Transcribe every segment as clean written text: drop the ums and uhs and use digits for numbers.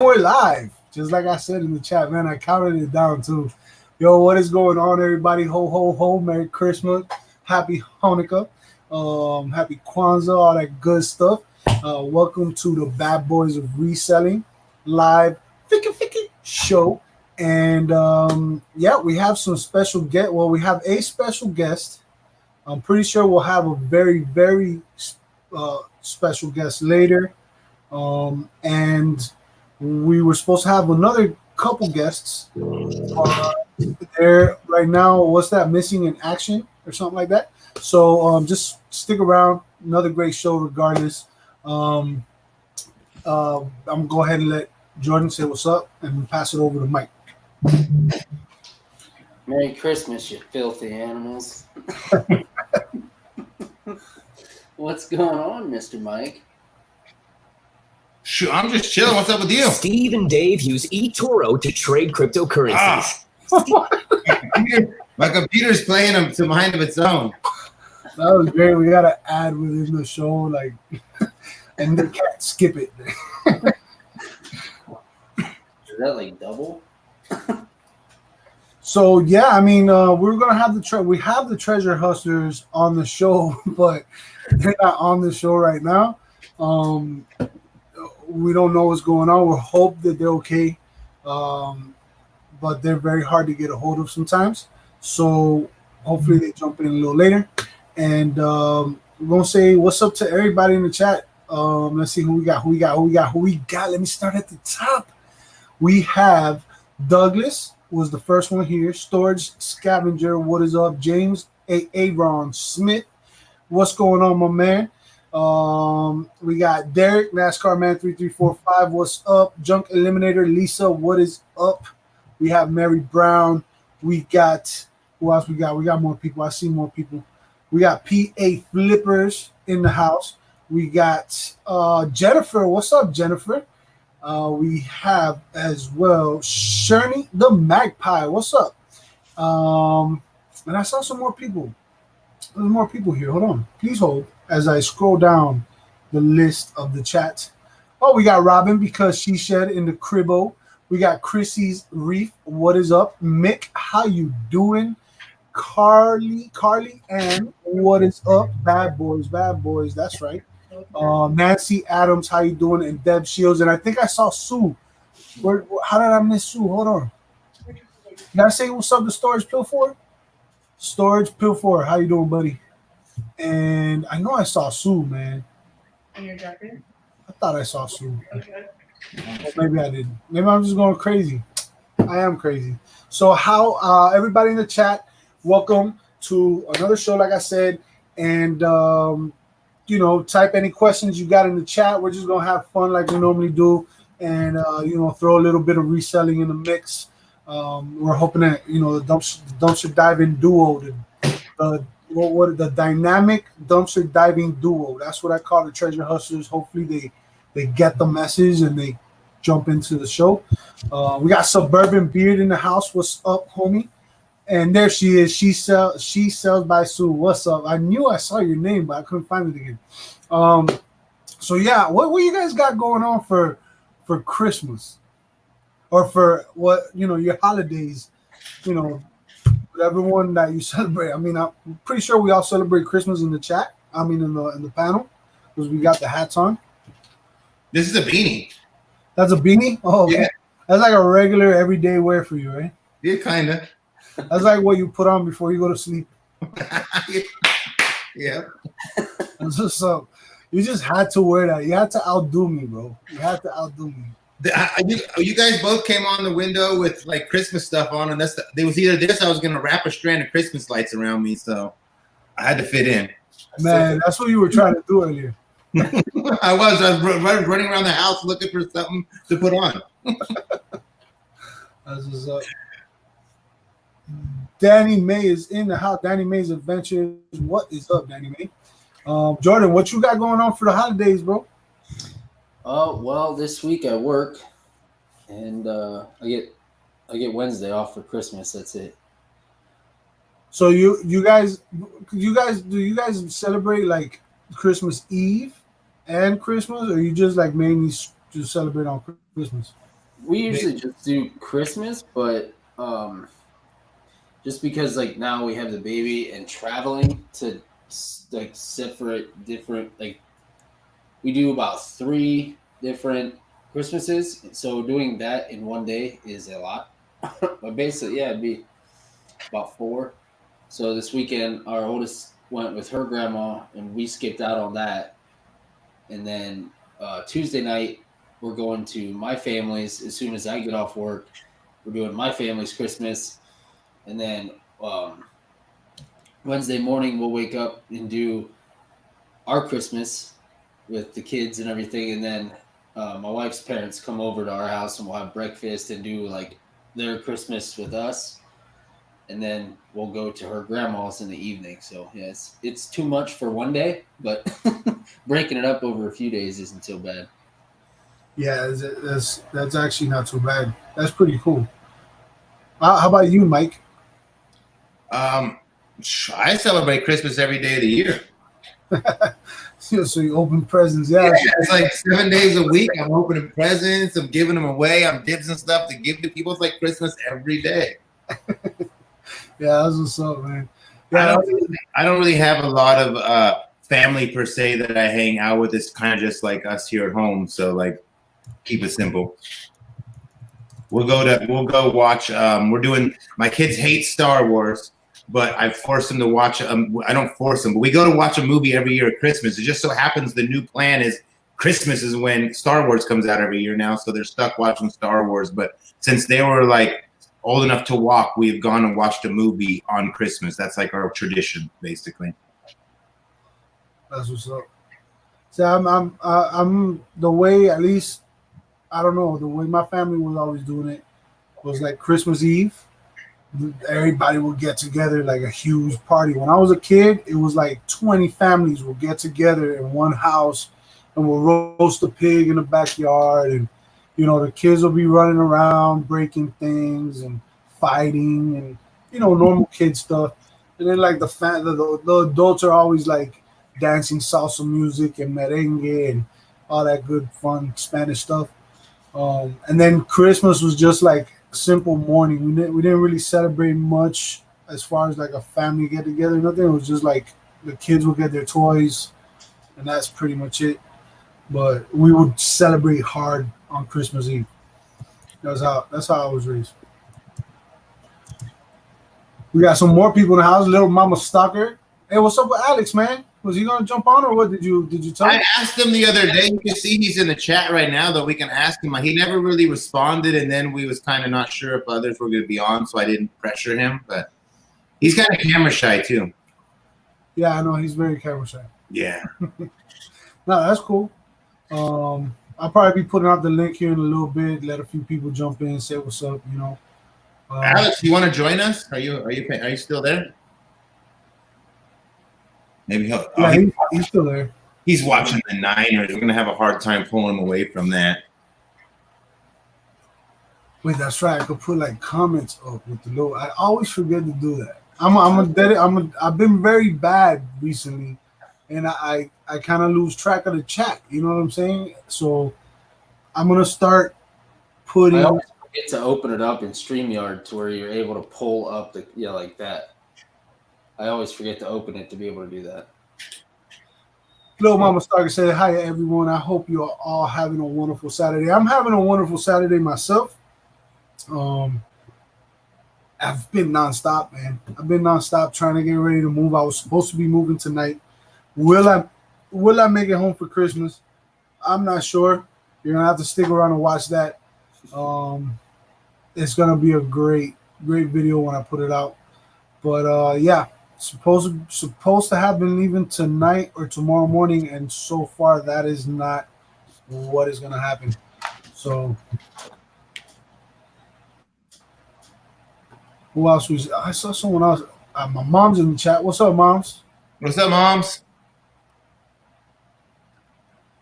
We're live, just like I said in the chat, man. I counted it down too. Yo, what is going on, everybody? Ho, ho, ho! Merry Christmas, Happy Hanukkah, Happy Kwanzaa, all that good stuff. Welcome to the Bad Boys of Reselling live Fiki show, and yeah, we have some special guest. Well, we have a special guest. I'm pretty sure we'll have a very special guest later, and we were supposed to have another couple guests. There right now. What's that? Missing in action or something like that. So just stick around. Another great show, regardless. I'm gonna go ahead and let Jordan say what's up and pass it over to Mike. Merry Christmas, you filthy animals. What's going on, Mr. Mike? Sure, I'm just chilling. What's up with you? Steve and Dave use eToro to trade cryptocurrencies. My computer's playing them to mind of its own. That was great. We got to add within the show, like, and they can't skip it. Is that like double? So yeah, I mean, we're gonna have we have the treasure hustlers on the show, but they're not on the show right now. We don't know what's going on. We hope that they're okay, but they're very hard to get a hold of sometimes. So hopefully they jump in a little later. And we're gonna say what's up to everybody in the chat. Let's see who we got. Let me start at the top. We have Douglas was the first one here. Storage Scavenger, what is up? James Aaron Smith, what's going on, my man? We got Derek, NASCAR Man 3345, what's up? Junk Eliminator, Lisa, what is up? We have Mary Brown. We got, who else we got? We got more people. I see more people. We got PA Flippers in the house. We got Jennifer. What's up, Jennifer? We have as well Sherney the Magpie. What's up? And I saw some more people. There's more people here. Hold on. Please hold as I scroll down the list of the chat. Oh, we got Robin because she shed in the cribbo. We got Chrissy's Reef. What is up? Mick, how you doing? Carly, and what is up? Bad boys. That's right. Nancy Adams, how you doing? And Deb Shields, and I think I saw Sue. How did I miss Sue? Hold on. Did I say what's up to Storage Pilfor? Storage Pilfor, how you doing, buddy? And I know I saw Sue, man. In your jacket? I thought I saw Sue. Okay. Or maybe I didn't. Maybe I'm just going crazy. I am crazy. So how everybody in the chat, welcome to another show, like I said, and type any questions you got in the chat. We're just gonna have fun like we normally do, and throw a little bit of reselling in the mix. We're hoping that the dumpster diving duo, the dynamic dumpster diving duo. That's what I call the treasure hustlers. Hopefully they get the message and they jump into the show. We got Suburban Beard in the house. What's up, homie? And there she is. She sells by Sue. What's up? I knew I saw your name, but I couldn't find it again. So yeah, what you guys got going on for Christmas, or for your holidays? Everyone that you celebrate. I mean, I'm pretty sure we all celebrate Christmas in the chat. I mean, in the panel, because we got the hats on. This is a beanie. That's a beanie. Oh yeah, that's like a regular everyday wear for you, right? Yeah, kind of. That's like what you put on before you go to sleep. Yeah. So you just had to wear that. You had to outdo me, bro. You had to outdo me. You guys both came on the window with like Christmas stuff on, and there was either this. I was gonna wrap a strand of Christmas lights around me, so I had to fit in. Man, that's what you were trying to do earlier. I was running around the house looking for something to put on. That's what's up. Danny May is in the house. Danny May's Adventures. What is up, Danny May? Jordan, what you got going on for the holidays, bro? Oh, well, this week I work, and I get Wednesday off for Christmas. That's it. So you guys celebrate like Christmas Eve and Christmas, or you just like mainly just celebrate on Christmas? We usually just do Christmas, but just because like now we have the baby and traveling to like separate different like we do about 3 different Christmases, so doing that in one day is a lot. But basically, yeah, it'd be about 4. So this weekend, our oldest went with her grandma, and we skipped out on that. And then Tuesday night, we're going to my family's as soon as I get off work. We're doing my family's Christmas, and then Wednesday morning we'll wake up and do our Christmas with the kids and everything, and then my wife's parents come over to our house and we'll have breakfast and do like their Christmas with us, and then we'll go to her grandma's in the evening. So yeah, it's too much for one day, but breaking it up over a few days isn't so bad. Yeah, that's actually not too bad. That's pretty cool. How about you, Mike? I celebrate Christmas every day of the year. So you open presents, yeah. It's like 7 days a week. I'm opening presents. I'm giving them away. I'm giving stuff to give to people. It's like Christmas every day. Yeah, that's what's up, man. Yeah, I don't really have a lot of family per se that I hang out with. It's kind of just like us here at home. So like, keep it simple. We'll go watch. My kids hate Star Wars, but I force them to watch. I don't force them, but we go to watch a movie every year at Christmas. It just so happens the new plan is Christmas is when Star Wars comes out every year now, so they're stuck watching Star Wars. But since they were like old enough to walk, we have gone and watched a movie on Christmas. That's like our tradition, basically. that's what's up. So I'm the way, at least I don't know, the way my family was always doing it was like Christmas Eve. Everybody would get together, like a huge party. When I was a kid, it was like 20 families would get together in one house and we'll roast a pig in the backyard, and the kids will be running around breaking things and fighting and normal kid stuff. And then like the adults are always like dancing salsa music and merengue and all that good fun Spanish stuff. And then Christmas was just like simple morning. We didn't really celebrate much as far as like a family get together. Nothing. It was just like the kids would get their toys, and that's pretty much it. But we would celebrate hard on Christmas Eve. That's how I was raised. We got some more people in the house. Little Mama Stalker. Hey, what's up with Alex, man? Was he gonna jump on, or what? Did you tell him? I asked him the other day. You can see he's in the chat right now, though we can ask him. He never really responded, and then we was kind of not sure if others were going to be on, so I didn't pressure him. But he's kind of camera shy too. Yeah, I know he's very camera shy. Yeah. No, that's cool. I'll probably be putting out the link here in a little bit. Let a few people jump in, say what's up. Alex, you want to join us? Are you still there? Maybe he'll. Yeah, he's still there. He's watching the Niners. We're gonna have a hard time pulling him away from that. Wait, that's right. I could put like comments up with the little. I always forget to do that. I've been very bad recently, and I kind of lose track of the chat. You know what I'm saying? So I'm gonna start putting. I always forget to open it up in StreamYard to where you're able to pull up the like that. I always forget to open it to be able to do that. Little Mama Starker said, "Hi everyone. I hope you're all having a wonderful Saturday. I'm having a wonderful Saturday myself. I've been nonstop, man. I've been nonstop trying to get ready to move. I was supposed to be moving tonight. Will I make it home for Christmas? I'm not sure. You're gonna have to stick around and watch that. It's gonna be a great video when I put it out. But yeah, supposed to have been leaving tonight or tomorrow morning, and so far that is not what is gonna happen. So who else was? I saw someone else. My mom's in the chat. What's up, moms? What's up, moms?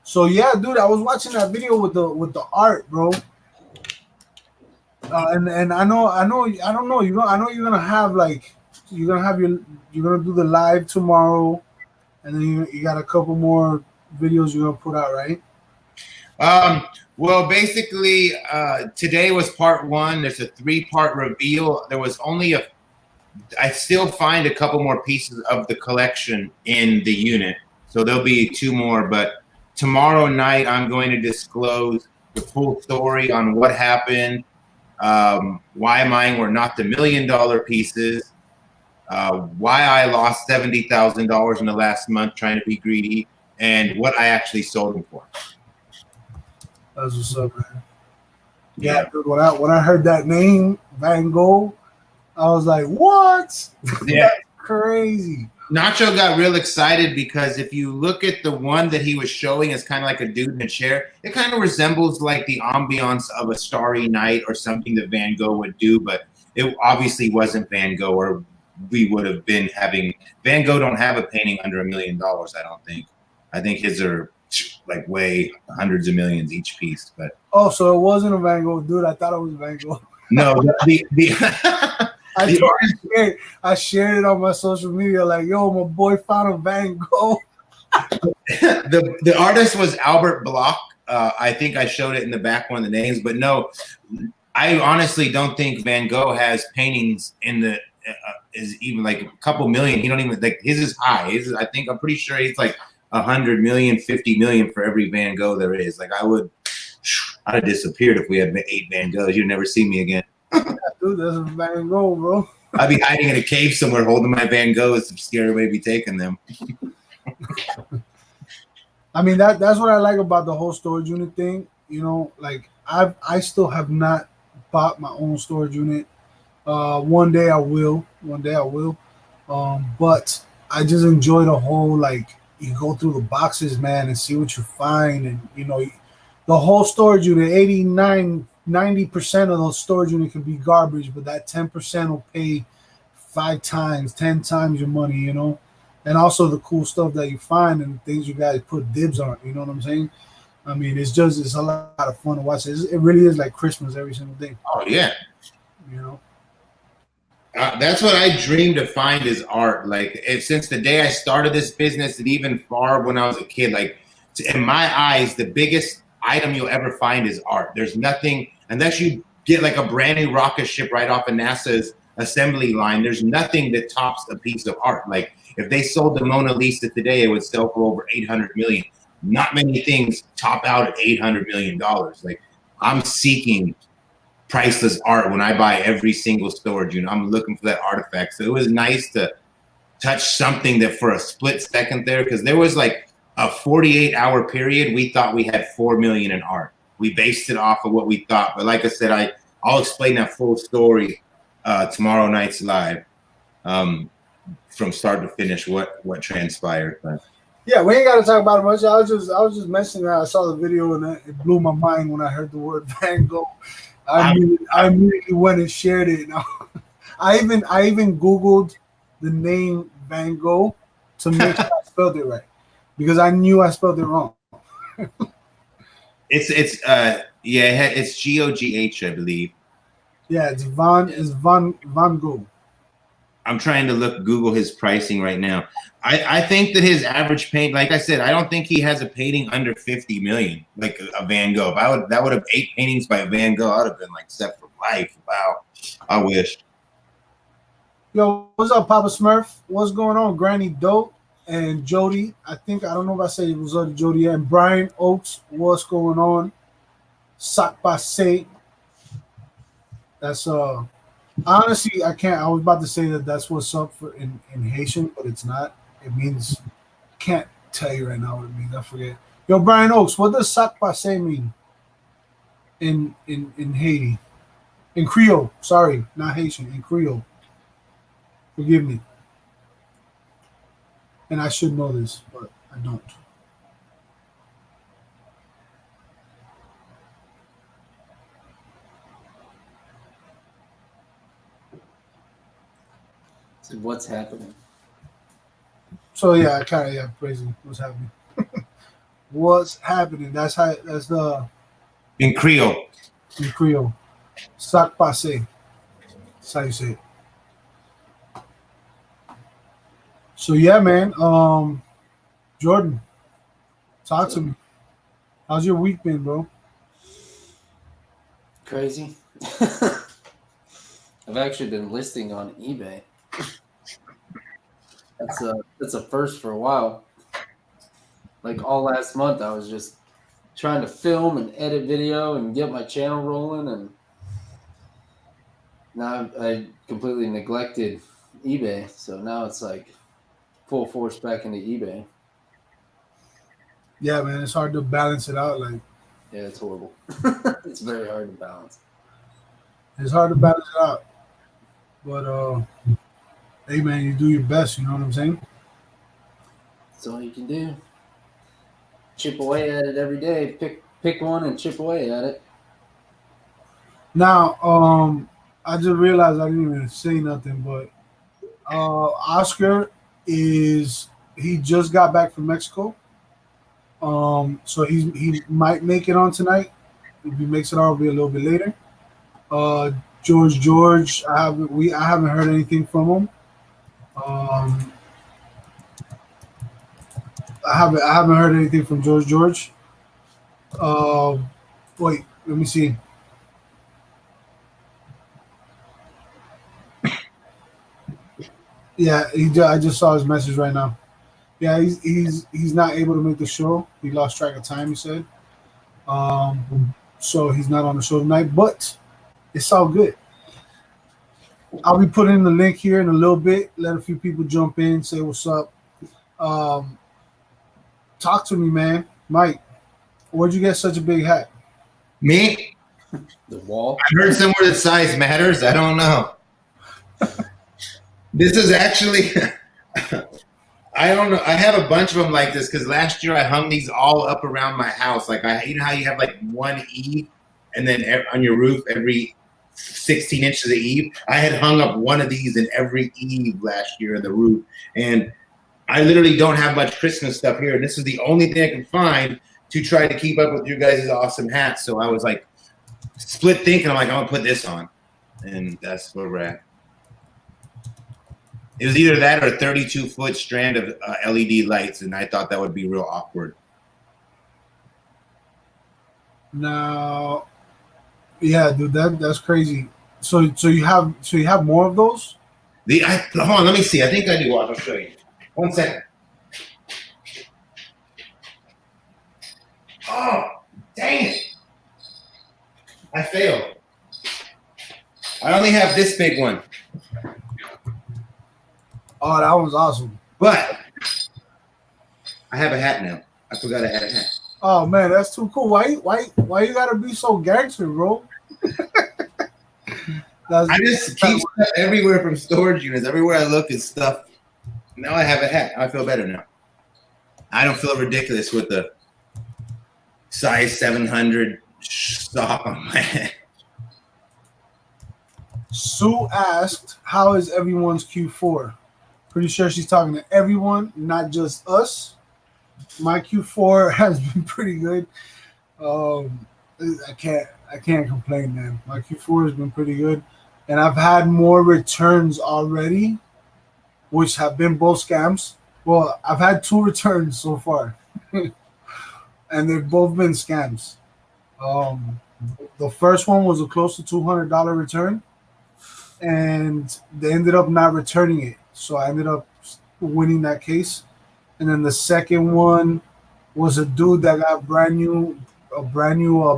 So yeah, dude, I was watching that video with the art, bro. And I know I don't know. I know you're gonna have like you're gonna do the live tomorrow, and then you got a couple more videos you're gonna put out, right? Well, basically, today was part one. There's a 3-part reveal. There was only I still find a couple more pieces of the collection in the unit. So there'll be 2 more. But tomorrow night, I'm going to disclose the full story on what happened, why mine were not the $1 million pieces, why I lost $70,000 in the last month trying to be greedy, and what I actually sold them for. That's what's up, man. Yeah, dude, when I heard that name, Van Gogh, I was like, what? Yeah. That's crazy. Nacho got real excited because if you look at the one that he was showing, it's kind of like a dude in a chair. It kind of resembles like the ambiance of a starry night or something that Van Gogh would do, but it obviously wasn't Van Gogh, or we would have been having Van Gogh don't have a painting under $1 million, I don't think. I think his are like way hundreds of millions each piece. But oh, so it wasn't a Van Gogh, dude. I thought it was Van Gogh. No, I shared it on my social media, like, yo, my boy found a Van Gogh. the artist was Albert Bloch. I think I showed it in the back, one of the names, but no, I honestly don't think Van Gogh has paintings in the is even like a couple million. He don't even like his is high. I'm pretty sure he's like 100 million, 50 million for every Van Gogh there is. Like I'd have disappeared if we had 8 Van Goghs. You'd never see me again. Dude, that's a Van Gogh, bro. I'd be hiding in a cave somewhere holding my Van Goghs to scare away be taking them. I mean, that's what I like about the whole storage unit thing. You know, like I still have not bought my own storage unit. One day I will. But I just enjoy the whole, like, you go through the boxes, man, and see what you find. And, you know, the whole storage unit, 90% of those storage unit can be garbage, but that 10% will pay 5 times, 10 times your money, you know? And also the cool stuff that you find and things you guys put dibs on, you know what I'm saying? I mean, it's a lot of fun to watch. It really is like Christmas every single day. Oh, yeah. You know? That's what I dream to find is art. Like since the day I started this business, and even far when I was a kid, like in my eyes, the biggest item you'll ever find is art. There's nothing, unless you get like a brand new rocket ship right off of NASA's assembly line, there's nothing that tops a piece of art. Like if they sold the Mona Lisa today, it would sell for over 800 million. Not many things top out at $800 million. Like I'm seeking priceless art when I buy every single storage unit. I'm looking for that artifact. So it was nice to touch something that for a split second there, because there was like a 48-hour period we thought we had 4 million in art. We based it off of what we thought. But like I said, I'll explain that full story tomorrow night's live, from start to finish what transpired. But yeah, we ain't got to talk about it much. I was just mentioning that I saw the video and it blew my mind when I heard the word Van Gogh. I immediately went and shared it. I even Googled the name Van Gogh to make sure I spelled it right, because I knew I spelled it wrong. it's Goghh, I believe. Yeah, it's Van Gogh. I'm trying to Google his pricing right now. I think that his average paint, like I said, I don't think he has a painting under 50 million, like a Van Gogh. If that would have 8 paintings by Van Gogh, I'd have been like set for life. Wow. I wish. Yo, what's up, Papa Smurf? What's going on? Granny Dope and Jody. I don't know if I said it was other Jody and Brian Oates. What's going on? Sac Passe. That's honestly, I can't. I was about to say that's what's up for in Haitian, but it's not. It means, I can't tell you right now what it means. I forget. Yo, Brian Oaks, what does sac passe mean in Haiti? In Creole, sorry, not Haitian. In Creole, forgive me. And I should know this, but I don't. So what's happening? So yeah, crazy. What's happening? What's happening? That's the In Creole. In Creole. Sac passe. That's how you say it. So yeah, man. Jordan, talk to me. How's your week been, bro? Crazy. I've actually been listing on eBay. That's a first for a while. Like all last month, I was just trying to film and edit video and get my channel rolling, and now I completely neglected eBay. So now it's like full force back into eBay. Yeah, man, it's hard to balance it out. Like Yeah, it's horrible. It's very hard to balance. it's hard to balance it out. But hey, man, you do your best. You know what I'm saying? That's all you can do. Chip away at it every day. Pick one and chip away at it. Now, I just realized I didn't even say nothing, but Oscar he just got back from Mexico. So he might make it on tonight. If he makes it on, it'll be a little bit later. Uh, George, I haven't heard anything from him. Um, I haven't heard anything from George. Um, Wait, let me see. Yeah, I just saw his message right now. Yeah, he's not able to make the show. He lost track of time. He said, so he's not on the show tonight. But it's all good. I'll be putting the link here in a little bit. Let a few people jump in, say what's up. Um, Talk to me, man. Mike, where'd you get such a big hat? Me? The wall. I heard somewhere that size matters. I don't know. This is actually, I don't know. I have a bunch of them like this because last year I hung these all up around my house. Like you know how you have like one eave, and then on your roof every 16 inches of eave. I had hung up one of these in every eave last year in the roof, and I literally don't have much Christmas stuff here. And this is the only thing I can find to try to keep up with you guys' awesome hats. So I was like split thinking. I'm like, I'm gonna put this on, and that's where we're at. It was either that or a 32-foot strand of LED lights, and I thought that would be real awkward. Now, yeah, dude, that's crazy. So you have more of those? Hold on, let me see. I think I do. I'll show you. 1 second. Oh, dang it! I failed. I only have this big one. Oh, that one's awesome. But I have a hat now. I forgot I had a hat. Oh man, that's too cool. Why you gotta be so gangster, bro? I just keep stuff everywhere from storage units. Everywhere I look is stuff. Now I have a hat. I feel better now. I don't feel ridiculous with the size 700 sock on my head. Sue asked, "How is everyone's Q4?" Pretty sure she's talking to everyone, not just us. My Q4 has been pretty good. I can't complain, man. My Q4 has been pretty good, and I've had more returns already, which have been both scams. Well, I've had 2 returns so far, and they've both been scams. The first one was a close to $200 return, and they ended up not returning it. So I ended up winning that case. And then the second one was a dude that got a brand new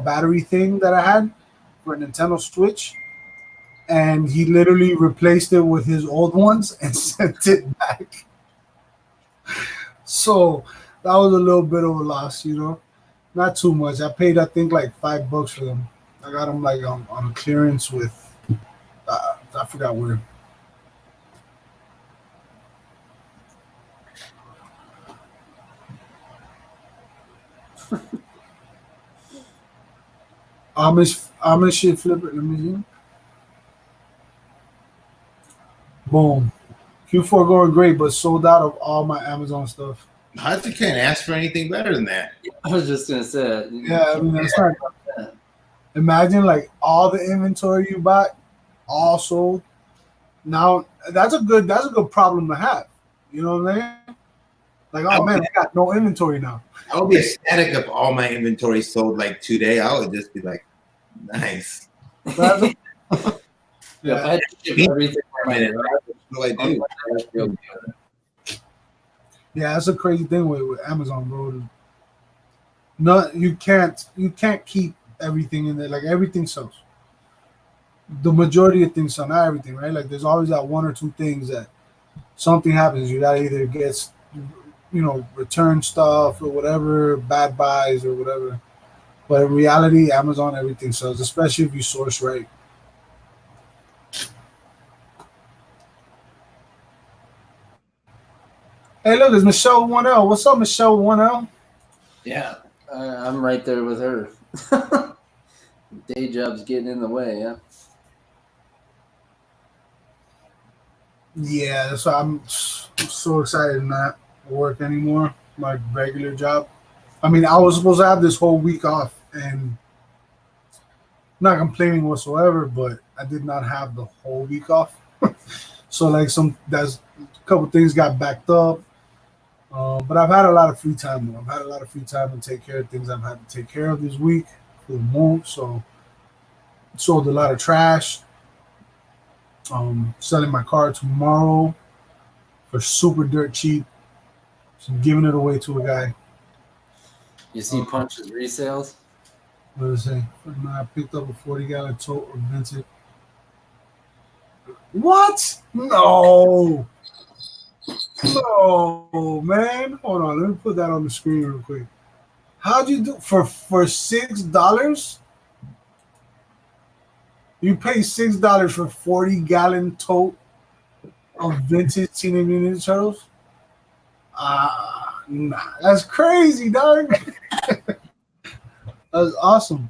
battery thing that I had for a Nintendo Switch, and he literally replaced it with his old ones and sent it back. So that was a little bit of a loss, you know, not too much. I paid, I think, like $5 for them. I got them like on a clearance with I forgot where. Amish shit flipper. Let me see. Boom. Q4 going great, but sold out of all my Amazon stuff. I can't ask for anything better than that. I was just gonna say. Yeah, I mean that's not. Imagine like all the inventory you bought, all sold. Now that's a good problem to have. You know what I'm saying? Like, oh man, I got no inventory now. I would be ecstatic if all my inventory sold like today. I would just be like, nice. That's a, Yeah, if I yeah, had to ship everything from my Minute, garage, what do I do? I'd feel good. yeah, that's a crazy thing with Amazon, bro. No, you can't keep everything in there. Like everything sells. The majority of things sell, not everything, right? Like there's always that one or two things that something happens. You gotta either get, return stuff or whatever, bad buys or whatever. But in reality, Amazon everything sells, especially if you source right. Hey, look, it's Michelle 1L. What's up, Michelle 1L? Yeah, I'm right there with her. Day job's getting in the way, yeah. Yeah, that's why I'm so excited not to work anymore. My regular job. I mean, I was supposed to have this whole week off, and not complaining whatsoever, but I did not have the whole week off. So like that's a couple things got backed up. But I've had a lot of free time though. I've had a lot of free time to take care of things I've had to take care of this week for the move. So sold a lot of trash. Selling my car tomorrow for super dirt cheap. So I'm giving it away to a guy. You see Punch's resales? What did I say? I picked up a 40-gallon tote of vintage. What? No. No, man. Hold on. Let me put that on the screen real quick. How'd you do for $6? You pay $6 for 40-gallon tote of vintage Teenage Mutant Ninja Turtles? Nah, that's crazy, dog. That's awesome.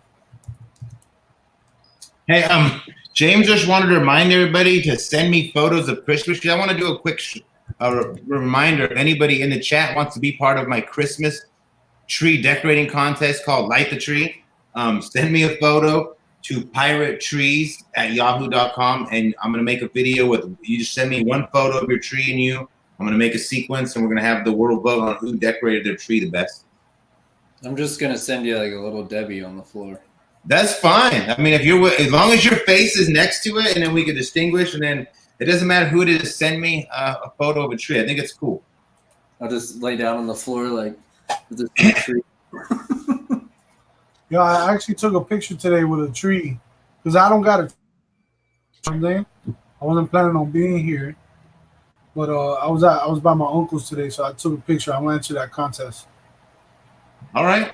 Hey, James just wanted to remind everybody to send me photos of Christmas trees. I want to do a quick reminder. If anybody in the chat wants to be part of my Christmas tree decorating contest called Light the Tree, send me a photo to piratetrees@yahoo.com, and I'm going to make a video with you. Just send me one photo of your tree and you. I'm going to make a sequence, and we're going to have the world vote on who decorated their tree the best. I'm just gonna send you like a little Debbie on the floor. That's fine. I mean, as long as your face is next to it, and then we can distinguish, and then it doesn't matter who it is. Send me a photo of a tree. I think it's cool. I'll just lay down on the floor like with this big tree. Yeah, I actually took a picture today with a tree because I don't got a tree. I wasn't planning on being here, but I was by my uncle's today, so I took a picture. I went into that contest. All right.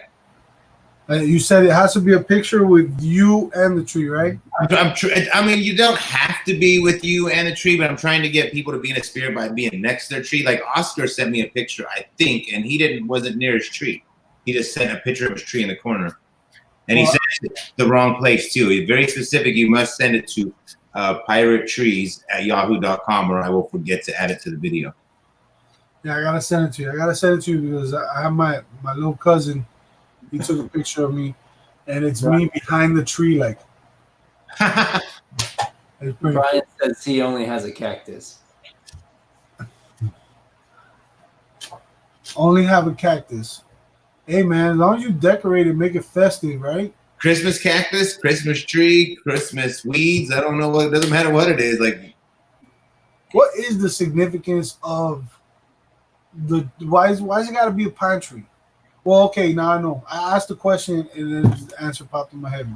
You said it has to be a picture with you and the tree, right? I mean, you don't have to be with you and the tree, but I'm trying to get people to be in a spirit by being next to their tree. Like Oscar sent me a picture, I think, and he wasn't near his tree. He just sent a picture of his tree in the corner, and he sent it the wrong place too. He's very specific. You must send it to piratetrees@yahoo.com, or I will forget to add it to the video. Yeah, I gotta send it to you. I gotta send it to you because I have my little cousin. He took a picture of me, and it's me behind the tree, like. It's pretty Brian says he only has a cactus. Only have a cactus. Hey man, as long as you decorate it, make it festive, right? Christmas cactus, Christmas tree, Christmas weeds. I don't know what. It doesn't matter what it is. Like, what is the significance of why is it got to be a pine tree? Well, okay, now I know. I asked the question and then the answer popped in my head.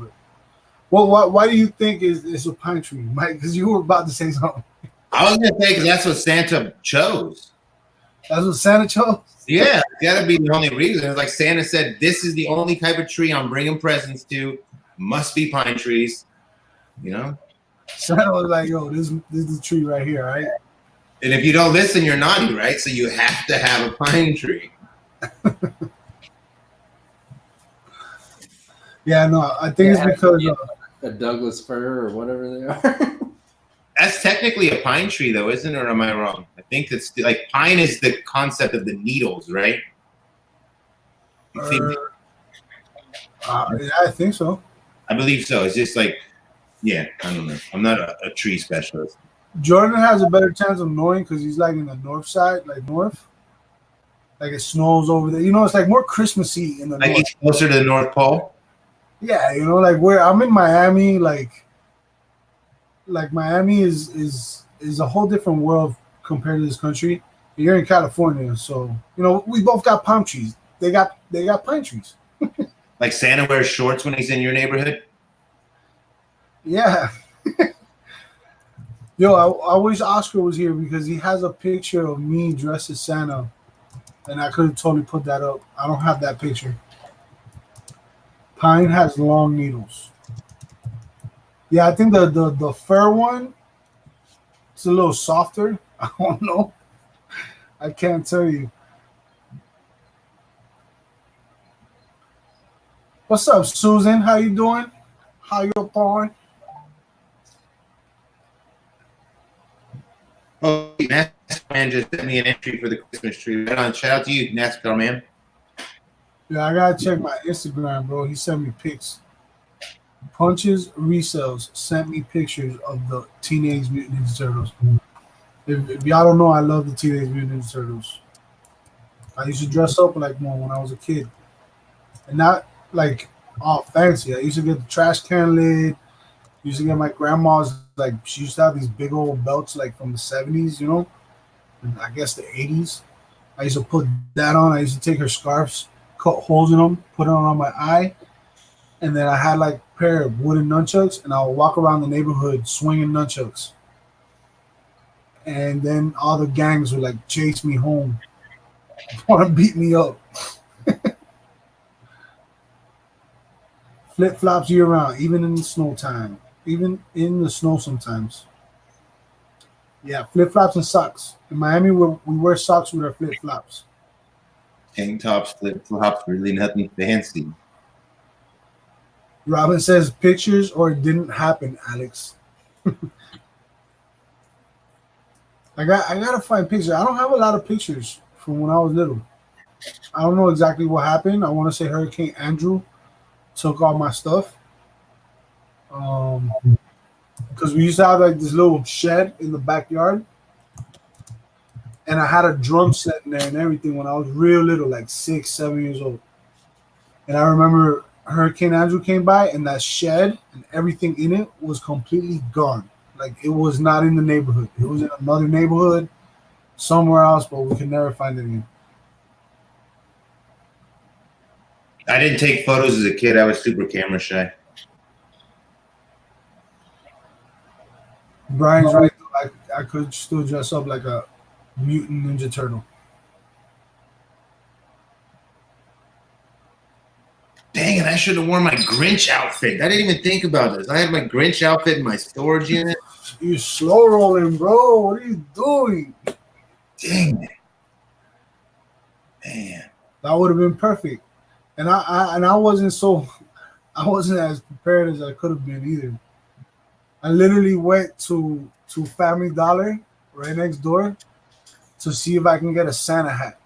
But why do you think it's a pine tree, Mike? Because you were about to say something. I was gonna say because that's what Santa chose. That's what Santa chose. Yeah, it's gotta be the only reason. It's like Santa said, "This is the only type of tree I'm bringing presents to. Must be pine trees." You know. Santa was like, "Yo, this is the tree right here, right?" And if you don't listen, you're naughty, right? So you have to have a pine tree. Yeah, no, I think it's because a Douglas fir or whatever they are. That's technically a pine tree, though, isn't it? Or am I wrong? I think it's like pine is the concept of the needles, right? yeah, I think so. I believe so. It's just like, yeah, I don't know. I'm not a tree specialist. Jordan has a better chance of knowing because he's like in the north side, like north. Like it snows over there. You know, it's like more Christmassy in the like north. he's closer to the North Pole. Yeah, you know, like where I'm in Miami, like like Miami is a whole different world compared to this country. You're in California, so we both got palm trees. They got pine trees. Like Santa wears shorts when he's in your neighborhood. Yeah. Yo, I wish Oscar was here because he has a picture of me dressed as Santa, and I could have totally put that up. I don't have that picture. Pine has long needles. Yeah, I think the fur one is a little softer. I don't know. I can't tell you. What's up, Susan? How you doing? How you doing? Oh, NASCAR man just sent me an entry for the Christmas tree. Right on. Shout out to you, NASCAR man. Yeah, I gotta check my Instagram, bro. He sent me pics. Punches Resells sent me pictures of the Teenage Mutant Ninja Turtles. If y'all don't know, I love the Teenage Mutant Ninja Turtles. I used to dress up like one when I was a kid, and not like all fancy. I used to get the trash can lid. Used to get my grandma's, like, she used to have these big old belts like from the 70s, and I guess the 80s. I used to put that on. I used to take her scarves, cut holes in them, put it on my eye, and then I had like a pair of wooden nunchucks, and I would walk around the neighborhood swinging nunchucks. And then all the gangs would like chase me home, want to beat me up. Flip flops year round, even in the snow time, even in the snow sometimes. Yeah, flip flops and socks. In Miami, we wear socks with our flip flops. Tank tops, flip flops, really nothing fancy. Robin says pictures or it didn't happen, Alex. I gotta find pictures. I don't have a lot of pictures from when I was little. I don't know exactly what happened. I want to say Hurricane Andrew took all my stuff. Because we used to have like this little shed in the backyard, and I had a drum set in there and everything when I was real little, like 6, 7 years old. And I remember Hurricane Andrew came by, and that shed and everything in it was completely gone. Like it was not in the neighborhood. It was in another neighborhood somewhere else, but we could never find it again. I didn't take photos as a kid. I was super camera shy. Brian's right. I could still dress up like a mutant ninja turtle. Dang it, I should have worn my Grinch outfit. I didn't even think about this. I had my Grinch outfit in my storage unit. You're slow rolling, bro. What are you doing? Dang it. Man. That would have been perfect. And I wasn't as prepared as I could have been either. I literally went to Family Dollar right next door to see if I can get a Santa hat.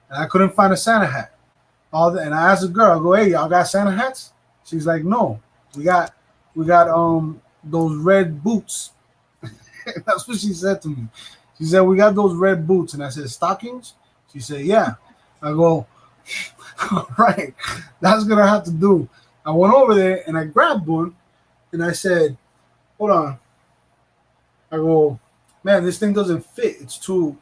And I couldn't find a Santa hat. And I asked the girl, I go, hey, y'all got Santa hats? She's like, no. We got those red boots. That's what she said to me. She said, we got those red boots. And I said, stockings? She said, yeah. I go, all right, that's gonna have to do. I went over there and I grabbed one and I said, hold on. I go, man, this thing doesn't fit. It's too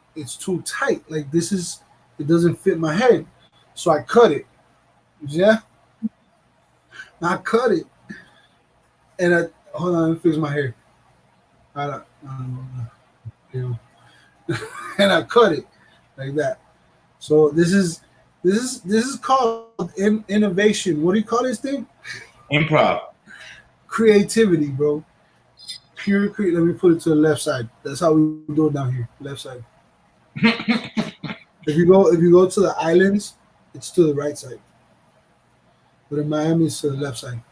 tight. Like it doesn't fit my head. So I cut it. Yeah. I cut it. And hold on, let me fix my hair. And I cut it like that. So this is called innovation. What do you call this thing? Improv. Creativity, bro. Pure creativity. Let me put it to the left side. That's how we do it down here. Left side. If you go to the islands, it's to the right side. But in Miami, it's to the left side.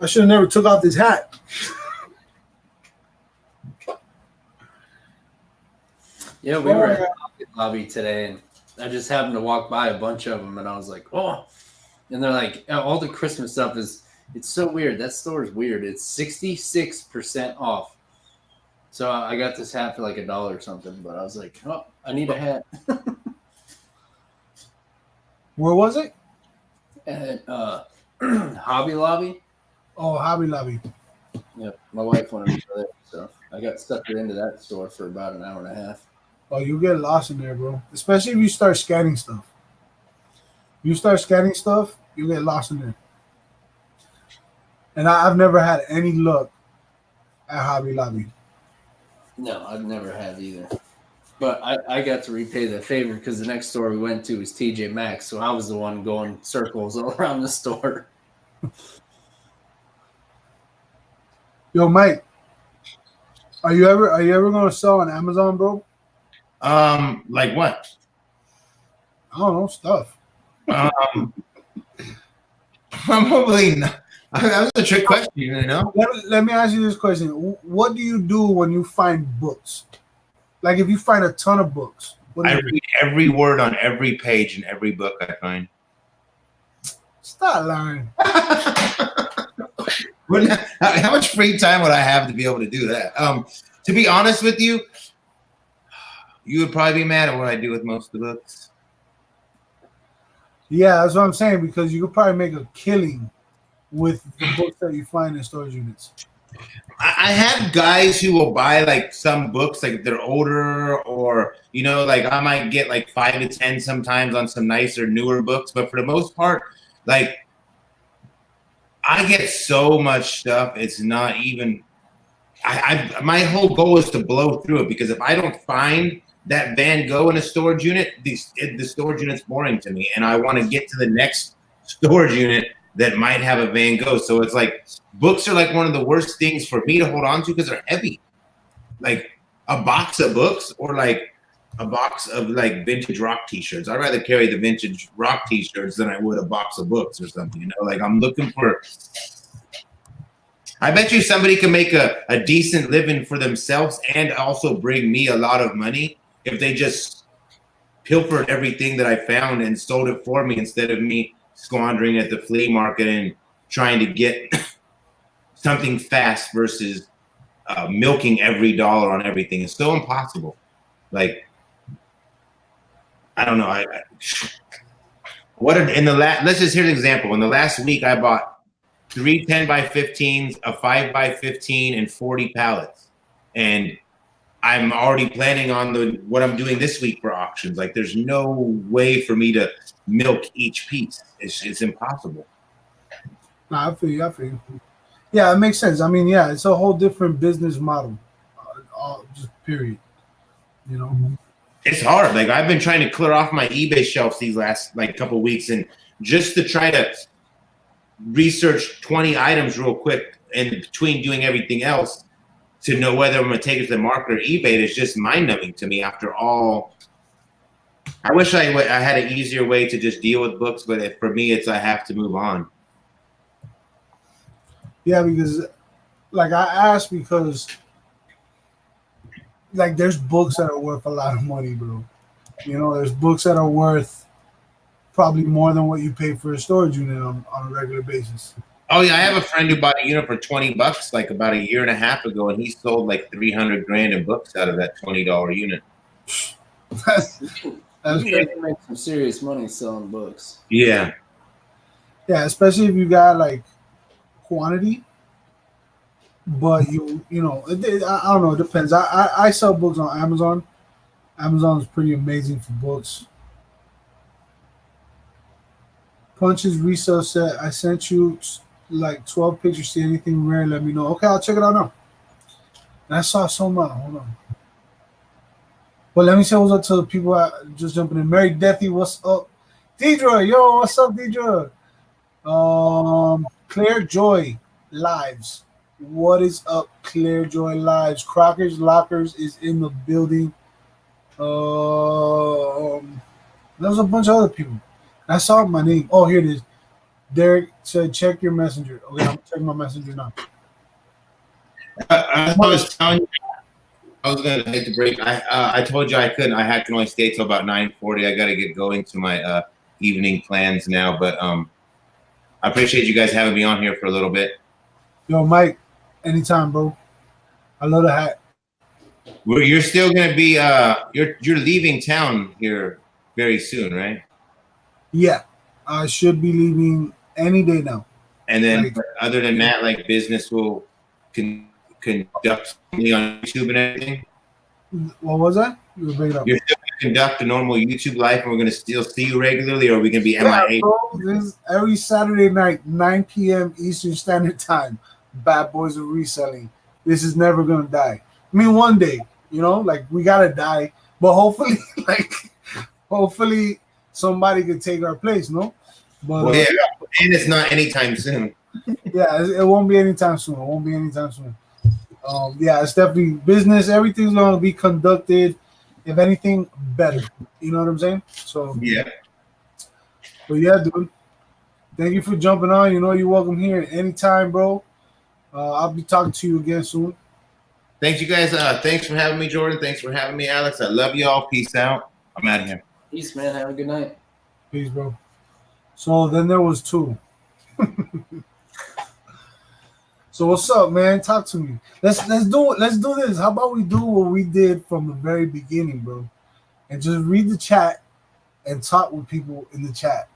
I should have never took off this hat. Yeah, we were at the lobby today, and I just happened to walk by a bunch of them, and I was like, oh. And they're like, all the Christmas stuff it's so weird. That store is weird. It's 66% off. So I got this hat for like $1 or something, but I was like, oh, I need a hat. Where was it? At Hobby Lobby. Oh, Hobby Lobby. Yep. My wife wanted to go there, so I got suckered into that store for about an hour and a half. Oh, you get lost in there, bro. Especially if you start scanning stuff. You start scanning stuff, you get lost in there. And I've never had any luck at Hobby Lobby. No, I've never have either. But I got to repay the favor because the next store we went to was TJ Maxx, so I was the one going circles all around the store. Yo, Mike, are you ever gonna sell on Amazon, bro? Like what? I don't know, stuff. Um, probably not. That was a trick question, you know. Let me ask you this question. What do you do when you find books? Like if you find a ton of books, what do I you do? read every word on every page in every book I find. Stop lying. How much free time would I have to be able to do that? To be honest with you, you would probably be mad at what I do with most of the books. Yeah, that's what I'm saying, because you could probably make a killing with the books that you find in storage units. I have guys who will buy like some books, like if they're older, or you know, like I might get like 5 to 10 sometimes on some nicer, newer books. But for the most part, like I get so much stuff. It's not even. My whole goal is to blow through it, because if I don't find that Van Gogh in a storage unit, the storage unit's boring to me, and I want to get to the next storage unit that might have a Van Gogh. So it's like books are like one of the worst things for me to hold on to because they're heavy. Like a box of books or like a box of like vintage rock t-shirts. I'd rather carry the vintage rock t-shirts than I would a box of books or something, you know? Like I'm looking for, I bet you somebody can make a decent living for themselves and also bring me a lot of money if they just pilfered everything that I found and sold it for me instead of me squandering at the flea market and trying to get something fast versus milking every dollar on everything. It's so impossible. Like, I don't know. Let's just hear an example. In the last week, I bought 3 10x15s, a 5x15, and 40 pallets. And I'm already planning on what I'm doing this week for auctions. Like, there's no way for me to milk each piece. It's impossible. Nah, I feel you. Yeah, it makes sense. I mean, yeah, it's a whole different business model. Just period. You know? It's hard. Like, I've been trying to clear off my eBay shelves these last like couple weeks, and just to try to research 20 items real quick in between doing everything else to know whether I'm going to take it to the market or eBay is just mind-numbing to me after all. I wish I had an easier way to just deal with books, but for me, I have to move on. Yeah, because like I asked because like there's books that are worth a lot of money, bro. You know, there's books that are worth probably more than what you pay for a storage unit on a regular basis. Oh yeah, I have a friend who bought a unit for $20 like about a year and a half ago, and he sold like 300 grand in books out of that $20 unit. That's You can make some serious money selling books. Yeah. Yeah, especially if you got like quantity. But you know, I don't know. It depends. I sell books on Amazon. Amazon is pretty amazing for books. Punches resale set. I sent you like 12 pictures. See anything rare? Let me know. Okay, I'll check it out now. And I saw so much. Hold on. But let me say what's up to the people just jumping in. Mary Deathy, what's up? Deidre, yo, what's up, Deidre? Claire Joy Lives. What is up, Claire Joy Lives? Crocker's Lockers is in the building. There's a bunch of other people. I saw my name. Oh, here it is. Derek said, check your messenger. Okay, I'm checking my messenger now. I was telling you, I was going to take the break. I told you I couldn't. I can only stay till about 9:40. I got to get going to my evening plans now. But I appreciate you guys having me on here for a little bit. Yo, Mike, anytime, bro. I love the hat. You're still going to be you're leaving town here very soon, right? Yeah, I should be leaving any day now. And then other than that, like business will conduct me on YouTube and everything? What was that? You were breaking up. You're still going to conduct a normal YouTube life, and we're going to still see you regularly, or are we going to be MIA? Bro, this is every Saturday night, 9 p.m. Eastern Standard Time. Bad Boys of Reselling. This is never gonna die. I mean, one day, like we gotta die, but hopefully, hopefully somebody can take our place, no? But well, yeah, and it's not anytime soon. Yeah, it won't be anytime soon. Yeah, it's definitely business. Everything's gonna be conducted, if anything, better. You know what I'm saying? So yeah. But yeah, dude. Thank you for jumping on. You're welcome here anytime, bro. I'll be talking to you again soon. Thanks, you guys. Thanks for having me, Jordan. Thanks for having me, Alex. I love y'all. Peace out. I'm out of here. Peace, man. Have a good night. Peace, bro. So then there was 2. So what's up, man? Talk to me. Let's do this. How about we do what we did from the very beginning, bro, and just read the chat and talk with people in the chat.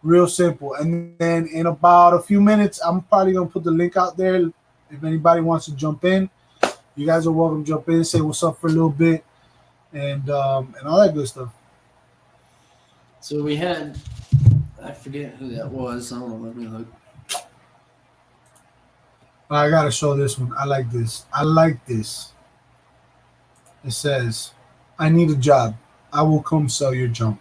Real simple. And then in about a few minutes, I'm probably gonna put the link out there. If anybody wants to jump in, you guys are welcome to jump in, say what's up for a little bit, and all that good stuff. So we had, I forget who that was. I don't know. Let me look. I gotta show this one. I like this. It says, "I need a job. I will come sell your junk."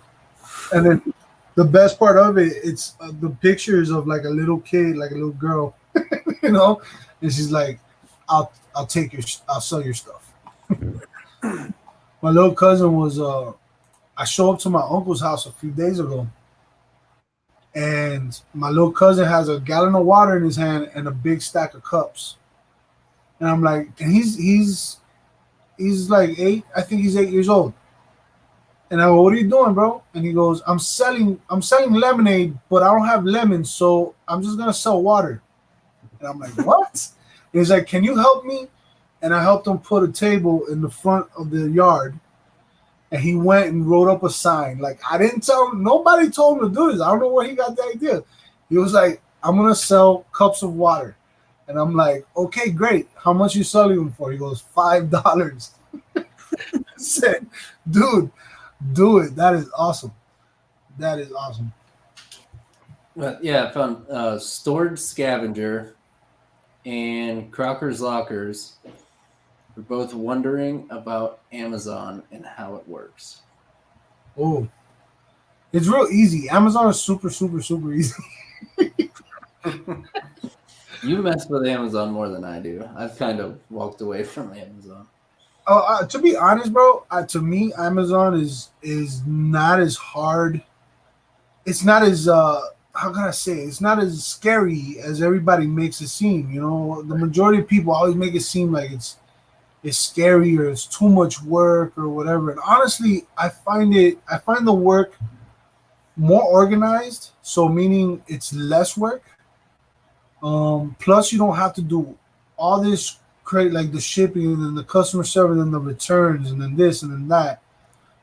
And then the best part of it, it's the pictures of like a little kid, like a little girl, and she's like, "I'll sell your stuff." My little cousin was I showed up to my uncle's house a few days ago, and my little cousin has a gallon of water in his hand and a big stack of cups, and I'm like, and he's like 8. I think he's 8 years old. And I go, "What are you doing, bro?" And he goes, I'm selling lemonade, but I don't have lemons, so I'm just gonna sell water." And I'm like, "What?" And he's like, "Can you help me?" And I helped him put a table in the front of the yard. And he went and wrote up a sign. Like, I didn't tell him, nobody told him to do this. I don't know where he got the idea. He was like, "I'm gonna sell cups of water." And I'm like, "Okay, great. How much you selling them for?" He goes, $5. I said, "Dude, do it. That is awesome. That is awesome." But yeah, I found Storage Scavenger and Crocker's Lockers. We're both wondering about Amazon and how it works. Oh, it's real easy. Amazon is super, super, super easy. You mess with Amazon more than I do. I've kind of walked away from Amazon. To be honest, bro, to me, Amazon is not as hard. It's not as how can I say? It's not as scary as everybody makes it seem. The majority of people always make it seem like it's scary or it's too much work or whatever. And honestly, I find the work more organized. So meaning it's less work. Plus, you don't have to do all this like the shipping and then the customer service and the returns and then this and then that.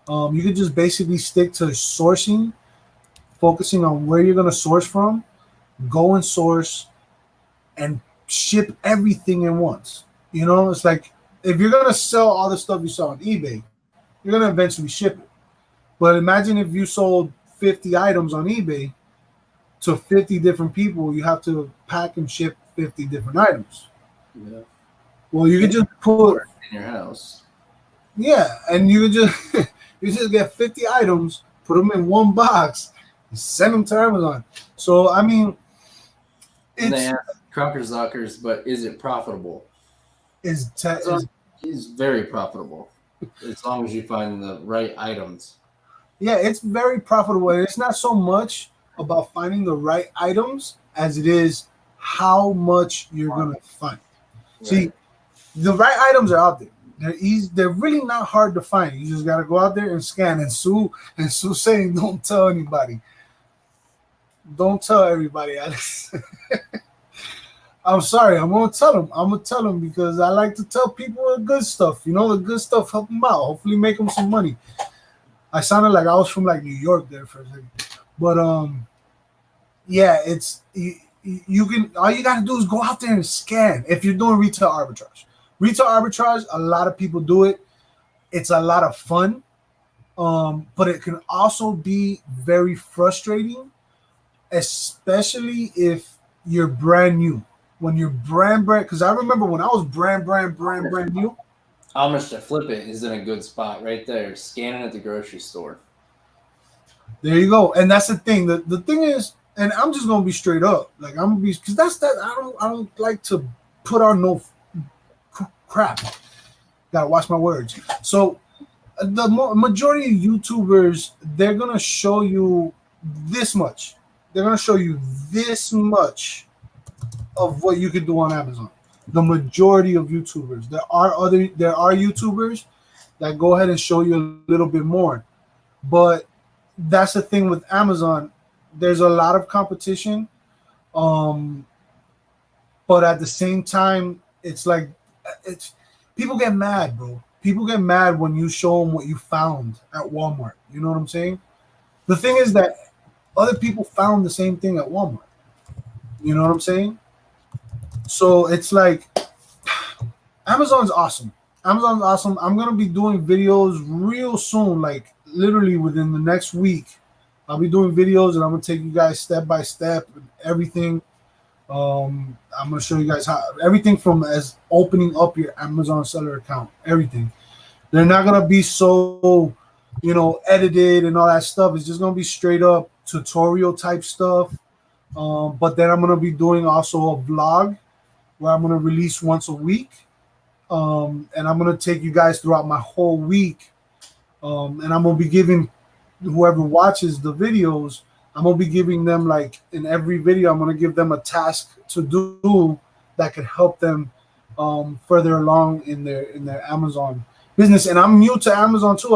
You could just basically stick to sourcing, focusing on where you're gonna source from, go and source, and ship everything in once. It's like if you're gonna sell all the stuff you sell on eBay, you're gonna eventually ship it. But imagine if you sold 50 items on eBay to 50 different people, you have to pack and ship 50 different items. Yeah. Well, you could just put in your house. Yeah, and you just get 50 items, put them in one box, and send them to Amazon. So I mean, and they have Crocker's Lockers, but is it profitable? It's very profitable as long as you find the right items. Yeah, it's very profitable. It's not so much about finding the right items as it is how much you're gonna find. Right. See, the right items are out there. They're easy. They're really not hard to find. You just gotta go out there and scan. And Sue saying, "Don't tell anybody. Don't tell everybody, Alex." I'm sorry. I'm gonna tell them because I like to tell people the good stuff. The good stuff help them out. Hopefully, make them some money. I sounded like I was from like New York there for a second, but yeah, you can, all you got to do is go out there and scan. If you're doing retail arbitrage, a lot of people do it. It's a lot of fun, but it can also be very frustrating, especially if you're brand new. When you're brand, because I remember when I was brand new. How much to flip it is in a good spot right there. Scanning at the grocery store. There you go. And that's the thing. The thing is, and I'm just gonna be straight up. Like I'm gonna be, because that's that. I don't like to put on no crap. Gotta watch my words. So the majority of YouTubers, they're gonna show you this much. They're gonna show you this much of what you can do on Amazon. The majority of YouTubers. There are YouTubers that go ahead and show you a little bit more. But that's the thing with Amazon. There's a lot of competition. But at the same time, it's like people get mad, bro. People get mad when you show them what you found at Walmart. You know what I'm saying? The thing is that other people found the same thing at Walmart. You know what I'm saying? So it's like Amazon's awesome. Amazon's awesome. I'm gonna be doing videos real soon, like literally within the next week. I'll be doing videos and I'm gonna take you guys step by step and everything. I'm gonna show you guys how everything from as opening up your Amazon seller account, everything. They're not gonna be so, edited and all that stuff. It's just gonna be straight up tutorial type stuff. But then I'm gonna be doing also a vlog where I'm gonna release once a week. And I'm gonna take you guys throughout my whole week. And I'm gonna be giving whoever watches the videos, I'm gonna be giving them, like, in every video, I'm gonna give them a task to do that could help them further along in their Amazon business. And I'm new to Amazon too.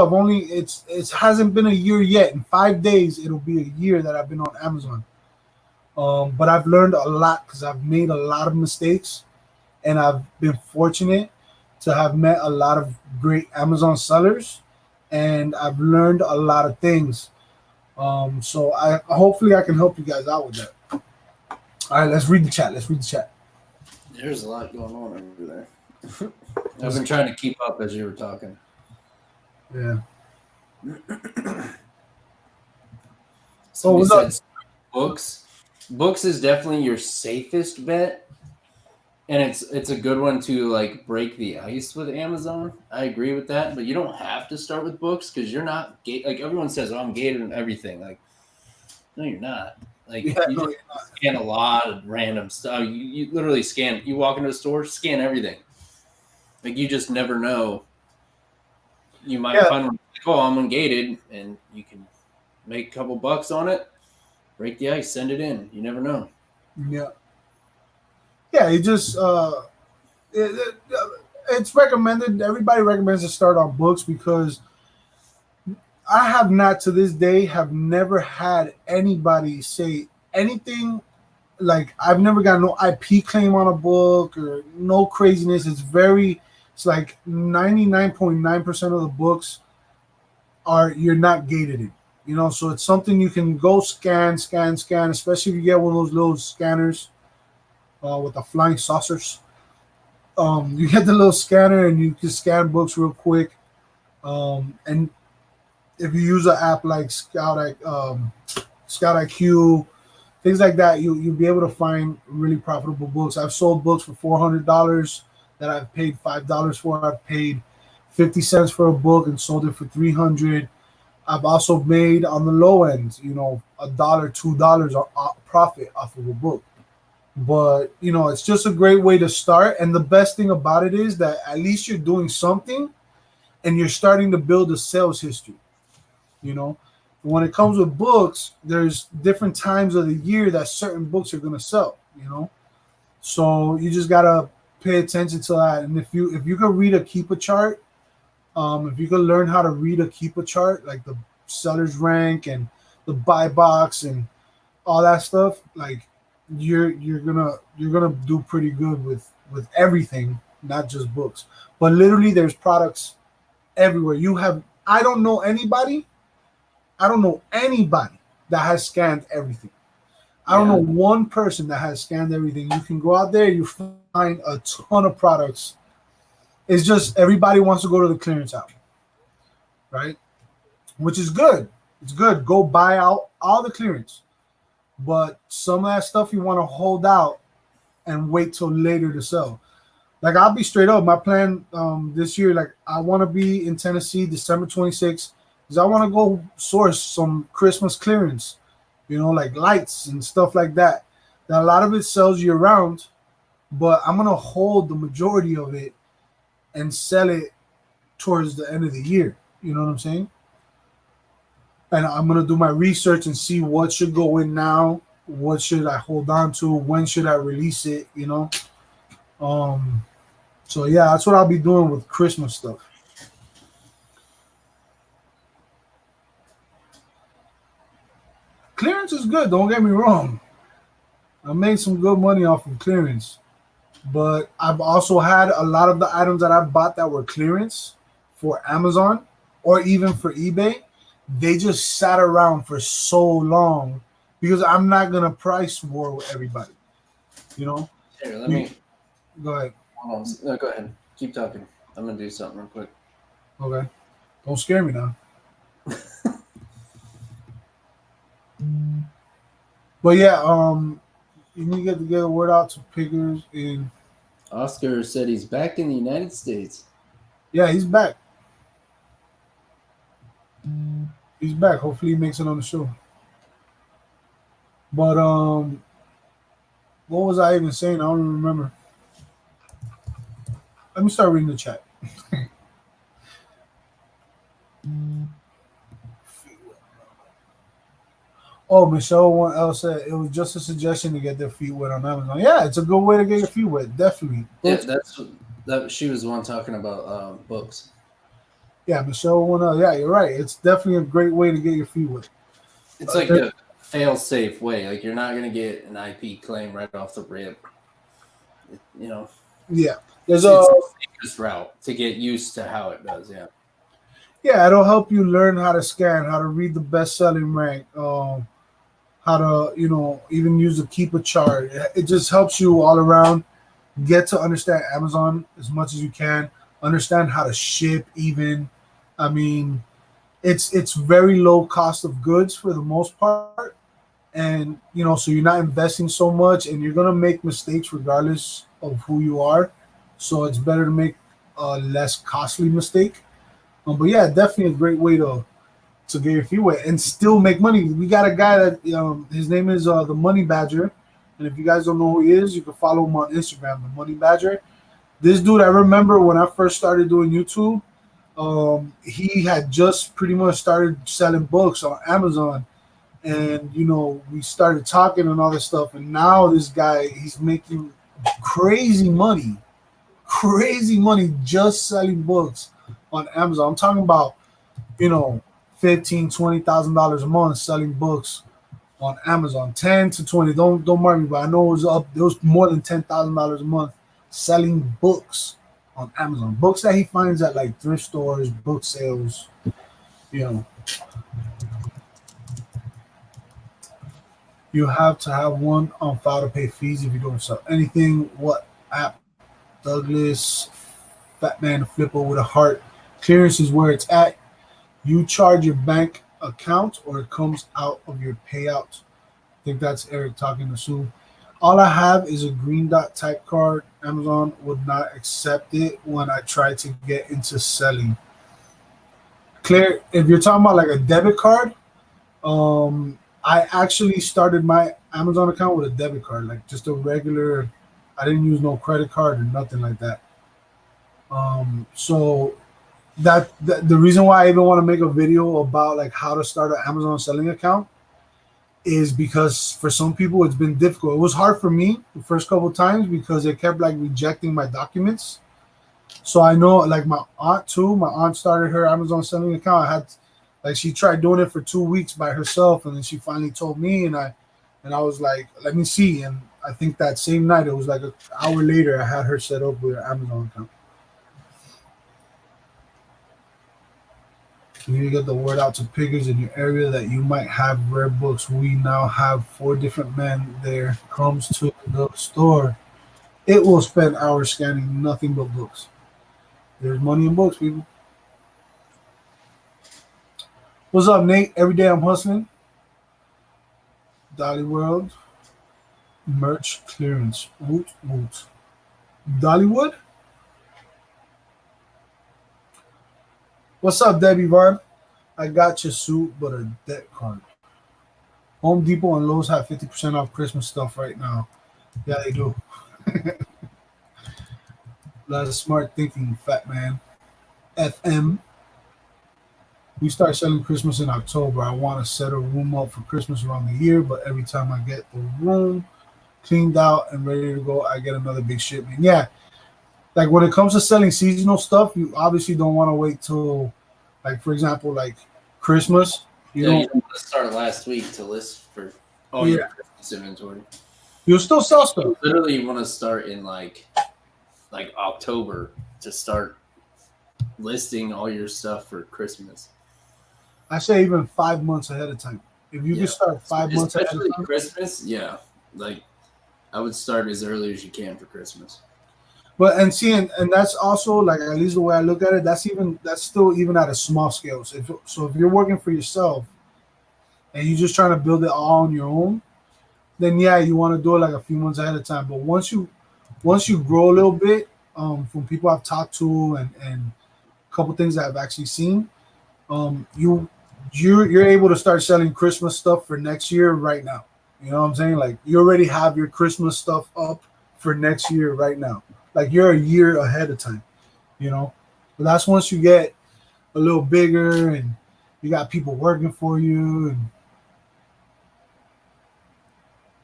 It hasn't been a year yet. In 5 days, it'll be a year that I've been on Amazon. But I've learned a lot because I've made a lot of mistakes, and I've been fortunate to have met a lot of great Amazon sellers, and I've learned a lot of things. So hopefully I can help you guys out with that. All right, let's read the chat. There's a lot going on over there. I've been trying to keep up as you were talking. Yeah. So said books. Books is definitely your safest bet, and it's a good one to like break the ice with Amazon. I agree with that, but you don't have to start with books because you're not like everyone says. Oh, I'm gated and everything. Like, no, you're not. Like you scan a lot of random stuff. You literally scan. You walk into a store, scan everything. Like you just never know. You might find one like, oh, I'm ungated, and you can make a couple bucks on it. Break the ice, send it in. You never know. Yeah. Yeah, it just it's recommended. Everybody recommends to start on books because I have not to this day have never had anybody say anything like I've never got no IP claim on a book or no craziness. It's like 99.9% of the books you're not gated in. So it's something you can go scan, especially if you get one of those little scanners with the flying saucers. You get the little scanner and you can scan books real quick. And if you use an app like Scout IQ, things like that, you'll be able to find really profitable books. I've sold books for $400 that I've paid $5 for. I've paid 50 cents for a book and sold it for $300. I've also made on the low end, $1, $2 profit off of a book. But, it's just a great way to start. And the best thing about it is that at least you're doing something and you're starting to build a sales history. When it comes with books, there's different times of the year that certain books are going to sell, So you just got to pay attention to that. And if you can read a Keepa chart, if you can learn how to read a Keepa chart, like the seller's rank and the buy box and all that stuff, like you're gonna do pretty good with everything, not just books. But literally, there's products everywhere. I don't know anybody that has scanned everything. I don't know one person that has scanned everything. You can go out there, you find a ton of products. It's just everybody wants to go to the clearance aisle, right? Which is good. It's good. Go buy out all the clearance. But some of that stuff you want to hold out and wait till later to sell. Like I'll be straight up. My plan this year, like I want to be in Tennessee December 26th, because I want to go source some Christmas clearance, like lights and stuff like that. Now a lot of it sells year round, but I'm gonna hold the majority of it and sell it towards the end of the year. You know what I'm saying? And I'm gonna do my research and see what should go in now, what should I hold on to, when should I release it, So yeah, that's what I'll be doing with Christmas stuff. Clearance is good, don't get me wrong. I made some good money off of clearance. But I've also had a lot of the items that I bought that were clearance for Amazon or even for eBay. They just sat around for so long because I'm not gonna price war with everybody. Here, let me go ahead. No, go ahead. Keep talking. I'm gonna do something real quick. Okay. Don't scare me now. But yeah, you need to get a word out to pickers in. Oscar said he's back in the United States. Yeah, he's back. He's back. Hopefully he makes it on the show. But what was I even saying? I don't even remember. Let me start reading the chat. Oh, Michelle one L said it was just a suggestion to get their feet wet on Amazon. Yeah, it's a good way to get your feet wet, definitely. Yeah, that she was the one talking about books. Yeah, Michelle one L. Yeah, you're right. It's definitely a great way to get your feet wet. It's like a fail-safe way. Like you're not gonna get an IP claim right off the rip. Yeah, there's the safest route to get used to how it does. Yeah. Yeah, it'll help you learn how to scan, how to read the best-selling rank, how to, even use the keeper chart. It just helps you all around get to understand Amazon as much as you can, understand how to ship even. I mean, it's very low cost of goods for the most part. And, so you're not investing so much and you're going to make mistakes regardless of who you are. So it's better to make a less costly mistake. But yeah, definitely a great way to get your feet wet and still make money. We got a guy that his name is the Money Badger, and if you guys don't know who he is, you can follow him on Instagram, the Money Badger. This dude, I remember when I first started doing YouTube, he had just pretty much started selling books on Amazon, and we started talking and all this stuff, and now this guy, he's making crazy money just selling books on Amazon. I'm talking about, $15,000-$20,000 a month selling books on Amazon. 10 to 20. Don't mark me, but I know it was up. There was more than $10,000 a month selling books on Amazon. Books that he finds at like thrift stores, book sales. You have to have one on file to pay fees if you don't sell anything. What app? Douglas, Fatman The Flipper with a heart. Clearance is where it's at. You charge your bank account or it comes out of your payout. I think that's Eric talking to Sue. All I have is a green dot type card. Amazon would not accept it when I try to get into selling. Claire, if you're talking about like a debit card, I actually started my Amazon account with a debit card, like just a regular. I didn't use no credit card or nothing like that. So that the reason why I even want to make a video about like how to start an Amazon selling account is because for some people it's been difficult. It was hard for me the first couple of times because it kept like rejecting my documents. So I know like my aunt too. My aunt started her Amazon selling account. I had like she tried doing it for 2 weeks by herself, and then she finally told me, and I was like, let me see. And I think that same night, it was like an hour later, I had her set up with her Amazon account. You need to get the word out to pickers in your area that you might have rare books. We now have 4 different men there. Comes to the store. It will spend hours scanning nothing but books. There's money in books, people. What's up, Nate? Every day I'm hustling. Dolly World merch clearance. Woot woot. Dollywood. What's up, Debbie Vard? I got your suit, but a debt card. Home Depot and Lowe's have 50% off Christmas stuff right now. Yeah, they do. That's smart thinking, fat man. FM. We start selling Christmas in October. I want to set a room up for Christmas around the year, but every time I get the room cleaned out and ready to go, I get another big shipment. Yeah, like when it comes to selling seasonal stuff, you obviously don't want to wait till, like for example, like Christmas. You Yeah, you don't. don't want to start last week to list for all Yeah, your Christmas inventory. you'll still sell stuff. You literally want to start in like October to start listing all your stuff for Christmas. I say even 5 months ahead of time. If you can start 5 months ahead Especially of time, Christmas, yeah. Like I would start as early as you can for Christmas. but and see, and that's also like at least the way I look at it. That's still even at a small scale. So if you're working for yourself and you're just trying to build it all on your own, then yeah, you want to do it like a few months ahead of time. But once you grow a little bit, from people I've talked to and a couple things that I've actually seen, you're able to start selling Christmas stuff for next year right now. You know what I'm saying? Like you already have your Christmas stuff up for next year right now. Like you're a year ahead of time. You know, but that's once you get a little bigger and you got people working for you and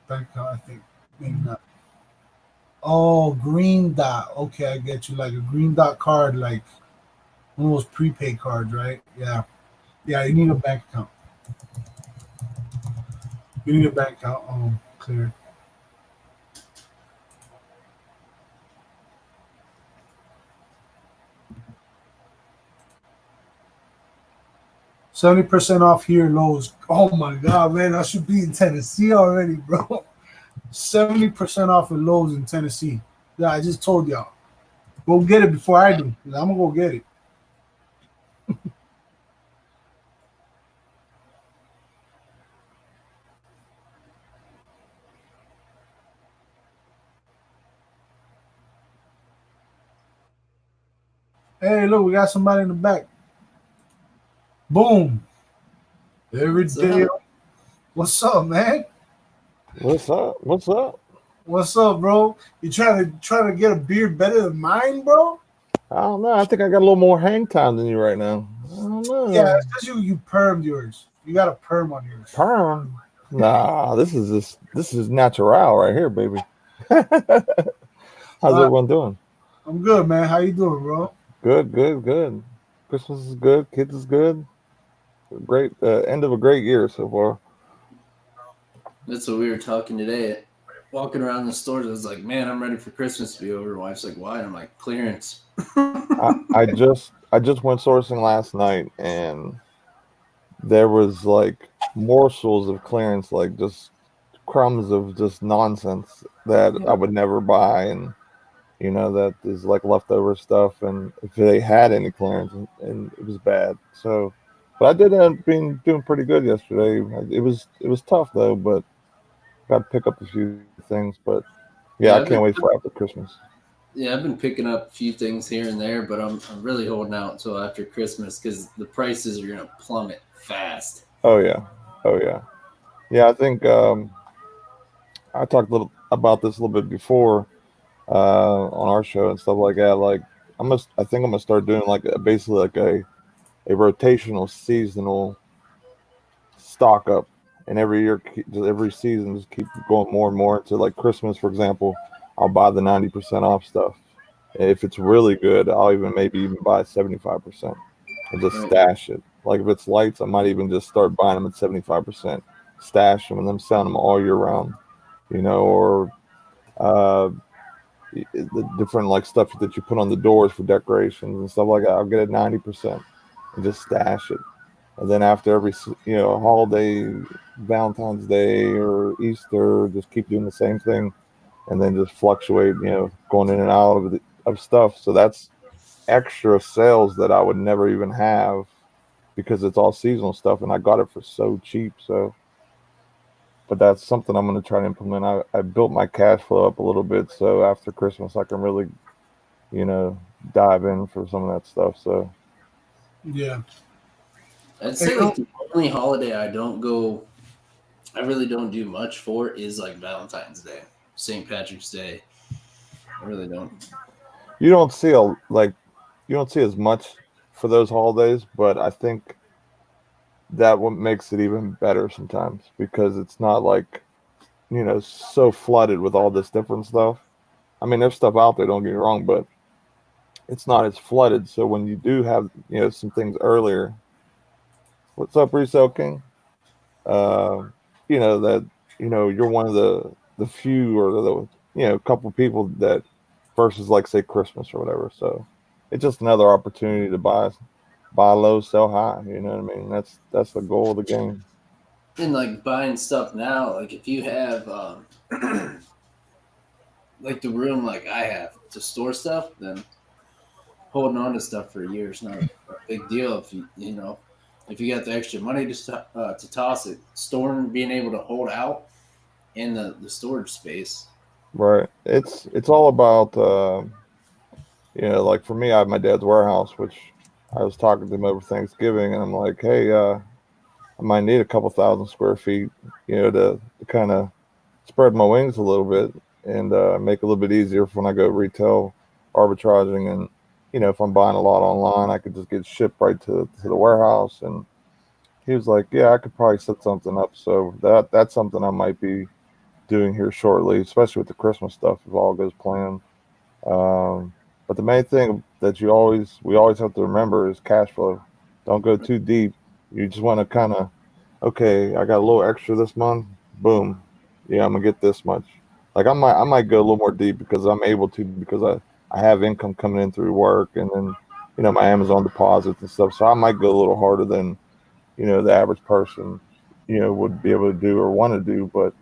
bank account, I think maybe not. Oh, green dot. Okay, I get you. Like a green dot card, like one of those prepaid cards, right? Yeah. Yeah, you need a bank account. You need a bank account clear. 70% off here, Lowe's. Oh my god, man, I should be in Tennessee already, bro. 70% off at Lowe's in Tennessee. Yeah, I just told y'all. Go get it before I do. I'm gonna go get it. Hey, look, we got somebody in the back. Boom. Every What's day. up? What's up, man? What's up? What's up? What's up, bro? You trying to get a beard better than mine, bro? I don't know. I think I got a little more hang time than you right now. I don't know. Yeah, it's because you permed yours. You got a perm on yours. Perm? Nah, this is natural right here, baby. How's everyone doing? I'm good, man. How you doing, bro? Good, good, good. Christmas is good. Kids is good. Great end of a great year so far. That's what we were talking today. Walking around the stores, I was like, "Man, I'm ready for Christmas to be over." My wife's like, "Why?" And I'm like, "Clearance." I just went sourcing last night and there was like morsels of clearance, like just crumbs of just nonsense that I would never buy, and that is like leftover stuff, and if they had any clearance, and it was bad. So, but I did end up doing pretty good yesterday. It was tough though, but got to pick up a few things. But yeah, I can't wait for after Christmas. Yeah, I've been picking up a few things here and there, but I'm really holding out until after Christmas because the prices are gonna plummet fast. Oh yeah, oh yeah, yeah. I think I talked a little about this a little bit before on our show and stuff like that. Like I think I'm gonna start doing like basically like a rotational seasonal stock up, and every year, every season, just keep going more and more into like Christmas, for example. I'll buy the 90% off stuff. If it's really good, I'll maybe even buy 75% and just stash it. Like if it's lights, I might even just start buying them at 75%, stash them, and then selling them all year round. Or the different like stuff that you put on the doors for decorations and stuff like that. I'll get it 90% and just stash it. and then after every holiday, Valentine's Day or Easter, just keep doing the same thing, and then just fluctuate, going in and out of stuff. So that's extra sales that I would never even have because it's all seasonal stuff, and I got it for so cheap. So, but that's something I'm going to try to implement. I built my cash flow up a little bit, so after Christmas I can really, you know, dive in for some of that stuff. So Yeah. I'd Hey, say like the only holiday I really don't do much for is like Valentine's Day, St. Patrick's Day. I really don't. you don't see you don't see as much for those holidays, but I think that what makes it even better sometimes because it's not like, so flooded with all this different stuff. I mean, there's stuff out there, don't get me wrong, but it's not as flooded. So when you do have, some things earlier, what's up, Resale King? Uh, that, you're one of the few or the, couple people that versus like say Christmas or whatever. So it's just another opportunity to buy low, sell high. You know what I mean? That's the goal of the game. And like buying stuff now, like if you have like the room like I have to store stuff, then holding on to stuff for a year is not a big deal. If if you got the extra money to toss it, storing, being able to hold out in the storage space. Right. It's all about like for me, I have my dad's warehouse, which I was talking to him over Thanksgiving, and I'm like, hey, I might need a couple thousand square feet, to kind of spread my wings a little bit and make it a little bit easier for when I go retail arbitraging. And if I'm buying a lot online, I could just get shipped right to the warehouse. And he was like, yeah, I could probably set something up. So that's something I might be doing here shortly, especially with the Christmas stuff if all goes planned. But the main thing that we always have to remember is cash flow. Don't go too deep. You just want to kind of, okay, I got a little extra this month. Boom, yeah, I'm gonna get this much. Like I might go a little more deep because I'm able to because I have income coming in through work and then my Amazon deposits and stuff. So I might go a little harder than the average person would be able to do or want to do. But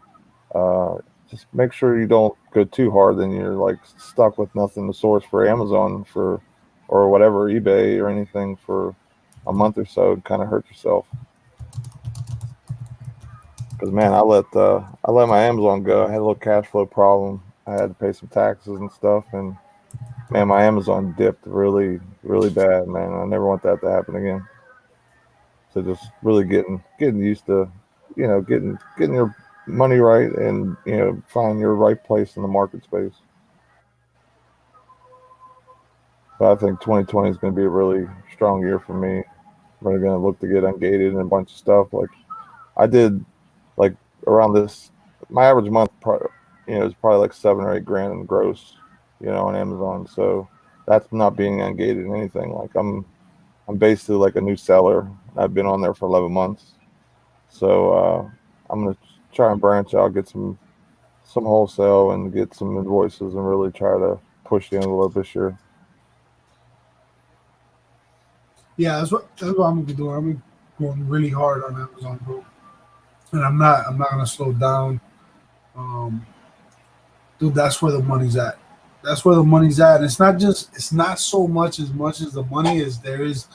just make sure you don't go too hard, then you're like stuck with nothing to source for Amazon for or whatever eBay or anything for a month or so and kind of hurt yourself. Because man, I let my Amazon go. I had a little cash flow problem. I had to pay some taxes and stuff, and man, my Amazon dipped really really bad. Man, I never want that to happen again. So just really getting used to, getting your money right and find your right place in the market space. But I think 2020 is going to be a really strong year for me. We're going to look to get ungated and a bunch of stuff. Like I did, like around this, my average month, is probably like 7 or 8 grand in gross, on Amazon. So that's not being ungated in anything. Like I'm basically like a new seller. I've been on there for 11 months. So I'm going to try and branch out, get some wholesale and get some invoices and really try to push the envelope this year. yeah, that's what I'm gonna be doing. I'm going really hard on Amazon, bro, and I'm not gonna slow down. Um, Dude, that's where the money's at. That's where the money's at. And it's not so much as the money is there is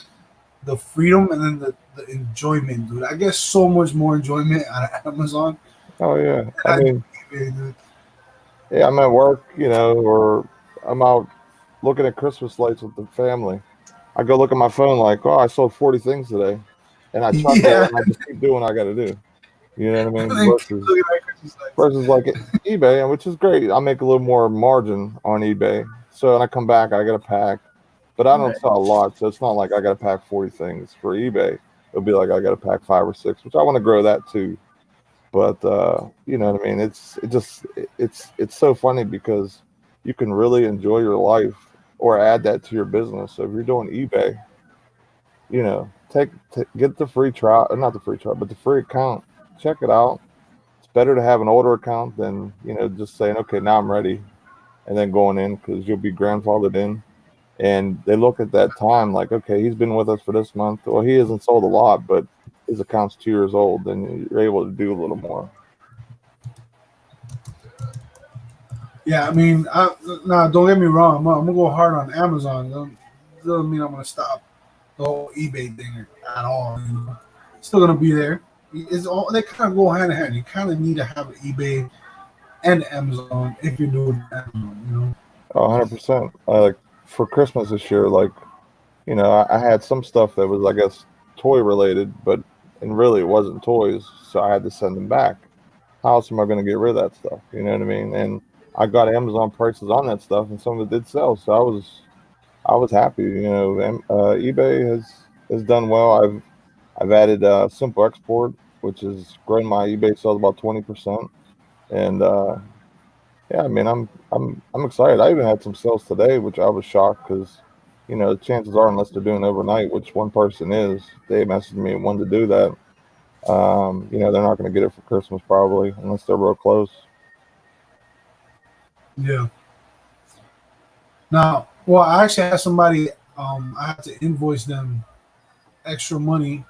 the freedom and then the enjoyment, dude. I get so much more enjoyment out of Amazon Oh yeah, than I I do mean, eBay, dude. yeah, I'm at work, or I'm out looking at Christmas lights with the family. I go look at my phone like, oh, I sold 40 things today, and I chuck it Yeah. and I just keep doing what I got to do. You know what I And mean? then keep looking at Christmas lights. Versus like eBay, and which is great. I make a little more margin on eBay. So when I come back, I got a pack, but I don't Right. sell a lot, so it's not like I got to pack 40 things for eBay. It'll be like I got to pack 5 or 6, which I want to grow that too. But you know what I mean? It's so funny because you can really enjoy your life or add that to your business. So if you're doing eBay, get the free trial, not the free trial, but the free account. Check it out. It's better to have an older account than just saying, okay, now I'm ready, and then going in because you'll be grandfathered in. and they look at that time like, okay, he's been with us for this month. Well, he hasn't sold a lot, but his account's 2 years old, then you're able to do a little more. Yeah, I mean, now don't get me wrong. I'm gonna go hard on Amazon. Doesn't mean I'm gonna stop the whole eBay thing at all. You know, still gonna be there. It's all they kind of go hand in hand. You kind of need to have an eBay and Amazon if you're doing Amazon. You know. 100%. Like for Christmas this year, like, I had some stuff that was, I guess, toy related, but and really it wasn't toys, so I had to send them back. How else am I going to get rid of that stuff? You know what I mean? And I got Amazon prices on that stuff, and some of it did sell, so I was happy. eBay has done well. I've added simple export, which has grown my eBay sales about 20%, and yeah, I mean, I'm excited. I even had some sales today, which I was shocked because, the chances are, unless they're doing overnight, which one person is, they messaged me and wanted to do that. They're not going to get it for Christmas probably unless they're real close. Yeah. Now, well, I actually had somebody. I had to invoice them extra money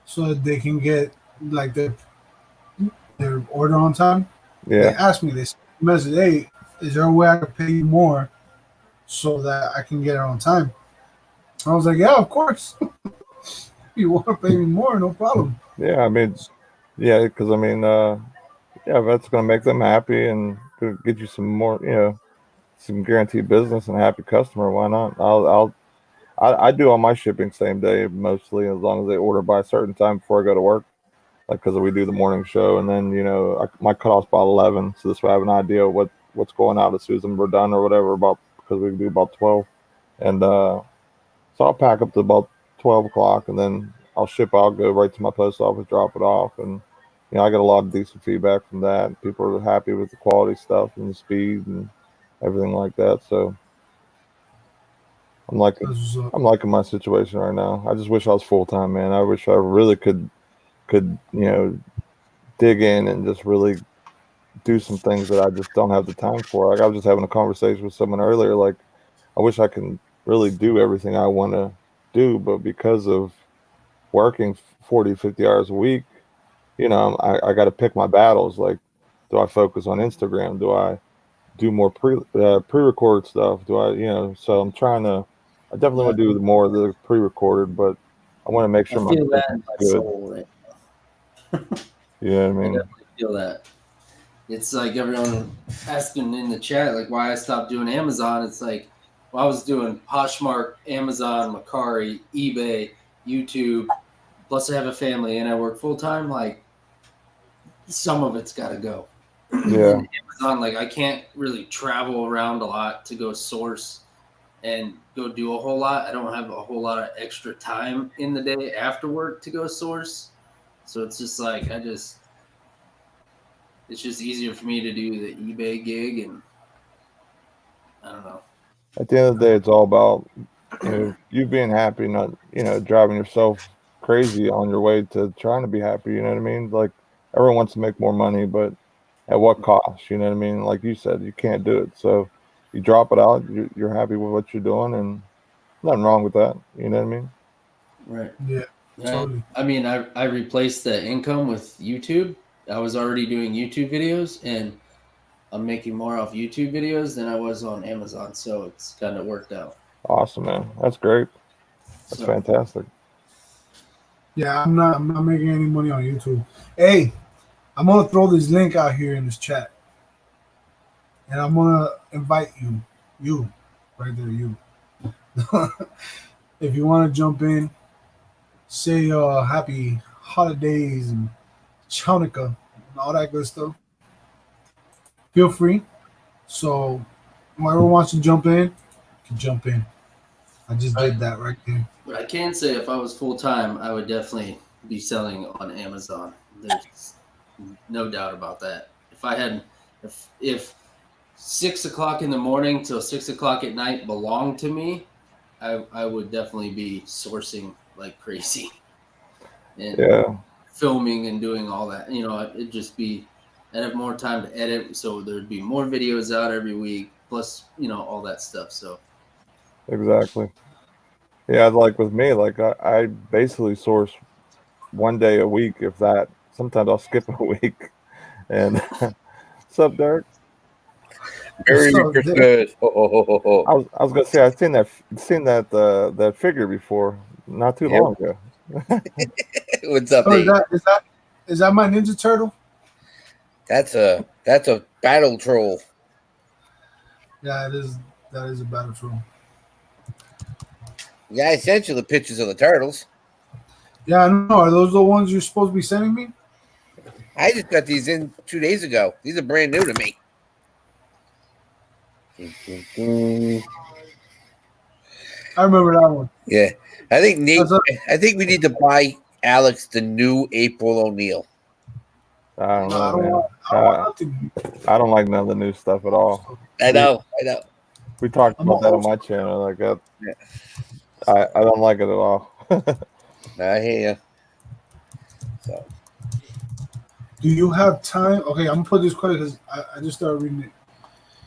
so that they can get like their order on time. They Yeah, asked me this message, hey, is there a way I could pay you more so that I can get it on time? I was like, yeah, of course. You want to pay me more, no problem. yeah. I mean, yeah, because I mean, yeah, that's going to make them happy and could get you some more, some guaranteed business and a happy customer. Why not? I do all my shipping same day mostly, as long as they order by a certain time before I go to work. Like because we do the morning show, and then my cutoff's about 11, so this way I have an idea what's going out as soon as we're done or whatever. About because we do about 12, and so I'll pack up to about 12 o'clock, and then I'll ship out, go right to my post office, drop it off, and I get a lot of decent feedback from that. People are happy with the quality stuff and the speed and everything like that. So I'm liking That's what's up. I'm liking my situation right now. I just wish I was full time, man. I wish I really could dig in and just really do some things that I just don't have the time for. Like I was just having a conversation with someone earlier. Like I wish I can really do everything I want to do, but because of working 40, 50 hours a week, I got to pick my battles. Like, do I focus on Instagram? Do I do more pre-recorded stuff? Do I, so I'm trying to. I definitely Yeah, want to do more of the pre-recorded, but I want to make I sure my feel that in business is my good. soul. Right? You know what I I mean? definitely feel that. It's like everyone asking in the chat, like why I stopped doing Amazon. It's like, well, I was doing Poshmark, Amazon, Macari, eBay, YouTube. Plus, I have a family and I work full time. Like, some of it's got to go. Yeah. And Amazon, like, I can't really travel around a lot to go source and go do a whole lot. I don't have a whole lot of extra time in the day after work to go source. So it's just like, it's just easier for me to do the eBay gig, and I don't know. At the end of the day, it's all about you being happy, not driving yourself crazy on your way to trying to be happy. You know what I mean? Like everyone wants to make more money, but at what cost? You know what I mean? Like you said, you can't do it. So you drop it out. You're happy with what you're doing, and nothing wrong with that. You know what I mean? Right. Yeah, totally. I mean, I replaced the income with YouTube. I was already doing YouTube videos, and I'm making more off YouTube videos than I was on Amazon. So it's kind of worked out. Awesome, man. That's great. That's So fantastic. Yeah, I'm not making any money on YouTube. Hey, I'm gonna throw this link out here in this chat, and I'm gonna invite you, right there, you. If you want to jump in, say happy holidays and Chanukah and all that good stuff. Feel free. So whoever wants to jump in can jump in. I just Right. did that right there. But I can say if I was full time, I would definitely be selling on Amazon. There's no doubt about that. If 6 o'clock in the morning till 6 o'clock at night belonged to me, I would definitely be sourcing like crazy and Yeah. filming and doing all that. It'd just be I'd have more time to edit, so there'd be more videos out every week. Plus, all that stuff. So Exactly. Yeah, like with me, like I basically source one day a week, if that. Sometimes I'll skip a week. And what's up, Derek? What's Merry up, Dick? Christmas. Ho, ho, ho, ho, ho. I was gonna say I've seen that figure before, not too Yep. long ago. What's up, Oh, Dave? is that my Ninja Turtle? That's a battle troll. Yeah, it is. That is a battle troll. Yeah, I sent you the pictures of the turtles. Yeah, I know. Are those the ones you're supposed to be sending me? I just got these in 2 days ago. These are brand new to me. I remember that one. Yeah, I think Nate. That's a, I think we need to buy Alex the new April O'Neil. I don't no, I know, don't man. want. I don't want nothing. I don't like none of the new stuff at all. I know. We talked I'm an about that on old. my channel. Like Yeah, I don't like it at all. I hear you. So Do you have time? Okay, I'm gonna put this question because I just started reading it.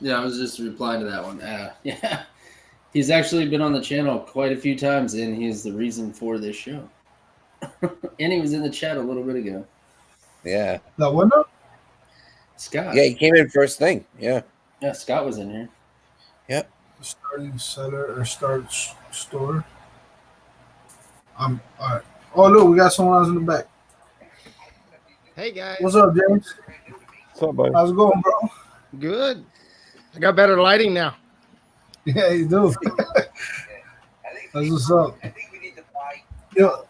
Yeah, I was just replying to that one. Yeah, he's actually been on the channel quite a few times, and he's the reason for this show. And he was in the chat a little bit ago. yeah, That one up? Scott. yeah. He came in first thing. Yeah, Yeah, Scott was in here. yep. Starting seller or store. All right. Oh look, we got someone else in the back. Hey guys, What's up, James? What's up, buddy? How's it going, bro? good. I got better lighting now. Yeah, you do. That's what's up. Yo,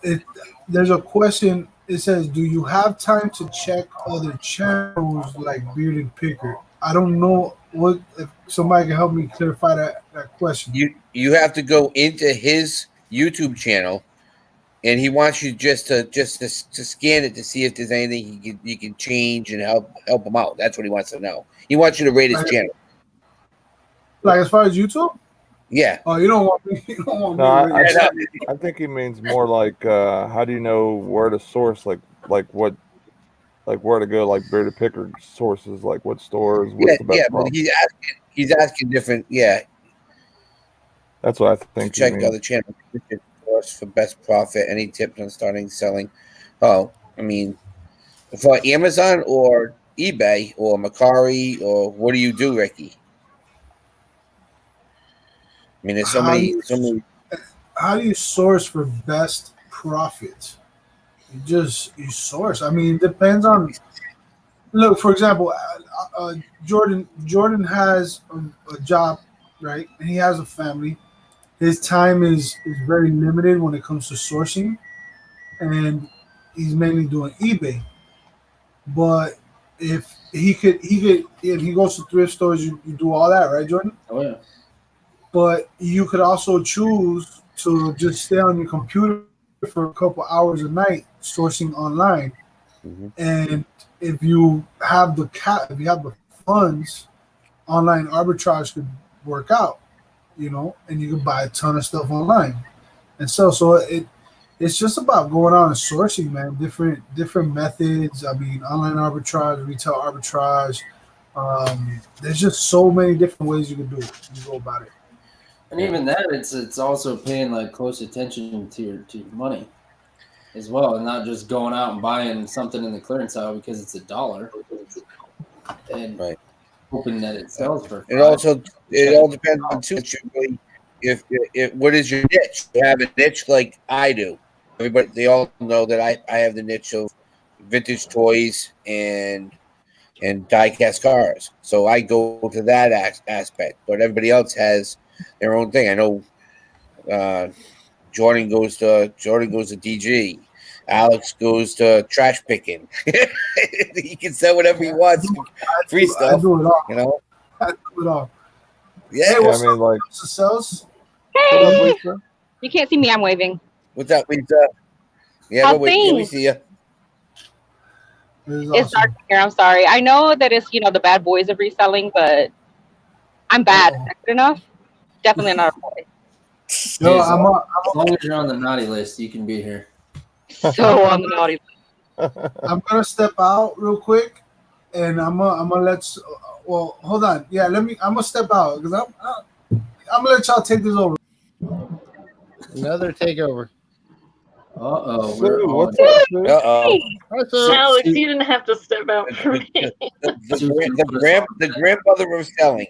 there's a question. It says, "Do you have time to check other channels like Bearded Picker?" I don't know what. If somebody can help me clarify that question. You have to go into his YouTube channel, and he wants you just to scan it to see if there's anything you can change and help him out. That's what he wants to know. He wants you to rate his channel. Like as far as YouTube? Yeah. Oh, you don't want me. You don't want No, me. To rate I think he means more like how do you know where to source what where to go, like Bearded Picker sources, like what stores, what's the best But one. he's asking different. Yeah, That's what I to think he check means. other channels for best profit. Any tips on starting selling? Oh, I mean, for Amazon or eBay or Macari or what do you do, Ricky? I mean, there's so how do many, you so many. how do you source for best profit? You source. I mean, it depends on. Look, for example, Jordan has a job, right? And he has a family. His time is very limited when it comes to sourcing, and he's mainly doing eBay. But if if he goes to thrift stores, you do all that, right, Jordan? Oh yeah. But you could also choose to just stay on your computer for a couple hours a night sourcing online. Mhm. And if you have the funds, online arbitrage could work out, and you can buy a ton of stuff online. And it's just about going on and sourcing, man. Different methods. I mean, online arbitrage, retail arbitrage. There's just so many different ways you can do it. You go about it. And even that, it's also paying like close attention to your money as well, and not just going out and buying something in the clearance aisle because it's $1 and Right. hoping that it sells for. It all depends on too. If what is your niche? You have a niche like I do. Everybody, they all know that I have the niche of vintage toys and die-cast cars. So I go to that aspect, but everybody else has their own thing. I know Jordan goes to DG. Alex goes to trash picking. He can sell whatever he wants, free I stuff. do it all. You know, I do it all. yeah. Hey, Yeah, I what's mean, up, like, Lisa Sells? what up, Hey, Lisa? you can't see me. I'm waving. What's up, Lisa? Yeah, How's we things? see you. This is It's dark awesome. in here. I'm sorry. I know that it's the bad boys of reselling, but I'm bad. Uh-oh. Is that good enough? Definitely not a boy. Yo, As I'm long as you're on the naughty list, you can be here. So on the naughty. gonna step out real quick, and I'm gonna well, hold on. Yeah, I'm gonna step out because I'm gonna let y'all take this over. Another takeover. Uh-oh, we're Sue, on. what's up, Sue? Uh-oh. Hi, Sue. Alex, you didn't have to step out for me. The grandmother of selling.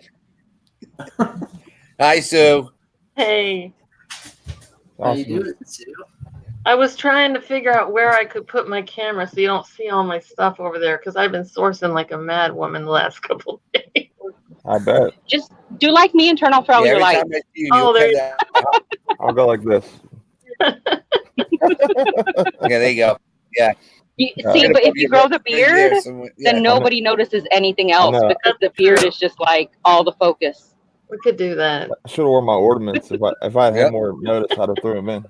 Hi, Sue. Hey, How you Awesome. doing, Sue? I was trying to figure out where I could put my camera so you don't see all my stuff over there because I've been sourcing like a mad woman the last couple of days. I bet. Just do like me and turn off all Yeah, your every lights. time I see you, Oh, you there have you that. I'll go like this. Yeah, there you go. Yeah. You, Uh, see, Gonna but put if you your grow right the there beard, somewhere. then Yeah. nobody notices anything else know. because the That's beard true. is just like all the focus. We could do that. I should have worn my ornaments. If I had Yep. more notice, I'd have threw them in.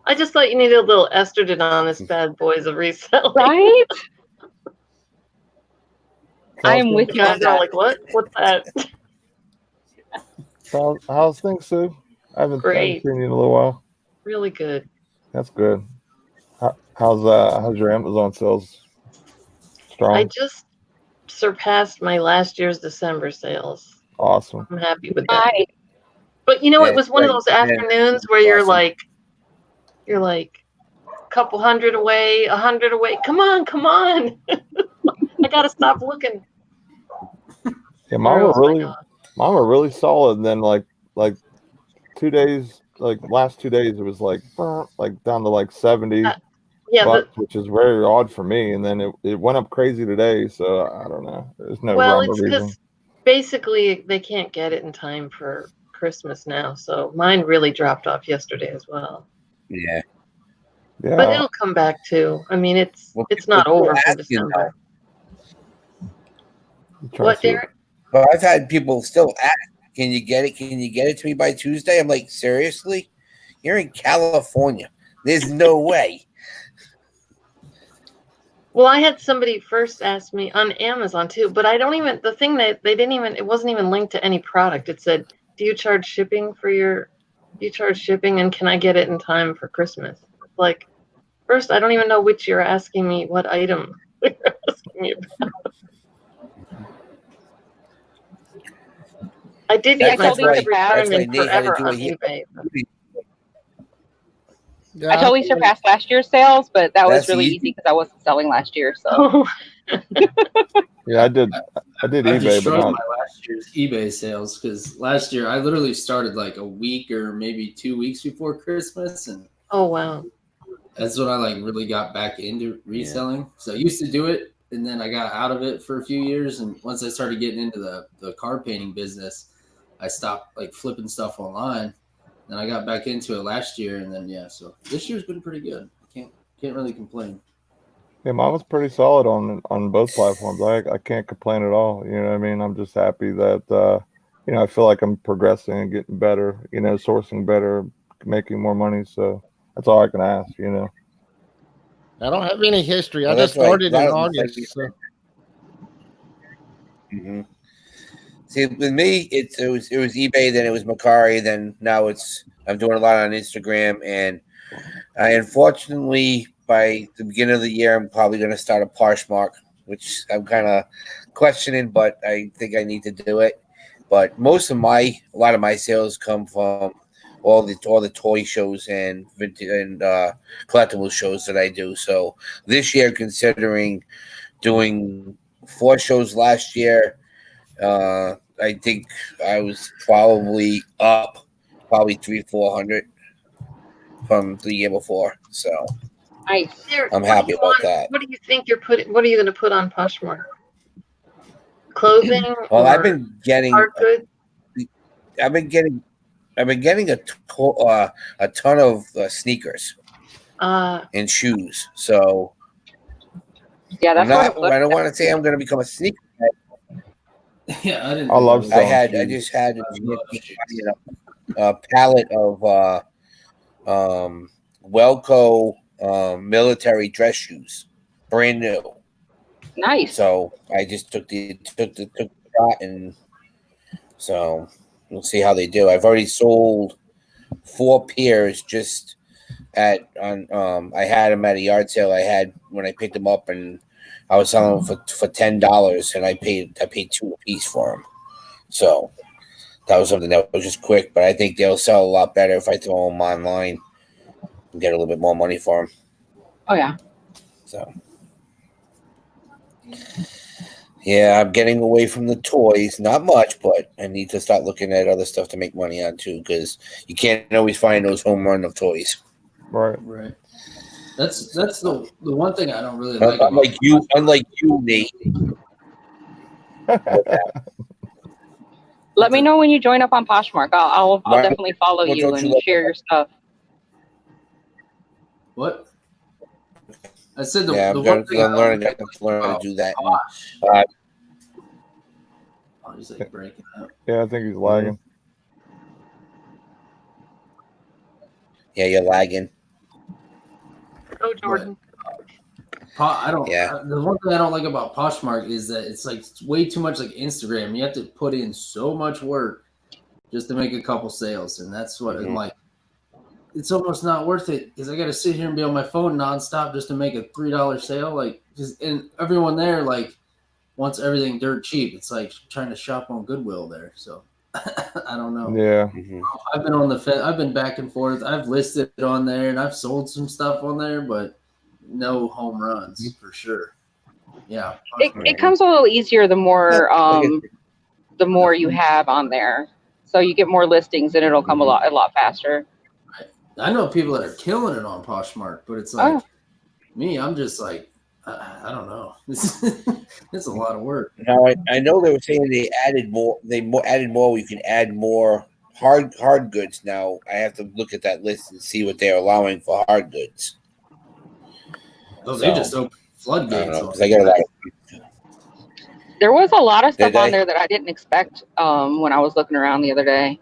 I just thought you needed a little estrogen on this bad boys of reselling. Right? I How's am with things, you on Guys are all that. like, what? What's that? how's things, Sue? I haven't Great. seen you in a little while. Really good. That's good. How's your Amazon sales? Strong. I just surpassed my last year's December sales. Awesome. I'm happy with that. Right. But you know, Yeah, it was one of right. those Yeah. afternoons where you're Awesome. like a couple hundred away, 100 away. Come on. I gotta stop looking. Yeah, Where else am I going? mine were really solid. And then like 2 days, like last 2 days, it was like down to like 70 Yeah, bucks, which is very odd for me. And then it went up crazy today. So I don't know. There's no well, rhyme or it's reason. because basically they can't get it in time for Christmas now. So mine really dropped off yesterday as well. Yeah. Yeah. But it'll come back too. I mean, it's Well, not people over for asking, December. I'm trying to What, see Derek? But I've had people still ask, can you get it? Can you get it to me by Tuesday? I'm like, seriously? You're in California. There's no way. Well, I had somebody first ask me on Amazon too, but I don't even, the thing that they didn't even, it wasn't even linked to any product. It said, do you charge shipping and can I get it in time for Christmas? Like, first, I don't even know which you're asking me, what item you're asking me about. I did get my That's first why- return in Nate had to forever do on it here. eBay. Yeah, I totally surpassed last year's sales, but that was That's really easy. easy because I wasn't selling last year. So Oh, Yeah, I did I've eBay, but destroyed not. my last year's eBay sales because last year I literally started like a week or maybe 2 weeks before Christmas, and oh wow. that's when I like really got back into reselling. So I used to do it, and then I got out of it for a few years. And once I started getting into the card painting business, I stopped like flipping stuff online. Then I got back into it last year, and then so this year's been pretty good. Can't really complain. Yeah, mine was pretty solid on both platforms. I can't complain at all. You know what I mean? I'm just happy that I feel like I'm progressing and getting better, sourcing better, making more money. So that's all I can ask, I don't have any history. I Well, just that's right. started A lot in of them August. like So. Mm-hmm. See, with me, it was eBay, then it was Macari, then now I'm doing a lot on Instagram, and I unfortunately by the beginning of the year I'm probably going to start a Poshmark, which I'm kind of questioning, but I think I need to do it. But a lot of my sales come from all the toy shows and collectible shows that I do. So this year, considering doing 4 shows last year. I think I was probably up 300-400 from the year before. So nice. Derek, I'm what do happy you about want- that. What do you think what are you going to put on Poshmark? Clothing Well, or I've been getting hard goods? I've been getting a ton of sneakers and shoes. So Yeah, that's I what don't want to say I'm going to become a sneaker. Yeah, I didn't. I love think it selling I just had a palette of Welco military dress shoes, brand new. nice. So I just took the shot, and so we'll see how they do. I've already sold 4 pairs just I had them at a yard sale I had when I picked them up, and I was selling them for $10, and I paid 2 a piece for them. So that was something that was just quick, but I think they'll sell a lot better if I throw them online and get a little bit more money for them. Oh yeah. So, yeah, I'm getting away from the toys. Not much, but I need to start looking at other stuff to make money on too, because you can't always find those home run of toys. Right. Right. That's the one thing I don't really like. Unlike you, Nate. Let me know when you join up on Poshmark. I'll definitely follow What you don't and you like share your stuff. What? I said the Yeah, one thing I'm learning how to do that. Oh, he's like breaking up. Yeah, I think he's lagging. Yeah, you're lagging. Oh, Jordan. I don't. Yeah. The one thing I don't like about Poshmark is that it's like way too much like Instagram. You have to put in so much work just to make a couple sales, and that's what I'm like. It's almost not worth it because I got to sit here and be on my phone nonstop just to make a $3 sale. Like, and everyone there like wants everything dirt cheap. It's like trying to shop on Goodwill there. So I don't know. Yeah. I've been on the fence. I've been back and forth. I've listed it on there and I've sold some stuff on there, but no home runs for sure. Yeah, It comes a little easier the more you have on there, so you get more listings and it'll come a lot faster. I know people that are killing it on Poshmark, but it's like me. I'm just like I don't know. It's a lot of work. Now I know they were saying they added more. Added more. You can add more hard goods. Now I have to look at that list and see what they're allowing for hard goods. Oh, they just opened floodgates. I got a lot. There was a lot of stuff on there that I didn't expect when I was looking around the other day.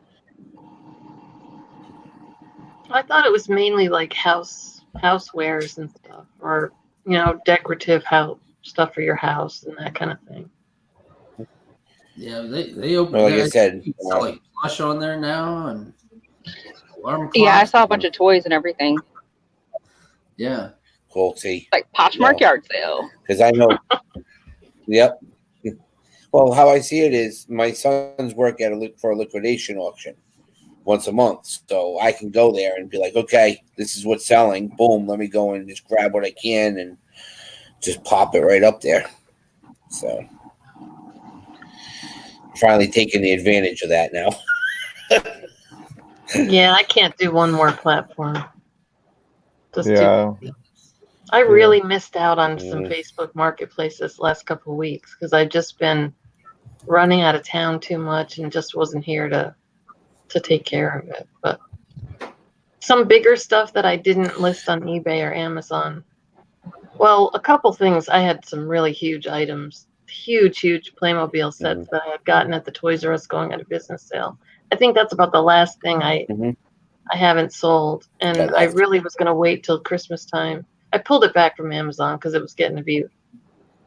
I thought it was mainly like housewares and stuff, or decorative house stuff for your house and that kind of thing. Yeah, they opened. Well, like I said, like plush on there now and alarm clock. Yeah, I saw a bunch of toys and everything. Yeah, cool. See, like Poshmark yard sale. Because I know. Yep. Well, how I see it is my sons work for a liquidation auction once a month. So I can go there and be like, okay, this is what's selling. Boom, let me go and just grab what I can and just pop it right up there. So finally taking the advantage of that now. Yeah, I can't do one more platform. Yeah. I really missed out on some Facebook Marketplace this last couple of weeks because I've just been running out of town too much and just wasn't here to take care of it. But some bigger stuff that I didn't list on eBay or Amazon. Well, a couple things. I had some really huge items, huge Playmobil sets that I had gotten at the Toys R Us going at a business sale. I think that's about the last thing I haven't sold. And I really was going to wait till Christmas time. I pulled it back from Amazon because it was getting to be,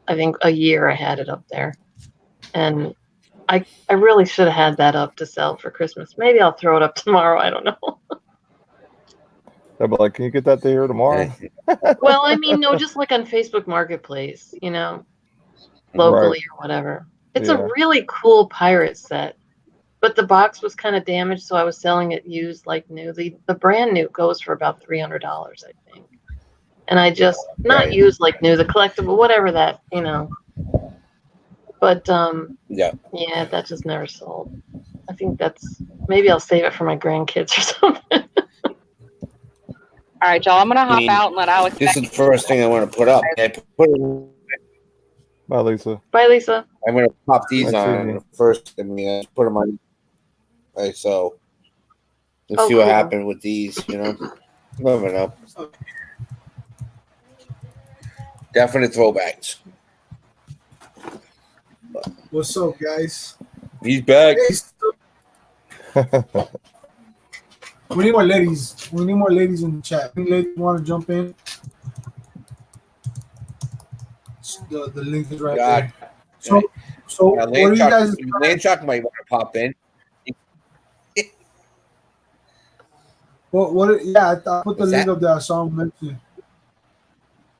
I think, a year I had it up there. And I really should have had that up to sell for Christmas. Maybe I'll throw it up tomorrow. I don't know. Yeah, but like, can you get that to here tomorrow? Well, I mean, no, just like on Facebook Marketplace, locally or whatever. It's a really cool pirate set, but the box was kind of damaged, so I was selling it used like new. The brand new goes for about $300, I think. And I just, not used like new, the collectible, whatever that, But, yeah, that just never sold. I think maybe I'll save it for my grandkids or something. All right, y'all, I'm going to hop out and let Alex. This is the first thing I want to put up. Bye, Lisa. Bye, Lisa. I'm going to pop these on first. I mean, I put them on. Okay, so let's see what happened with these, Never know. Definite throwbacks. What's up, guys? He's back. We need more ladies. We need more ladies in the chat. Any ladies want to jump in? The link is right there. So what are you guys? Landshark might want to pop in. Yeah, I put the link up there. I saw him mention.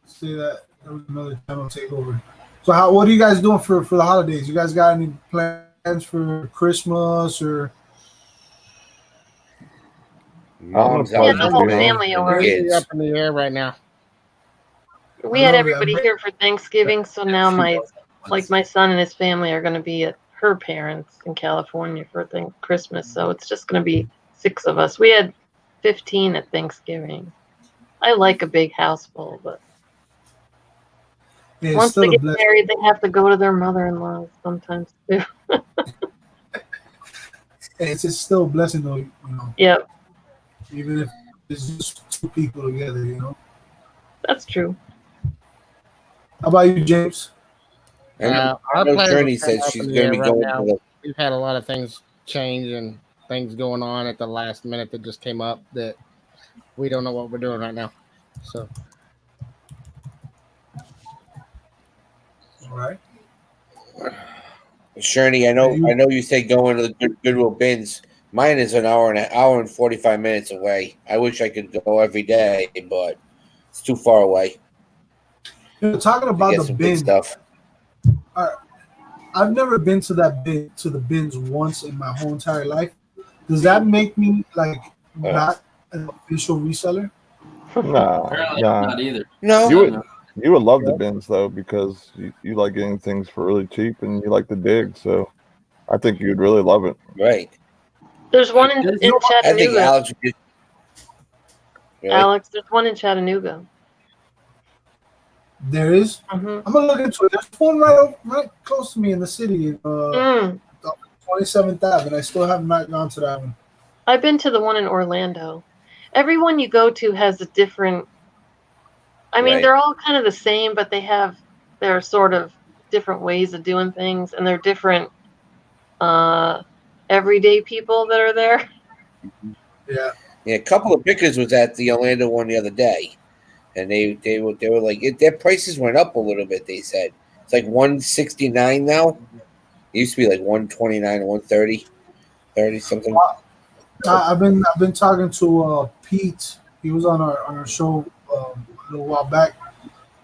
Say that there was another channel takeover. So what are you guys doing for the holidays? You guys got any plans for Christmas or mom's probably house the with whole the family over. Crazy up kids. in the air right now. We I had love it. everybody here for Thanksgiving, so now my son and his family are going to be at her parents in California for Christmas. So it's just going to be 6 of us. We had 15 at Thanksgiving. I like a big house full, but Yeah, it's once they still a get blessing. married, they have to go to their mother-in-law sometimes too. It's still a blessing though, you know, Yep, even if it's just 2 people together, you know. that's true. How about you, James? I Our know plans are Journey kind says of up she's in the going to air be right going to now. the. We've had a lot of things change and things going on at the last minute that just came up that we don't know what we're doing right now. So All right. Sherney, I And you, know you say going to the Goodwill bins. Mine is an hour and 45 minutes away. I wish I could go every day, but it's too far away talking to about get the some good bin. stuff. I've never been to that bin to the bins once in my whole entire life. Does that make me like Uh, not an official reseller? Nah, Apparently, I'm nah. not either. no, You would love the bins though because you like getting things for really cheap and you like to dig. So I think you'd really love it. right. There's one in, This- in I think Chattanooga. Alex would just really. Alex, there's one in Chattanooga. There is. hmm I'm gonna look into it. There's one right close to me in the city, 27th Ave, and I still have not gone to that one. I've been to the one in Orlando. Everyone you go to has a different. I mean, Right. they're all kind of the same, but they have their sort of different ways of doing things, and they're different everyday people that are there. Yeah. Yeah, a couple of pickers was at the Orlando one the other day, and they were like their prices went up a little bit. They said it's like 169 now. It used to be like 129 or 130, 30 something. I've been talking to Pete. He was on our show a little while back,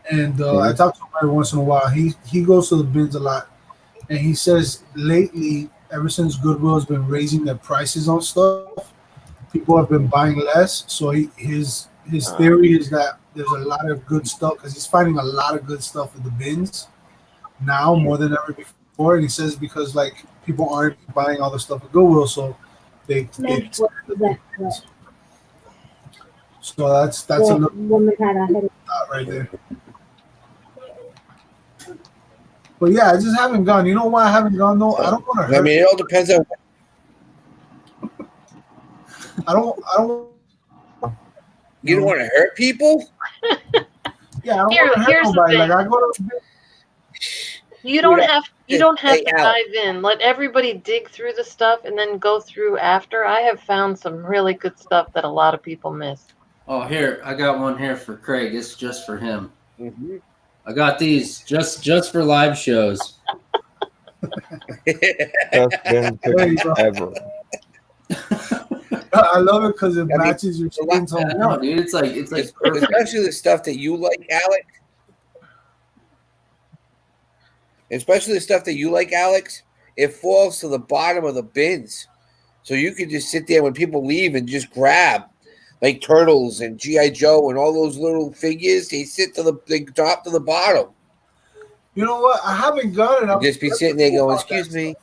and I talk to him every once in a while. He goes to the bins a lot, and he says lately, ever since Goodwill has been raising their prices on stuff, people have been buying less. So his theory is that there's a lot of good stuff because he's finding a lot of good stuff in the bins now more than ever before. And he says because like people aren't buying all the stuff at Goodwill, so they so that's a little thought right there. But yeah, I just haven't gone. You know why I haven't gone though? I don't want to hurt. I mean, it all depends on. I don't. You don't want to hurt people. Yeah, I don't want to hurt Here's the nobody. thing. Like I go to. You don't have Hey, to Alex. dive in. Let everybody dig through the stuff and then go through after. I have found some really good stuff that a lot of people miss. Oh, here I got one here for Craig. It's just for him. Mm-hmm. I got these just for live shows. Best bin There you pick go. ever. I love it because it I mean, matches your skin I tone. know, dude. It's like perfect. Especially the stuff that you like, Alex. Especially the stuff that you like, Alex. It falls to the bottom of the bins, so you can just sit there when people leave and just grab, like Turtles and GI Joe and all those little figures. They drop to the bottom. You know what? I haven't gone it. You just be sitting there going, "Excuse me."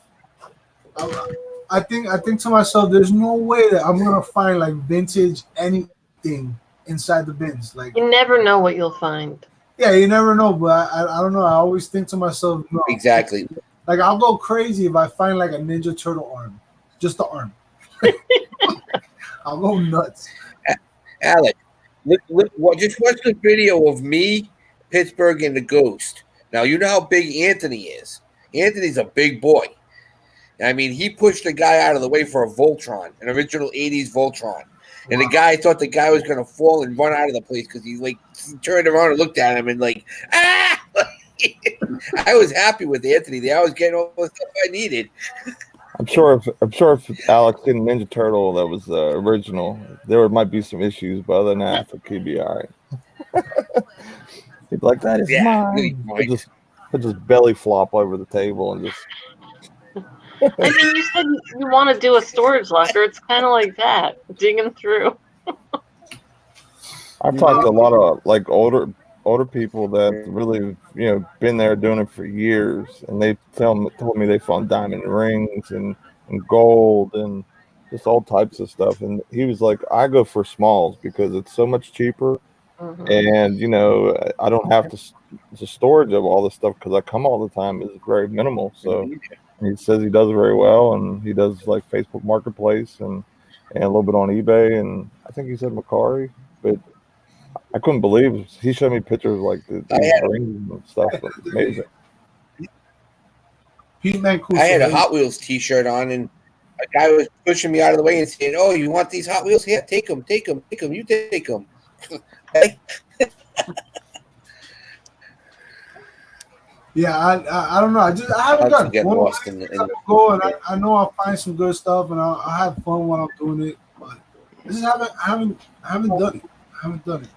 I think to myself, there's no way that I'm gonna find like vintage anything inside the bins. Like, You never know what you'll find. yeah, you never know. But I don't know. I always think to myself, no. Exactly. Like I'll go crazy if I find like a Ninja Turtle arm, just the arm. I'll go nuts. Alex, just watch the video of me, Pittsburgh, and the Ghost. Now you know how big Anthony is. Anthony's a big boy. I mean, he pushed the guy out of the way for a Voltron, an original 80s Voltron. And the guy thought the guy was going to fall and run out of the place because he turned around and looked at him and ah! I was happy with Anthony there. I was getting all the stuff I needed. I'm sure if Alex did Ninja Turtle that was original, there might be some issues, but other than that, I think he'd be all right. He'd be like, that is mine. He'd just belly flop over the table and just. I mean, you said you want to do a storage locker. It's kind of like that, digging through. I've talked to a lot of like older people that really been there doing it for years, and they told me they found diamond rings and gold and just all types of stuff. And he was like, I go for smalls because it's so much cheaper, and I don't have to the storage of all this stuff because I come all the time is very minimal. So he says he does very well, and he does like Facebook Marketplace and a little bit on eBay, and I think he said Macari, but I couldn't believe he showed me pictures like these rings and stuff. Amazing. I had a Hot Wheels T-shirt on, and a guy was pushing me out of the way and saying, "Oh, you want these Hot Wheels? Yeah, take them. You take them." Yeah, I don't know. I haven't got get fun. lost in the go, and I know I'll find some good stuff, and I'll have fun while I'm doing it. But I just haven't done it. I haven't done it.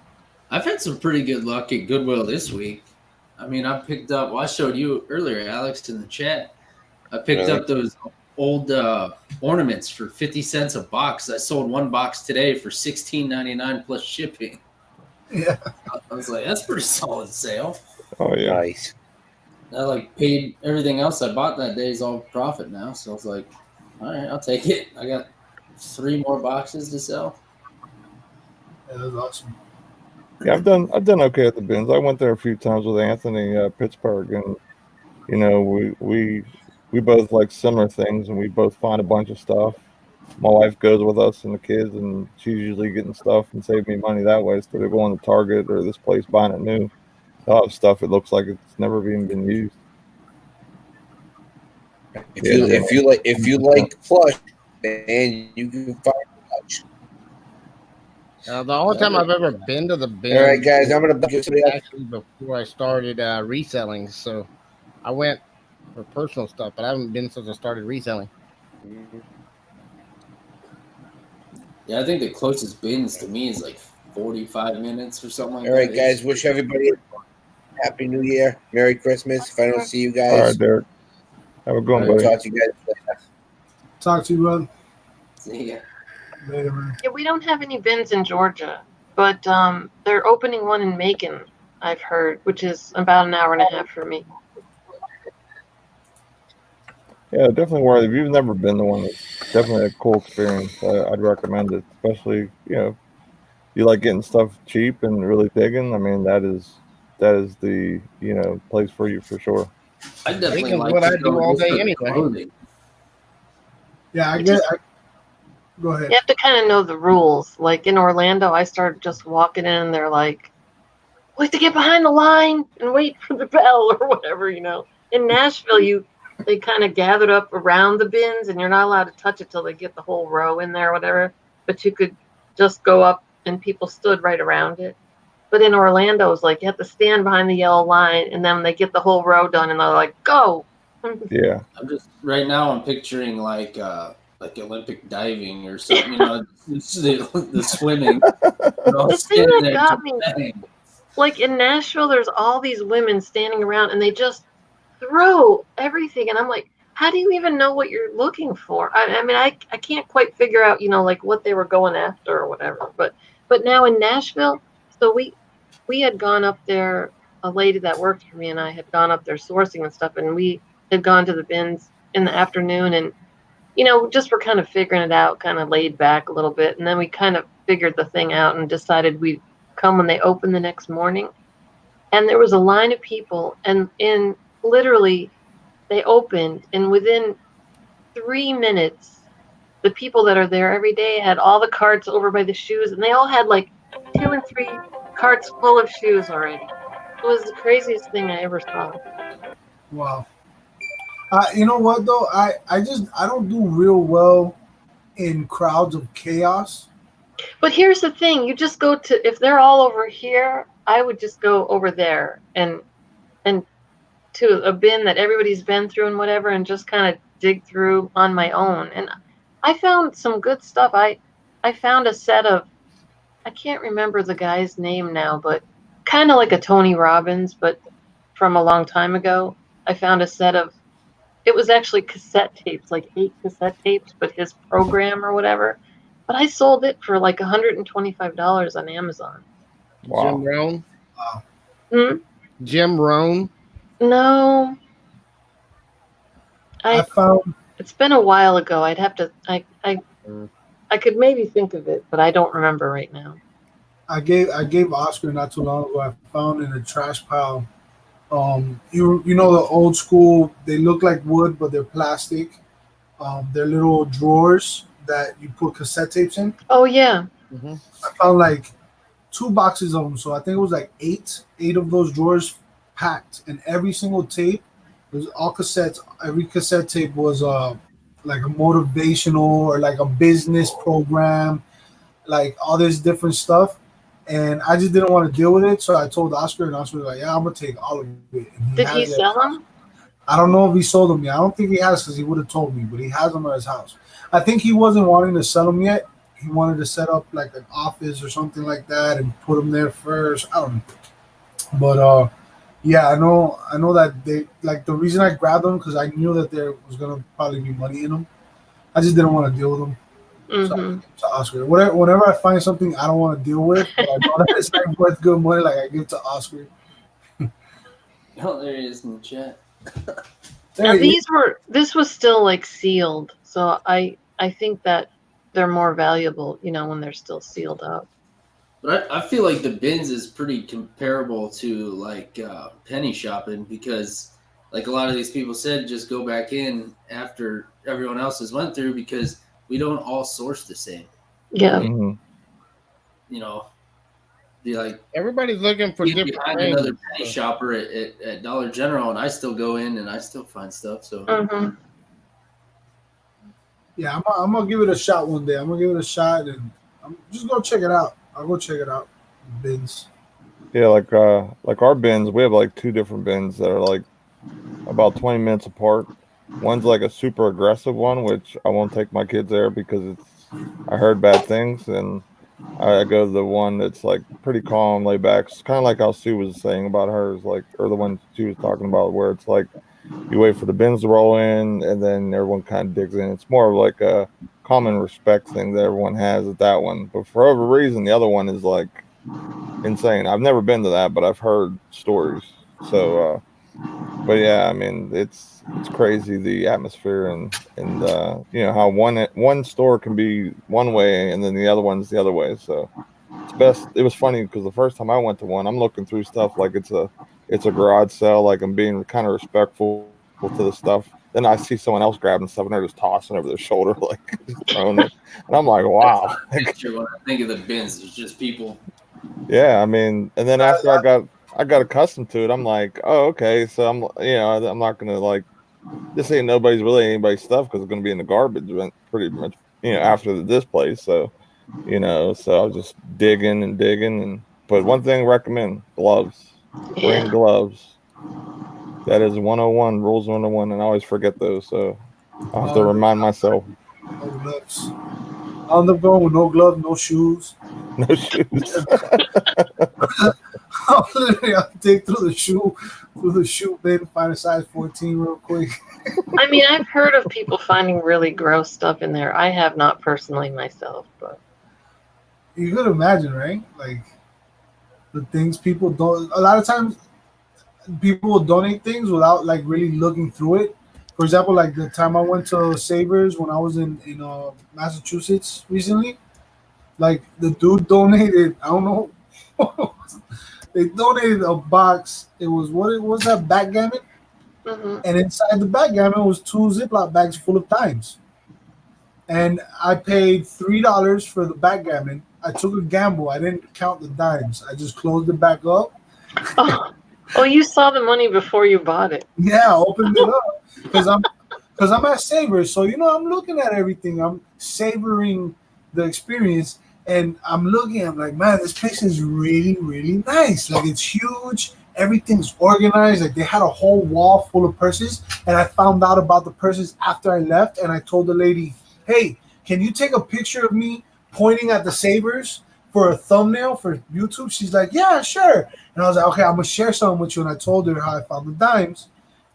I've had some pretty good luck at Goodwill this week. I mean, I picked up. Well, I showed you earlier, Alex, in the chat. I picked up those old ornaments for 50 cents a box. I sold one box today for $16.99 plus shipping. Yeah, I was like, that's a pretty solid sale. Oh yeah, nice. I like paid everything else I bought that day is all profit now. So I was like, all right, I'll take it. I got 3 more boxes to sell. Yeah, that's awesome. Yeah, I've done okay at the bins. I went there a few times with Anthony Pittsburgh, and we both like similar things, and we both find a bunch of stuff. My wife goes with us and the kids, and she's usually getting stuff and saving me money that way instead of going to Target or this place buying it new. They'll have stuff it looks like it's never even been used. If you like plush, and you can find plush. The only time I've ever been to the bin. All right, guys, I'm gonna actually before I started reselling. So I went for personal stuff, but I haven't been since I started reselling. Yeah, I think the closest bins to me is like 45 minutes or something like that. All right, guys, wish everybody a Happy New Year, Merry Christmas. If I don't see you guys, all right, Derek, have a good one, buddy. Talk to you guys later. Talk to you, brother. See ya. Later, man. Yeah, we don't have any bins in Georgia, but they're opening one in Macon, I've heard, which is about an hour and a half for me. Yeah, definitely worth it. If you've never been to one, it's definitely a cool experience. I'd recommend it, especially you like getting stuff cheap and really digging. I mean, that is the place for you for sure. I definitely like what I do all day anyway. Clothing. Yeah, go ahead. You have to kind of know the rules. Like in Orlando, I started just walking in, and they're like, "We have to get behind the line and wait for the bell," or whatever. In Nashville, they kind of gathered up around the bins, and you're not allowed to touch it till they get the whole row in there or whatever. But you could just go up, and people stood right around it. But in Orlando, it's like you have to stand behind the yellow line, and then they get the whole row done, and they're like, "Go!" Yeah. I'm picturing like Olympic diving or something. The swimming. The thing that got me, like in Nashville, there's all these women standing around, and they just throw everything, and I'm like, how do you even know what you're looking for? I mean, I can't quite figure out, like what they were going after or whatever. But now in Nashville, so we had gone up there. A lady that worked for me and I had gone up there sourcing and stuff, and we had gone to the bins in the afternoon, and just for kind of figuring it out, kind of laid back a little bit, and then we kind of figured the thing out and decided we'd come when they opened the next morning, and there was a line of people, and literally they opened, and within 3 minutes the people that are there every day had all the carts over by the shoes, and they all had like 2 and 3 carts full of shoes already. It was the craziest thing I ever saw. Wow. You know what though? I don't do real well in crowds of chaos. But here's the thing: you just go to, if they're all over here, I would just go over there and to a bin that everybody's been through and whatever, and just kind of dig through on my own. And I found some good stuff. I found a set of, I can't remember the guy's name now, but kind of like a Tony Robbins, but from a long time ago. I found a set of, it was actually cassette tapes, like 8 cassette tapes, but his program or whatever. but I sold it for like $125 on Amazon. Wow. Jim Rohn. Wow. Hmm? Jim Rohn. No, I found it's been a while ago. I'd have to. Mm. I could maybe think of it, but I don't remember right now. I gave Oscar not too long ago. I found in a trash pile. You know the old school. They look like wood, but they're plastic. They're little drawers that you put cassette tapes in. Oh yeah. Mm-hmm. I found like 2 boxes of them. So I think it was like eight of those drawers packed, and every single tape was all cassettes. Every cassette tape was like a motivational or like a business program, like all this different stuff. And I just didn't want to deal with it, so I told Oscar, and Oscar was like, "Yeah, I'm gonna take all of it." And Did has he it at his sell house. them? I don't know if he sold them yet. I don't think he has because he would have told me, but he has them at his house. I think he wasn't wanting to sell them yet. He wanted to set up like an office or something like that and put them there first. I don't know. But yeah, I know that they like the reason I grabbed them because I knew that there was gonna probably be money in them. I just didn't want to deal with them. So I gave Mm-hmm. them to Oscar. Whenever I find something I don't want to deal with, but I know that it's like worth good money, like I give it to Oscar. Oh, there he is in the chat. Now Hey, this was still like sealed, so I think that they're more valuable, when they're still sealed up. But I feel like the bins is pretty comparable to like penny shopping because, like a lot of these people said, just go back in after everyone else has went through because we don't all source the same. Yeah. Hmm. You know, be like Everybody's looking for get different behind things. another penny shopper at Dollar General, and I still go in and I still find stuff. So Mm-hmm. yeah, I'm gonna give it a shot one day. I'm gonna give it a shot, and I'm just gonna check it out. I'll go check it out. Bins. Yeah, like our bins, we have like two different bins that are like about 20 minutes apart. One's like a super aggressive one, which I won't take my kids there because I heard bad things, and I go to the one that's like pretty calm, laid back. It's kind of like how Sue was saying about hers, like, or the one she was talking about, where it's like you wait for the bins to roll in, and then everyone kind of digs in. It's more of like a common respect thing that everyone has at that one. But for whatever reason, the other one is like insane. I've never been to that, but I've heard stories. So, but yeah, I mean, it's crazy the atmosphere and how one store can be one way and then the other one's the other way. So it's best. It was funny because the first time I went to one, I'm looking through stuff like it's a garage sale, like I'm being kind of respectful to the stuff. Then I see someone else grabbing stuff and they're just tossing over their shoulder, like just throwing it, and I'm like, wow. picture when I think of the bins, it's just people. Yeah, I mean, and then after I got accustomed to it, I'm like, oh, okay, so I'm not gonna like this ain't nobody's really anybody's stuff because it's gonna be in the garbage pretty much, after the display. So, so I was just digging and digging, but one thing I recommend: gloves. Bring Yeah. gloves. That is 101 rules 101, and I always forget those, so I'll have to remind myself. No gloves. I'll end up going with no gloves, no shoes. No shoes. I'll dig through the shoe bin, find a size 14 real quick. I mean, I've heard of people finding really gross stuff in there. I have not personally myself, but You could imagine, right? Like the things people don't. A lot of times, people will donate things without like really looking through it. For example, like the time I went to Savers when I was in Massachusetts recently, like the dude donated. I don't know. They donated a box. It was what was that backgammon, mhm. and inside the backgammon was 2 Ziploc bags full of dimes. And I paid $3 for the backgammon. I took a gamble. I didn't count the dimes. I just closed it back up. Oh, you saw the money before you bought it. Yeah, I opened it up because I'm at Savers, so I'm looking at everything. I'm savoring the experience, and I'm looking. I'm like, man, this place is really, really nice. Like it's huge. Everything's organized. Like they had a whole wall full of purses, and I found out about the purses after I left. And I told the lady, "Hey, can you take a picture of me pointing at the Savers for a thumbnail for YouTube?" She's like, "Yeah, sure." And I was like, "Okay, I'm gonna share something with you." And I told her how I found the dimes.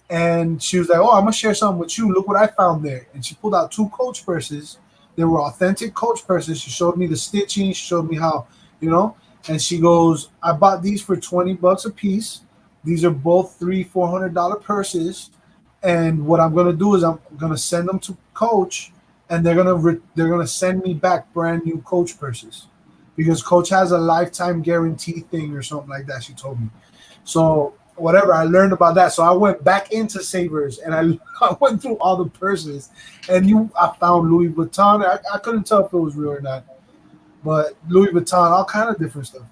And she was like, "Oh, I'm gonna share something with you. Look what I found there." And she pulled out 2 Coach purses They were authentic Coach purses. She showed me the stitching. She showed me how, you know. And she goes, I bought these for $20 a piece. These are both $300-400 purses. And what I'm gonna do is I'm gonna send them to Coach, and they're gonna send me back brand new Coach purses, because Coach has a lifetime guarantee thing or something like that. She told me. So whatever, I learned about that. So I went back into Savers and I went through all the purses, and I found Louis Vuitton. I couldn't tell if it was real or not, but Louis Vuitton, all kind of different stuff.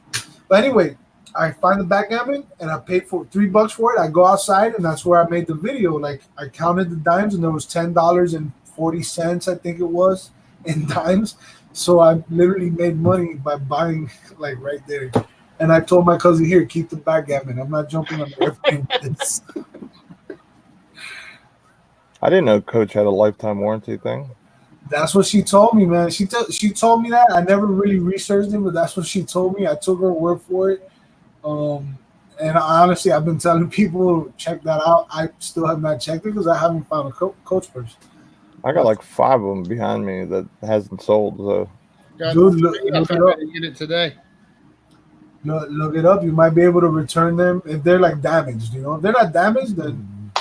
But anyway, I find the backgammon and I paid for $3 for it. I go outside and that's where I made the video. Like I counted the dimes and there was $10.40, I think it was, in dimes. So I literally made money by buying like right there. And I told my cousin, here, keep the backgammon. I'm not jumping on everything with this. I didn't know Coach had a lifetime warranty thing. That's what she told me, man. She told me that. I never really researched it, but that's what she told me. I took her word for it. And honestly, I've been telling people check that out. I still have not checked it because I haven't found a Coach purse. I got like 5 of them behind me that hasn't sold. So, dude, look it up. Get it today. Look it up. You might be able to return them if they're like damaged. You know, if they're not damaged, then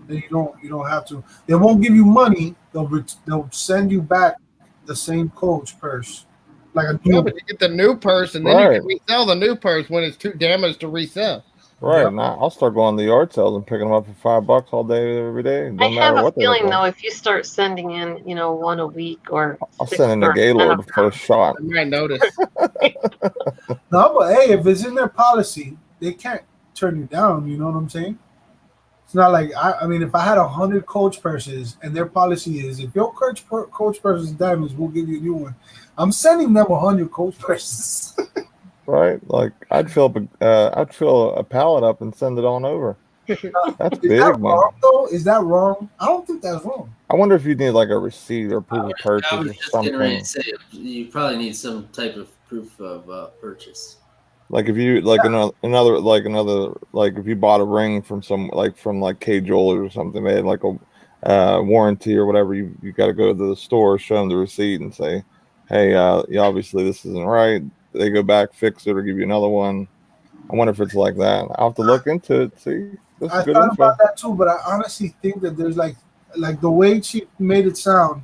you don't have to. They won't give you money. They'll send you back the same Coach purse, like a new. Yeah, but you get the new purse, and then you can resell the new purse when it's too damaged to resell. Right. Now I'll start going to the yard sales and picking them up for $5 all day, every day. I have a feeling though, if you start sending in, one a week or I'll send in a Gaylord the first shot. I might notice. No, but hey, if it's in their policy, they can't turn you down. You know what I'm saying? It's not like I mean, if I had 100 Coach purses and their policy is if your Coach purse is damaged, we'll give you a new one. I'm sending them 100 Coach purses. Right, like I'd fill a pallet up and send it on over. That's big, that man. Wrong, though? Is that wrong? I don't think that's wrong. I wonder if you need like a receipt or proof of purchase or something. You probably need some type of proof of purchase. Like if you another if you bought a ring from like K Jewelers or something, they had like a warranty or whatever. You got to go to the store, show them the receipt, and say, hey, obviously this isn't right. They go back, fix it, or give you another one. I wonder if it's like that. I'll have to look into it. See, I thought about that too, but I honestly think that there's like the way she made it sound,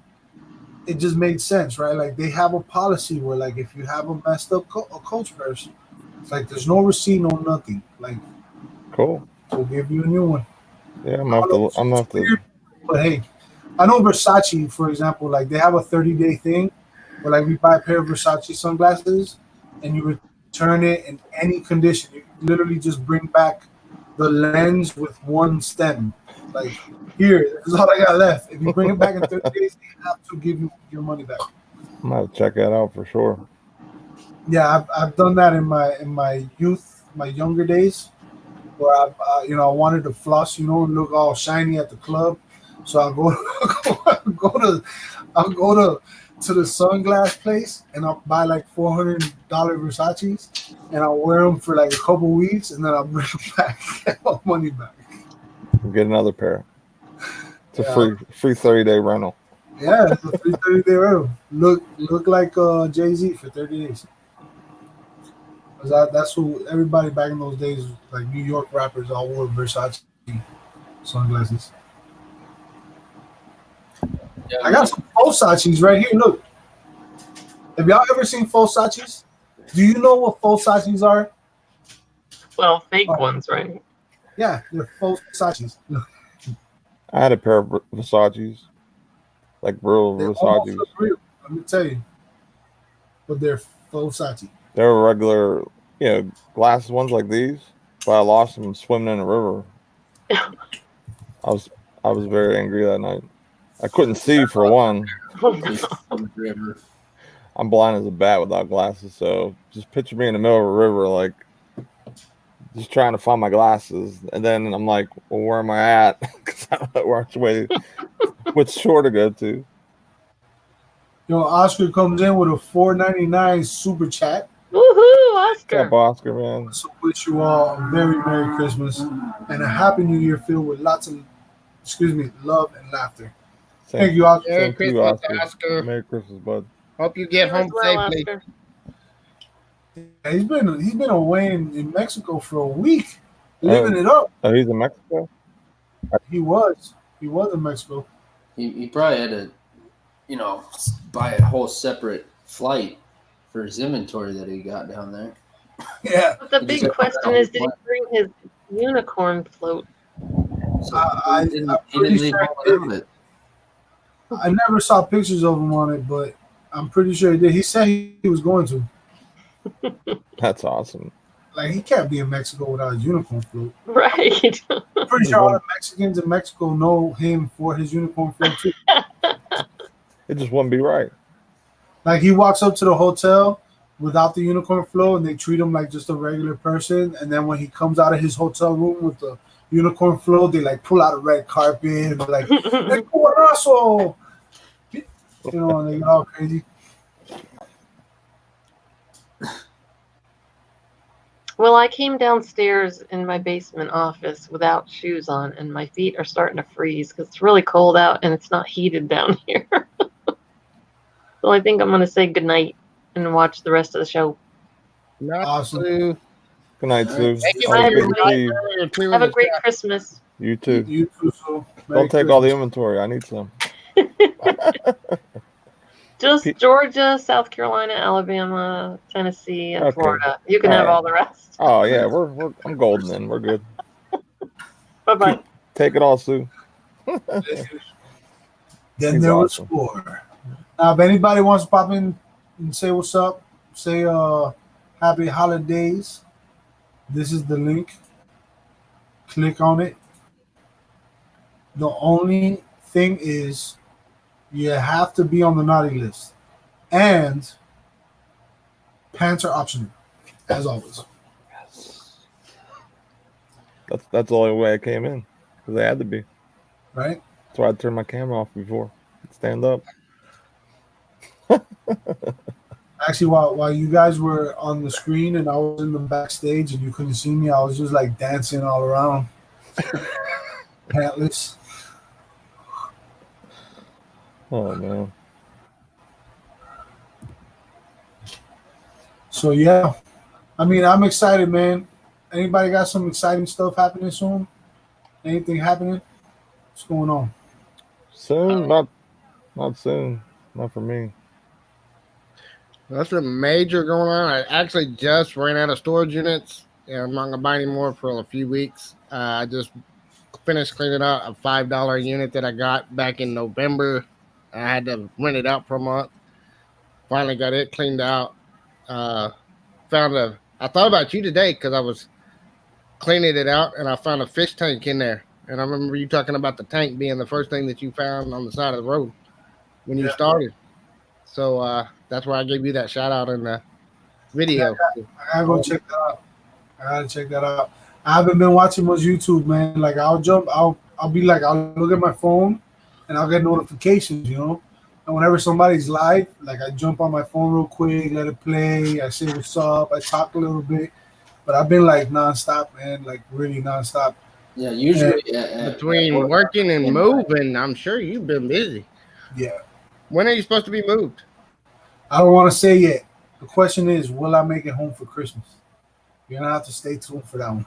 it just made sense, right? Like they have a policy where like if you have a messed up a Coach purse, it's like there's no receipt, no nothing. Like, cool. We'll give you a new one. Yeah, I'm gonna have to. But hey, I know Versace, for example, like they have a 30-day thing where like we buy a pair of Versace sunglasses and you return it in any condition. You literally just bring back the lens with one stem. Like, here, this is all I got left. If you bring it back in 30 days, they have to give you your money back. I'm gonna check that out for sure. Yeah, I've done that in my youth, my younger days, where I wanted to floss, and look all shiny at the club. So I'll go to the sunglass place and I'll buy like $400 Versace's and I'll wear them for like a couple weeks and then I'll bring them back, get my money back. Get another pair. It's a free 30-day rental. Yeah, it's a free 30-day rental. Look like Jay-Z for 30 days. That's who everybody back in those days, like New York rappers, all wore Versace sunglasses. Yeah, I got some faux Sachis right here. Look. Have y'all ever seen faux Sachis? Do you know what faux Sachis are? Well, fake ones, right? Yeah, they're faux Sachis. I had a pair of Versace's. Like real Versace's. Real, let me tell you. But they're faux Sachi. They were regular, glass ones like these, but I lost them swimming in a river. I was very angry that night. I couldn't see for one. I'm blind as a bat without glasses, so just picture me in the middle of a river, like just trying to find my glasses, and then I'm like, well, where am I at? Because I don't know which shore to go to. Oscar comes in with a $4.99 super chat. Woohoo, Oscar! What's up, Oscar, man? So wish you all a very Merry Christmas and a Happy New Year filled with lots of, love and laughter. Thank you, Oscar. Merry Same to you, Christmas, Oscar. Oscar. Merry Christmas, bud. Hope you get You as home well, safely. Oscar. Yeah, he's been away in Mexico for a week, living it up. Oh, he's in Mexico? He was in Mexico. He probably had to, buy a whole separate flight for his inventory that he got down there. Yeah, But the He big just- question is, did he bring his unicorn float? So I'm he didn't pretty leave sure home he did. without it. I never saw pictures of him on it, but I'm pretty sure he did. He said he was going to. That's awesome. Like, he can't be in Mexico without his unicorn float. Right. I'm pretty sure all the Mexicans in Mexico know him for his unicorn float too. It just wouldn't be right. Like, he walks up to the hotel without the unicorn float, and they treat him like just a regular person. And then when he comes out of his hotel room with the unicorn float, they like pull out a red carpet and they're like, "Hey, CuBaNaSo!" You know, and they get all crazy. Well, I came downstairs in my basement office without shoes on, and my feet are starting to freeze because it's really cold out and it's not heated down here. So I think I'm going to say goodnight and watch the rest of the show. Night, Awesome. Sue. Good night, Sue. Thank you, Always good to everybody. see you. Have a great Christmas. You too. You too, so Merry Don't take all the Christmas. inventory. I need some. Just Georgia, South Carolina, Alabama, Tennessee, and Okay. Florida. You can All have right. all the rest. Oh yeah, I'm golden then. We're good. Bye-bye. Take it all, Sue. Then He's there was awesome. 4. Now, if anybody wants to pop in and say what's up, say happy holidays. This is the link. Click on it. The only thing is you have to be on the naughty list. And pants are optional, as always. That's the only way I came in because they had to be. Right? That's why I turned my camera off before. Stand up. Actually, while you guys were on the screen and I was in the backstage and you couldn't see me, I was just like dancing all around. Pantless. Oh man. So yeah. I mean, I'm excited, man. Anybody got some exciting stuff happening soon? Anything happening? What's going on? Soon, not soon. Not for me. Nothing major going on. I actually just ran out of storage units. Yeah, I'm not gonna buy any more for a few weeks. I just finished cleaning out a $5 unit that I got back in November. I had to rent it out for a month. Finally got it cleaned out. I thought about you today because I was cleaning it out and I found a fish tank in there. And I remember you talking about the tank being the first thing that you found on the side of the road when you started. So that's why I gave you that shout out in the video. I gotta go check that out. I gotta check that out. I haven't been watching much YouTube, man. Like I'll be like, I'll look at my phone and I'll get notifications, you know. And whenever somebody's live, like I jump on my phone real quick, let it play, I say what's up, I talk a little bit. But I've been like nonstop, man, like really nonstop. Yeah, usually Between working and moving, I'm sure you've been busy. Yeah. When are you supposed to be moved? I don't want to say yet. The question is, will I make it home for Christmas? You're gonna have to stay tuned for that one.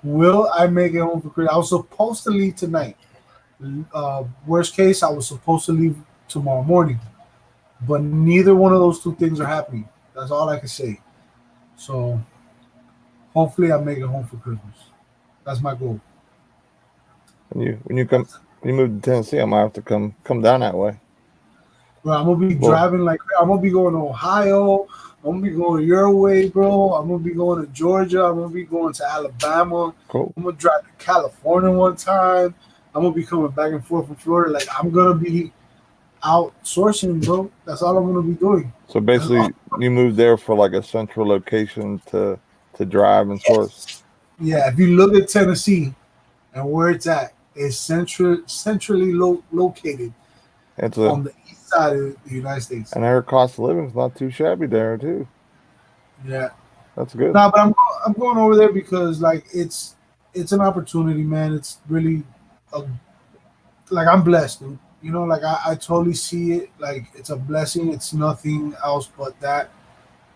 Will I make it home for Christmas? I was supposed to leave tonight. Worst case, I was supposed to leave tomorrow morning. But neither one of those two things are happening. That's all I can say. So hopefully I make it home for Christmas. That's my goal. When you move to Tennessee, I might have to come down that way. Bro, I'm gonna be driving like I'm gonna be going to Ohio. I'm gonna be going your way, bro. I'm gonna be going to Georgia. I'm gonna be going to Alabama. Cool. I'm gonna drive to California one time. I'm gonna be coming back and forth from Florida. Like I'm gonna be outsourcing, bro. That's all I'm gonna be doing. So basically, you moved there for like a central location to drive and source. Yeah, if you look at Tennessee and where it's centrally located on the east side of the United States. And their cost of living is not too shabby there too. Yeah, that's good. No, but I'm going over there because like it's an opportunity, man. It's really like I'm blessed, dude. You know, like I totally see it. Like it's a blessing. It's nothing else but that.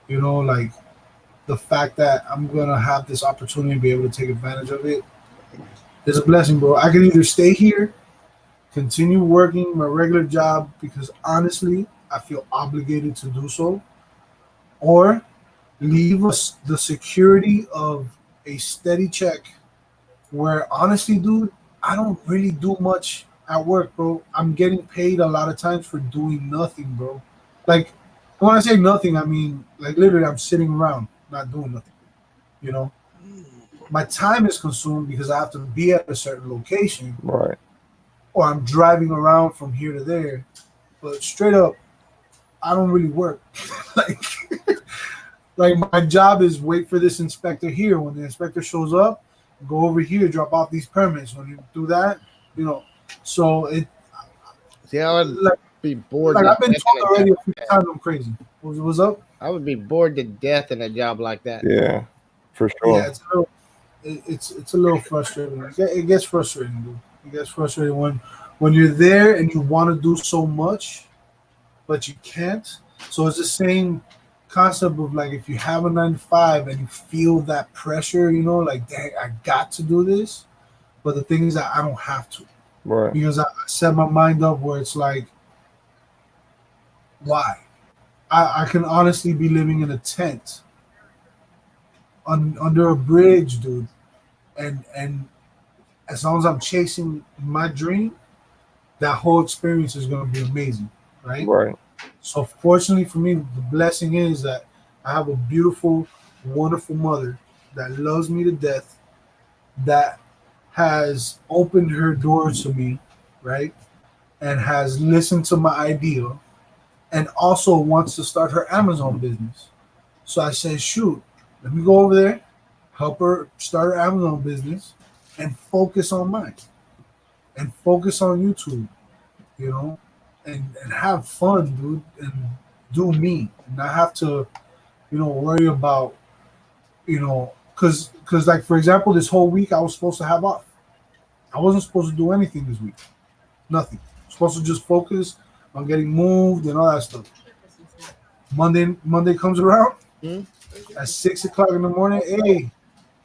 You know, like the fact that I'm gonna have this opportunity to be able to take advantage of it is a blessing, bro. I can either stay here, continue working my regular job because honestly, I feel obligated to do so, or leave us the security of a steady check where honestly, dude, I don't really do much at work, bro. I'm getting paid a lot of times for doing nothing, bro. Like when I say nothing, I mean like literally I'm sitting around not doing nothing. You know, my time is consumed because I have to be at a certain location Right. or I'm driving around from here to there. But straight up, I don't really work. like like my job is wait for this inspector here. When the inspector shows up, go over here, drop off these permits. When you do that, you know. So it See, I would like be bored like to I've been death in told a job already a few like that. times I'm crazy. What's up? I would be bored to death in a job like that. Yeah, for Yeah, sure. it's a little frustrating. It gets frustrating, dude. It gets frustrating when you're there and you want to do so much, but you can't. So it's the same concept of like if you have a 9 to 5 and you feel that pressure, you know, like dang, I got to do this. But the thing is that I don't have to Right. because I set my mind up where it's like, why? I can honestly be living in a tent under a bridge, dude, and as long as I'm chasing my dream, that whole experience is going to be amazing, right? Right. So fortunately for me, the blessing is that I have a beautiful, wonderful mother that loves me to death, that has opened her doors to me, right? And has listened to my idea and also wants to start her Amazon business. So I said, shoot, let me go over there, help her start her Amazon business and focus on mine and focus on YouTube, you know, and have fun, dude, and do me, and not have to, you know, worry about, you know, because like for example, this whole week I was supposed to have off. I wasn't supposed to do anything this week, nothing. I was supposed to just focus on getting moved and all that stuff. Monday comes around Hmm? at 6 o'clock in the morning. Hey,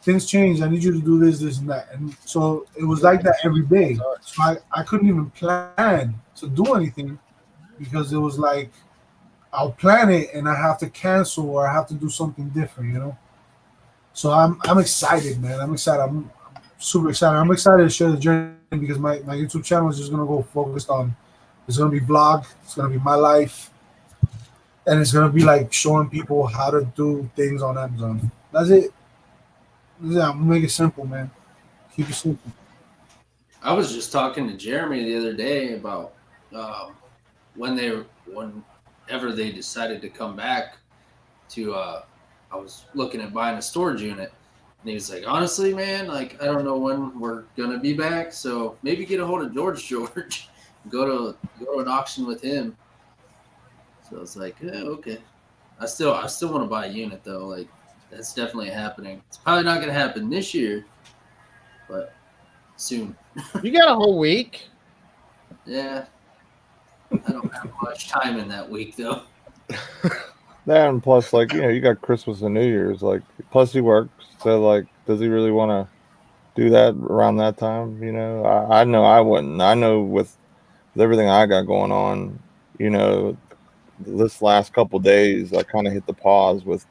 things change. I need you to do this, this, and that. And so it was like that every day. So I couldn't even plan to do anything because it was like I'll plan it and I have to cancel or I have to do something different, you know. So I'm excited, man. I'm excited. I'm super excited. I'm excited to share the journey because my YouTube channel is just gonna go focused on. It's gonna be vlog. It's gonna be my life, and it's gonna be like showing people how to do things on Amazon. That's it. Yeah, I'm gonna make it simple, man. Keep it simple. I was just talking to Jeremy the other day about um, whenever they decided to come back to. I was looking at buying a storage unit, and he was like, "Honestly, man, like I don't know when we're gonna be back, so maybe get a hold of George, go to an auction with him." So I was like, "Yeah, okay." I still want to buy a unit though. Like that's definitely happening. It's probably not gonna happen this year, but soon. You got a whole week. Yeah, I don't have much time in that week though. That and plus, like, you got Christmas and New Year's. Like, plus he works. So, like, does he really want to do that around that time? I know I wouldn't. I know with everything I got going on, you know, this last couple days, I kind of hit the pause with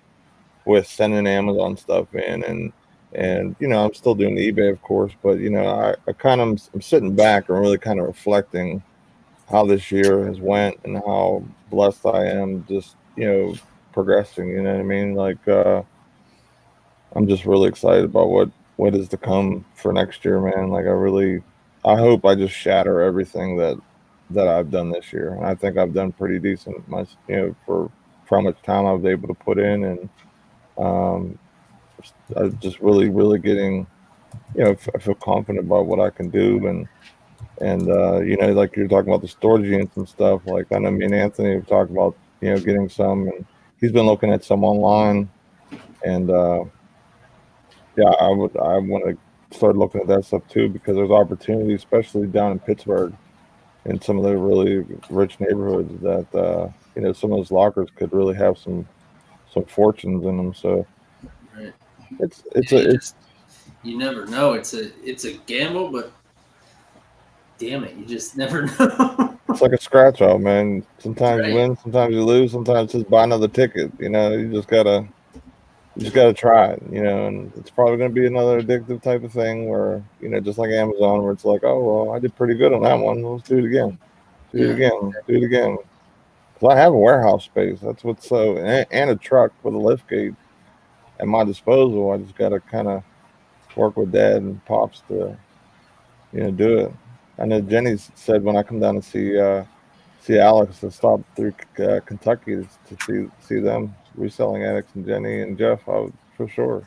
sending Amazon stuff in, and I'm still doing the eBay, of course, but I kind of I'm sitting back and really kind of reflecting how this year has went and how blessed I am, just progressing. You know what I mean? Like, I'm just really excited about what is to come for next year, man. Like, I hope I just shatter everything that I've done this year, and I think I've done pretty decent, for how much time I was able to put in, and um, I just really getting, I feel confident about what I can do, and like you're talking about the storage units and stuff. Like, I know me and Anthony have talked about getting some, and he's been looking at some online, and yeah, I want to start looking at that stuff too, because there's opportunities, especially down in Pittsburgh. in some of the really rich neighborhoods that some of those lockers could really have some fortunes in them. So Right. it's Yeah, a it's you never know. It's a gamble, but damn it, you just never know. it's like a scratch off, man. Sometimes you Right. win, sometimes you lose, sometimes just buy another ticket. You just gotta try it, and it's probably gonna be another addictive type of thing where, just like Amazon, where it's like, oh well, I did pretty good on that one. Let's do it again. Do it Yeah. again. Do it again. Because I have a warehouse space. That's what's and a truck with a lift gate at my disposal. I just gotta kind of work with Dad and Pops to do it. I know Jenny said when I come down to see Alex to stop through Kentucky to see them reselling addicts and Jenny and Jeff. I would for sure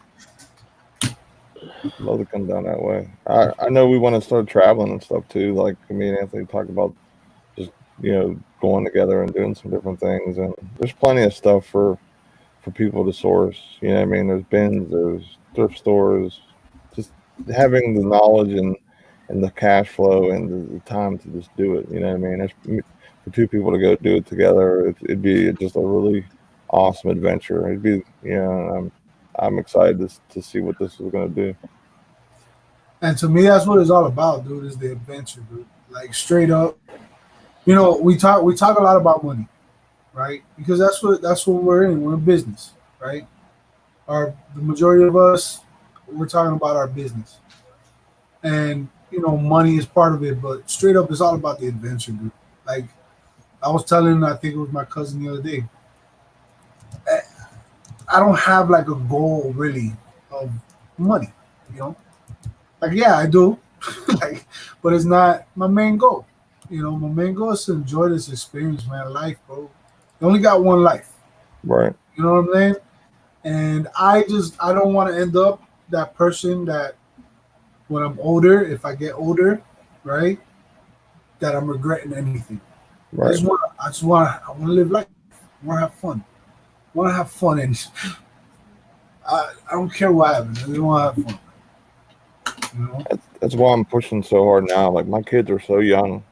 love to come down that way. I know we want to start traveling and stuff too. Like me and Anthony talked about just going together and doing some different things. And there's plenty of stuff for people to source. You know what I mean? There's bins, there's thrift stores. Just having the knowledge and the cash flow and the time to just do it. You know what I mean? For two people to go do it together, it'd be just a really awesome adventure. It'd be, I'm excited to see what this is going to do. And to me, that's what it's all about, dude. Is the adventure, dude. Like straight up. We talk a lot about money, right? Because that's what we're in. We're in business, right? The majority of us, we're talking about our business, and money is part of it. But straight up, it's all about the adventure, dude. Like I was telling, I think it was my cousin the other day. I don't have like a goal really of money, you know. Like yeah, I do, like, but it's not my main goal. My main goal is to enjoy this experience, man. Life, bro. You only got one life. Right. You know what I'm saying? And I don't want to end up that person that when I'm older, if I get older, right, that I'm regretting anything. Right. I want to live life. I want to have fun. I want to have fun, and I don't care what happens. I just want to have fun. That's why I'm pushing so hard now. Like my kids are so young.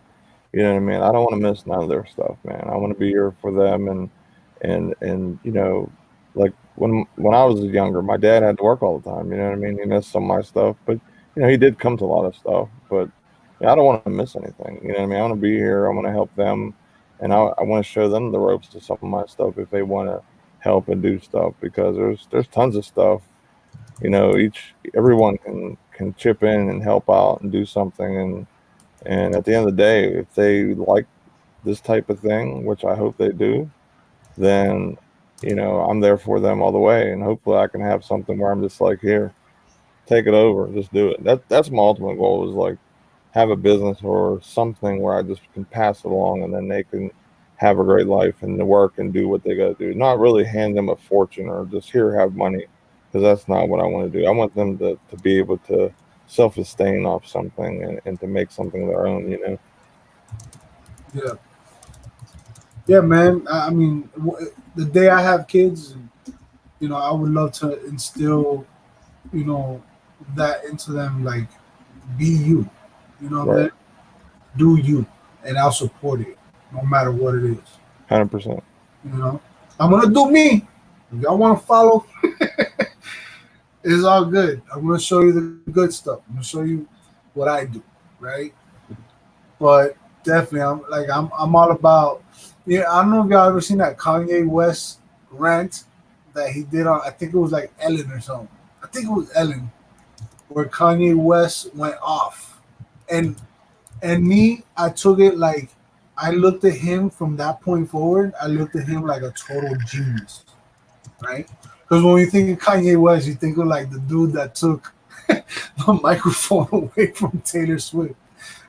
You know what I mean? I don't want to miss none of their stuff, man. I want to be here for them and like when I was younger, my dad had to work all the time. You know what I mean? He missed some of my stuff, but he did come to a lot of stuff. But I don't want to miss anything. You know what I mean? I want to be here. I want to help them, and I want to show them the ropes to some of my stuff if they want to help and do stuff because there's tons of stuff. Everyone can chip in and help out and do something and at the end of the day, if they like this type of thing, which I hope they do, then I'm there for them all the way, and hopefully I can have something where I'm just like, here, take it over, just do it. That's my ultimate goal is like have a business or something where I just can pass it along, and then they can have a great life and work and do what they got to do. Not really hand them a fortune or just here have money, because that's not what I want to do. I want them to be able to self-sustain off something and to make something their own. Yeah, yeah, man. I mean, the day I have kids, I would love to instill, you know, that into them. Like, be you. You know what I Right. mean? Do you, and I'll support it, no matter what it is. 100%. I'm gonna do me. If y'all want to follow, it's all good. I'm gonna show you the good stuff. I'm gonna show you what I do, right? But definitely, I'm all about. Yeah, I don't know if y'all ever seen that Kanye West rant that he did on. I think it was like Ellen or something. I think it was Ellen, where Kanye West went off, and I took it like I looked at him from that point forward. I looked at him like a total genius, right? Because when you think of Kanye West, you think of like the dude that took the microphone away from Taylor Swift,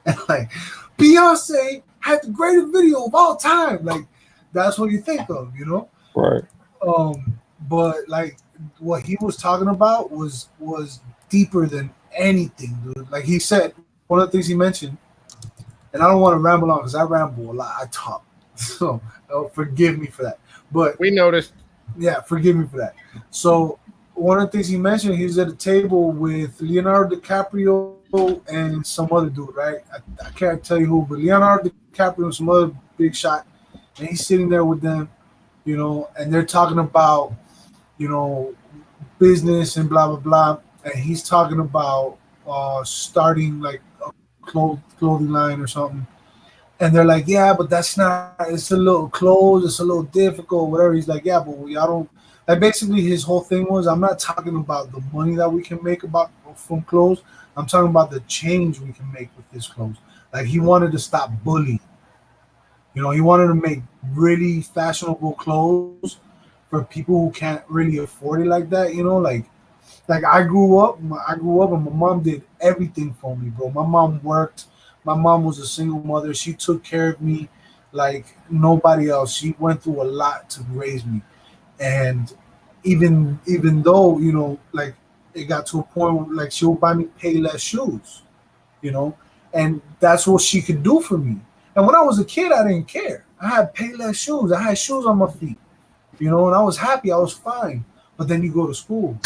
and like Beyonce had the greatest video of all time. Like that's what you think of. Right. But like what he was talking about was deeper than anything, dude. Like he said, one of the things he mentioned, and I don't want to ramble on because I ramble a lot. I talk, so forgive me for that. But We noticed. yeah, forgive me for that. So one of the things he mentioned, he was at a table with Leonardo DiCaprio and some other dude, right? I can't tell you who, but Leonardo DiCaprio and some other big shot, and he's sitting there with them, and they're talking about, you know, business and blah blah blah, and he's talking about starting like a clothing line or something, and they're like, yeah, but that's not. It's a little close. It's a little difficult. Whatever. He's like, yeah, but y'all don't. Like basically, his whole thing was, I'm not talking about the money that we can make about from clothes. I'm talking about the change we can make with his clothes. Like he wanted to stop bullying. He wanted to make really fashionable clothes for people who can't really afford it like that. Like I grew up, and my mom did everything for me, bro. My mom worked. My mom was a single mother. She took care of me like nobody else. She went through a lot to raise me, and even though like it got to a point where, like she would buy me Payless shoes, you know, and that's what she could do for me. And when I was a kid, I didn't care. I had Payless shoes. I had shoes on my feet, and I was happy. I was fine. But then you go to school,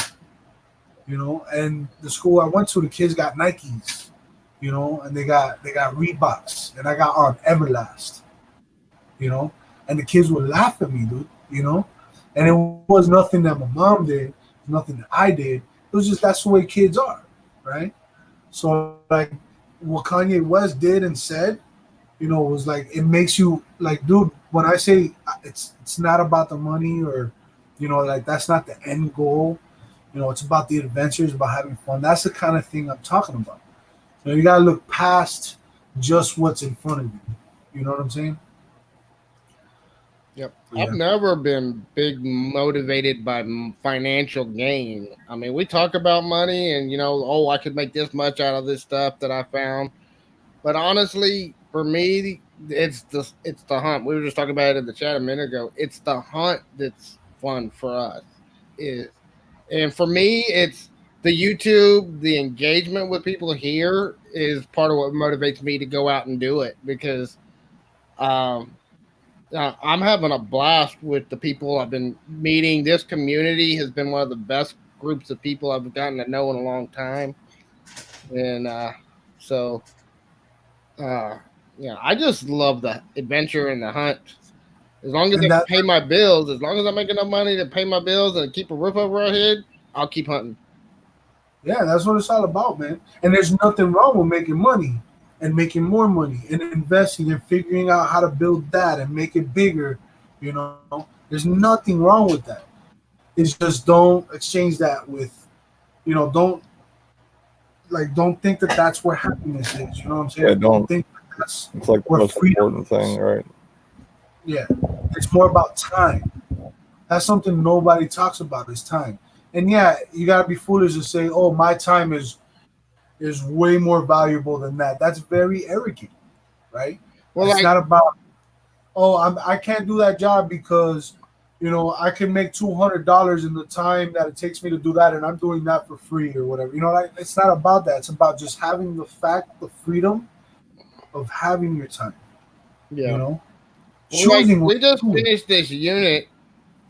and the school I went to, the kids got Nikes, and they got Reeboks, and I got on Everlast, and the kids would laugh at me, dude, and it was nothing that my mom did, nothing that I did. It was just that's the way kids are, right? So like what Kanye West did and said, was like it makes you like, dude. When I say it's not about the money or, like that's not the end goal. It's about the adventures, about having fun. That's the kind of thing I'm talking about. You gotta look past just what's in front of you. You know what I'm saying? Yep. Yeah. I've never been big motivated by financial gain. I mean, we talk about money and, oh, I could make this much out of this stuff that I found. But honestly, for me, it's the hunt. We were just talking about it in the chat a minute ago. It's the hunt that's fun for us. Is And for me, it's the YouTube, the engagement with people here is part of what motivates me to go out and do it because um, I'm having a blast with the people I've been meeting. This community has been one of the best groups of people I've gotten to know in a long time. And so, uh, I just love the adventure and the hunt. As long as And I can that pay my bills, as long as I make enough money to pay my bills and keep a roof over our head, I'll keep hunting. Yeah, that's what it's all about, man. And there's nothing wrong with making money and making more money and investing and figuring out how to build that and make it bigger. There's nothing wrong with that. It's just don't exchange that with, don't don't think that that's where happiness is. You know what I'm Yeah, saying? Don't don't. think that that's It's like the where most freedom important thing, is. right? Yeah, it's more about time. That's something nobody talks about is time. And yeah, you gotta be foolish to say, "Oh, my time is way more valuable than that." That's very arrogant, right? Well, It's not like, about, "Oh, I can't do that job because I can make $200 in the time that it takes me to do that, and I'm doing that for free or whatever." Like it's not about that. It's about just having the freedom of having your time. You yeah. know, Well, like choosing what we just you're doing. finished this unit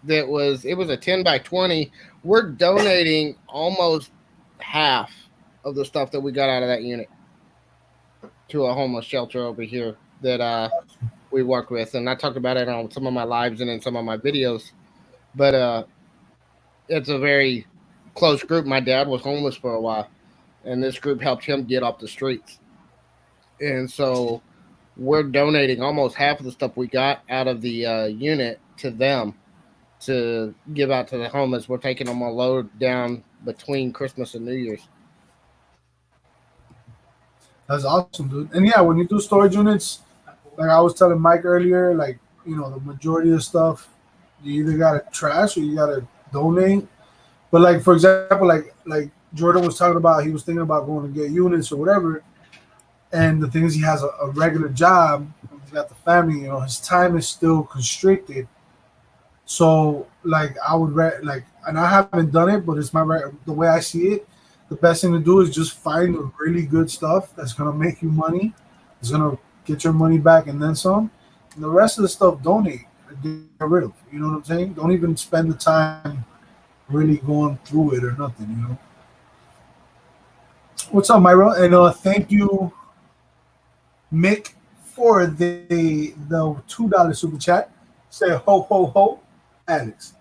it was a 10 by 20. We're donating almost half of the stuff that we got out of that unit to a homeless shelter over here that we work with, and I talked about it on some of my lives and in some of my videos. But it's a very close group. My dad was homeless for a while, and this group helped him get off the streets. And so we're donating almost half of the stuff we got out of the unit to them to give out to the homeless. We're taking them a load down between Christmas and New Year's. That's awesome, dude. And yeah, when you do storage units, like I was telling Mike earlier, like the majority of stuff you either gotta trash or you gotta donate. But like for example, like Jordan was talking about, he was thinking about going to get units or whatever. And the thing is, he has a regular job. He's got the family. His time is still constricted. So like I would and I haven't done it, but it's the way I see it. The best thing to do is just find the really good stuff that's gonna make you money. It's gonna get your money back and then some. And the rest of the stuff, donate, get rid of. You know what I'm saying? Don't even spend the time really going through it or nothing. What's up, Myra? And thank you, Mick for the $2 super chat. Said ho ho ho, Alex.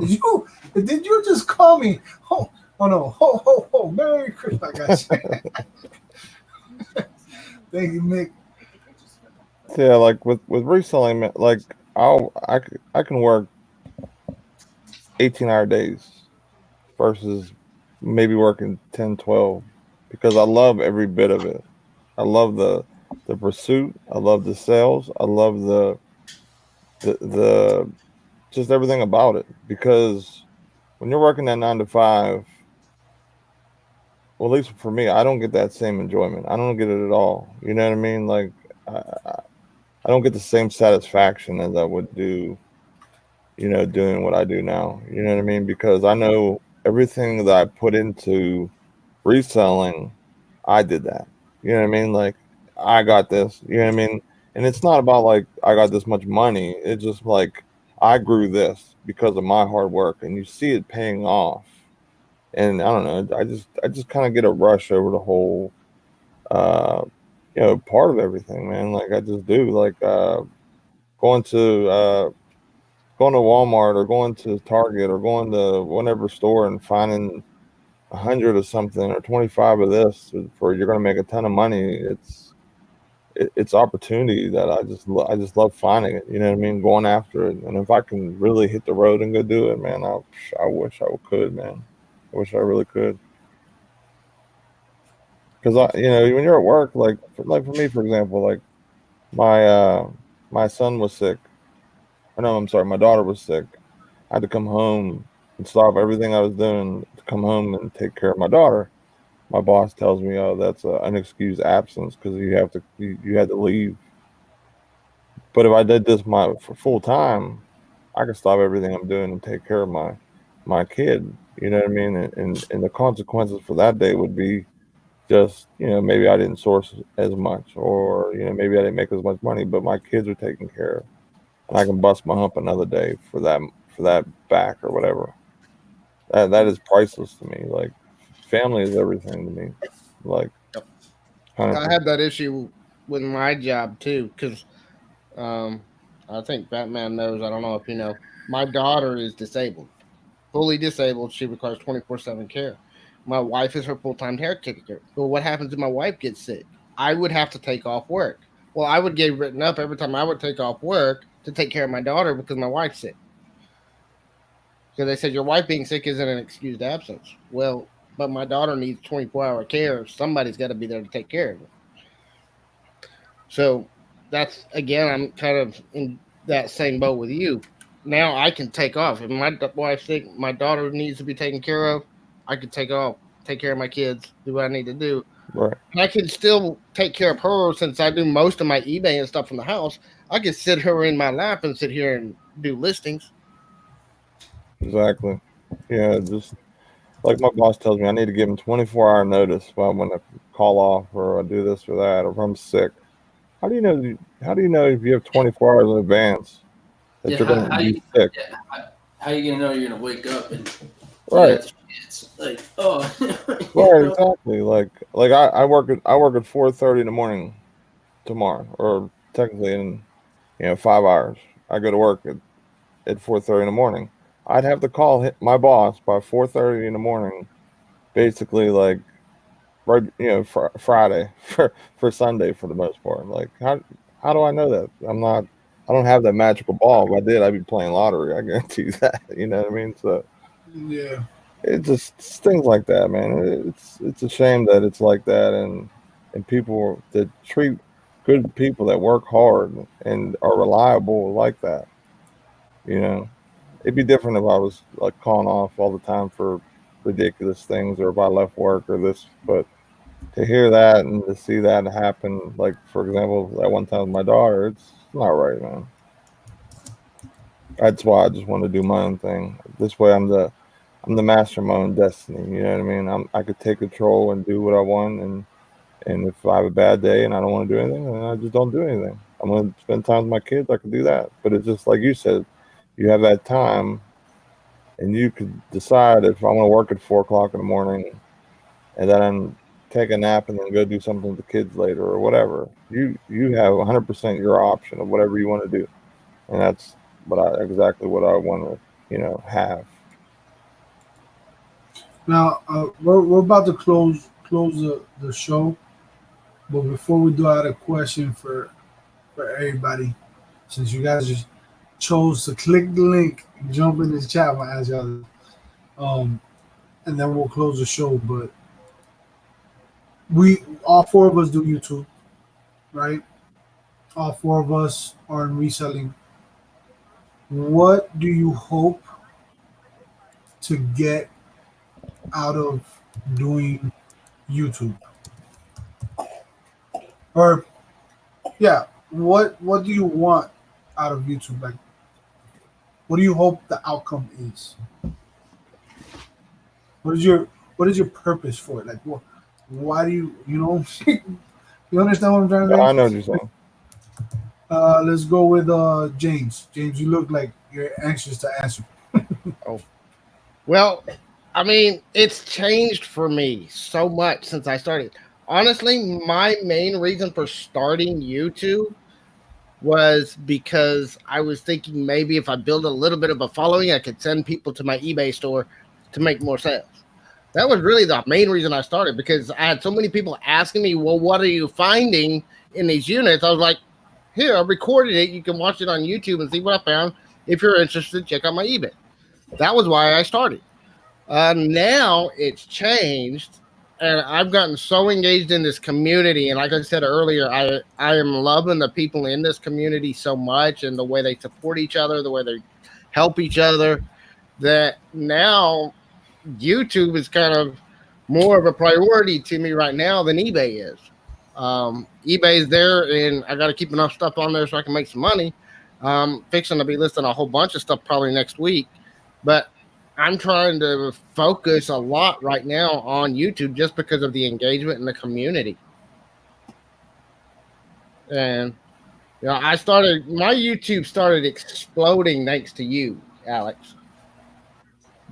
Did you just call me? Oh no, ho ho ho, Merry Christmas, guys. Thank you, Nick. Yeah, like with reselling, like I can work 18-hour days versus maybe working 10, 12 because I love every bit of it. I love the pursuit. I love the sales. I love the just everything about it because when you're working that 9 to 5, well, at least for me, I don't get that same enjoyment. I don't get it at all. You know what I mean? Like I don't get the same satisfaction as I would do, doing what I do now. You know what I mean? Because I know everything that I put into reselling, I did that. You know what I mean? Like I got this. You know what I mean? And it's not about like I got this much money. It's just like I grew this because of my hard work, and you see it paying off. And I don't know. I just kind of get a rush over the whole, uh, part of everything, man. Like I just do. Like going to uh, going to Walmart or going to Target or going to whatever store and finding 100 of something or 25 of this for you're going to make a ton of money. It's opportunity that I just love finding it. You know what I mean? Going after it, and if I can really hit the road and go do it, man, I wish I could, man. I wish I really could. Because when you're at work, like for me, for example, like my my son was sick. Or no, I'm sorry, my daughter was sick. I had to come home and stop everything I was doing to come home and take care of my daughter. My boss tells me, "Oh, that's an unexcused absence because you had to leave." But if I did this for full time, I could stop everything I'm doing and take care of my kid. You know what I mean? And the consequences for that day would be just maybe I didn't source as much, or maybe I didn't make as much money, but my kids are taken care of, and I can bust my hump another day for that back or whatever. That is priceless to me. Like family is everything to me. Like I 100%. have that issue with my job too, because um, I think Batman knows. I don't know if you know. My daughter is disabled, fully disabled. She requires 24/7 care. My wife is her full time caretaker. But what happens if my wife gets sick? I would have to take off work. Well, I would get written up every time I would take off work to take care of my daughter because my wife's sick. Because they said your wife being sick isn't an excused absence. Well, but my daughter needs 24-hour care. Somebody's got to be there to take care of her. So that's again, I'm kind of in that same boat with you. Now I can take off. If my wife's sick, my daughter needs to be taken care of, I can take off, take care of my kids, do what I need to do. Right. And I can still take care of her since I do most of my eBay and stuff from the house. I can sit her in my lap and sit here and do listings. Exactly. Yeah. Just like my boss tells me, I need to give him 24-hour notice when I'm going to call off or I do this or that or if I'm sick. How do you know? How do you know if you have 24 hours in advance that Yeah, you're going to be sick? how you gonna know you're gonna wake up and you Right. got the shits? Like, oh, you Right. know? Exactly. Like I work at 4:30 in the morning tomorrow, or technically in 5 hours. I go to work at 4:30 in the morning. I'd have to call my boss by 4:30 in the morning, basically like right Friday for Sunday for the most part. Like how do I know that? I don't have that magical ball. If I did, I'd be playing lottery. I guarantee you that. You know what I mean? So Yeah. it's things like that, man. It's a shame that it's like that, and people that treat good people that work hard and are reliable like that. You know, it'd be different if I was like calling off all the time for ridiculous things, or if I left work or this. But to hear that and to see that happen, like for example, that one time with my daughter, it's not right, man. That's why I just want to do my own thing. This way, I'm the master of my own destiny. You know what I mean? I could take control and do what I want, and if I have a bad day and I don't want to do anything, then I just don't do anything. I'm gonna spend time with my kids. I can do that. But it's just like you said, you have that time, and you could decide if I want to work at 4 o'clock in the morning, and then take a nap and then go do something with the kids later or whatever. You have 100% your option of whatever you want to do, and that's exactly what I want to have. Now we're about to close the show, but before we do, I had a question for everybody. Since you guys just chose to click the link and jump in this chat, I'm gonna ask y'all this. And then we'll close the show. But we all four of us do YouTube, right? All four of us are in reselling. What do you hope to get out of doing YouTube? Or yeah, what do you want out of YouTube? Like, what do you hope the outcome is? What is your purpose for it? Like, why do you know? You understand what I'm trying to say? I know what you're saying. Let's go with James. James, you look like you're anxious to answer. Oh, well, I mean, it's changed for me so much since I started. Honestly, my main reason for starting YouTube was because I was thinking maybe if I build a little bit of a following, I could send people to my eBay store to make more sales. That was really the main reason I started, because I had so many people asking me, well, what are you finding in these units? I was like, here, I recorded it. You can watch it on YouTube and see what I found. If you're interested, check out my eBay. That was why I started. Now it's changed, and I've gotten so engaged in this community. And like I said earlier, I am loving the people in this community so much, and the way they support each other, the way they help each other, that now YouTube is kind of more of a priority to me right now than eBay is. eBay is there, and I got to keep enough stuff on there so I can make some money. Fixing to be listing a whole bunch of stuff probably next week, but I'm trying to focus a lot right now on YouTube just because of the engagement in the community. And my YouTube started exploding thanks to you, Alex,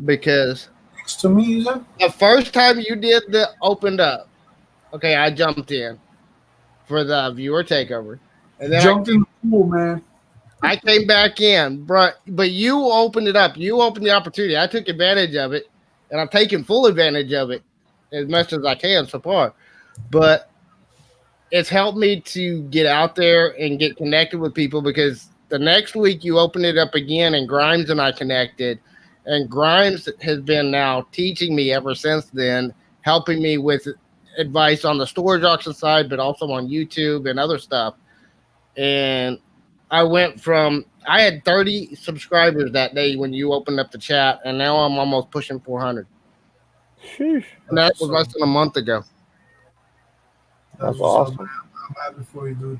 because Thanks to me, the first time you did the opened up, okay, I jumped in for the viewer takeover, and then jumped in the pool, man. I came back in, but you opened it up. You opened the opportunity. I took advantage of it, and I'm taking full advantage of it as much as I can so far. But it's helped me to get out there and get connected with people, because the next week you opened it up again, and Grimes and I connected. And Grimes has been now teaching me ever since then, helping me with advice on the storage auction side, but also on YouTube and other stuff. And I had 30 subscribers that day when you opened up the chat, and now I'm almost pushing 400. Sheesh. And that was less than a month ago. That's awesome. I'm happy for you, dude.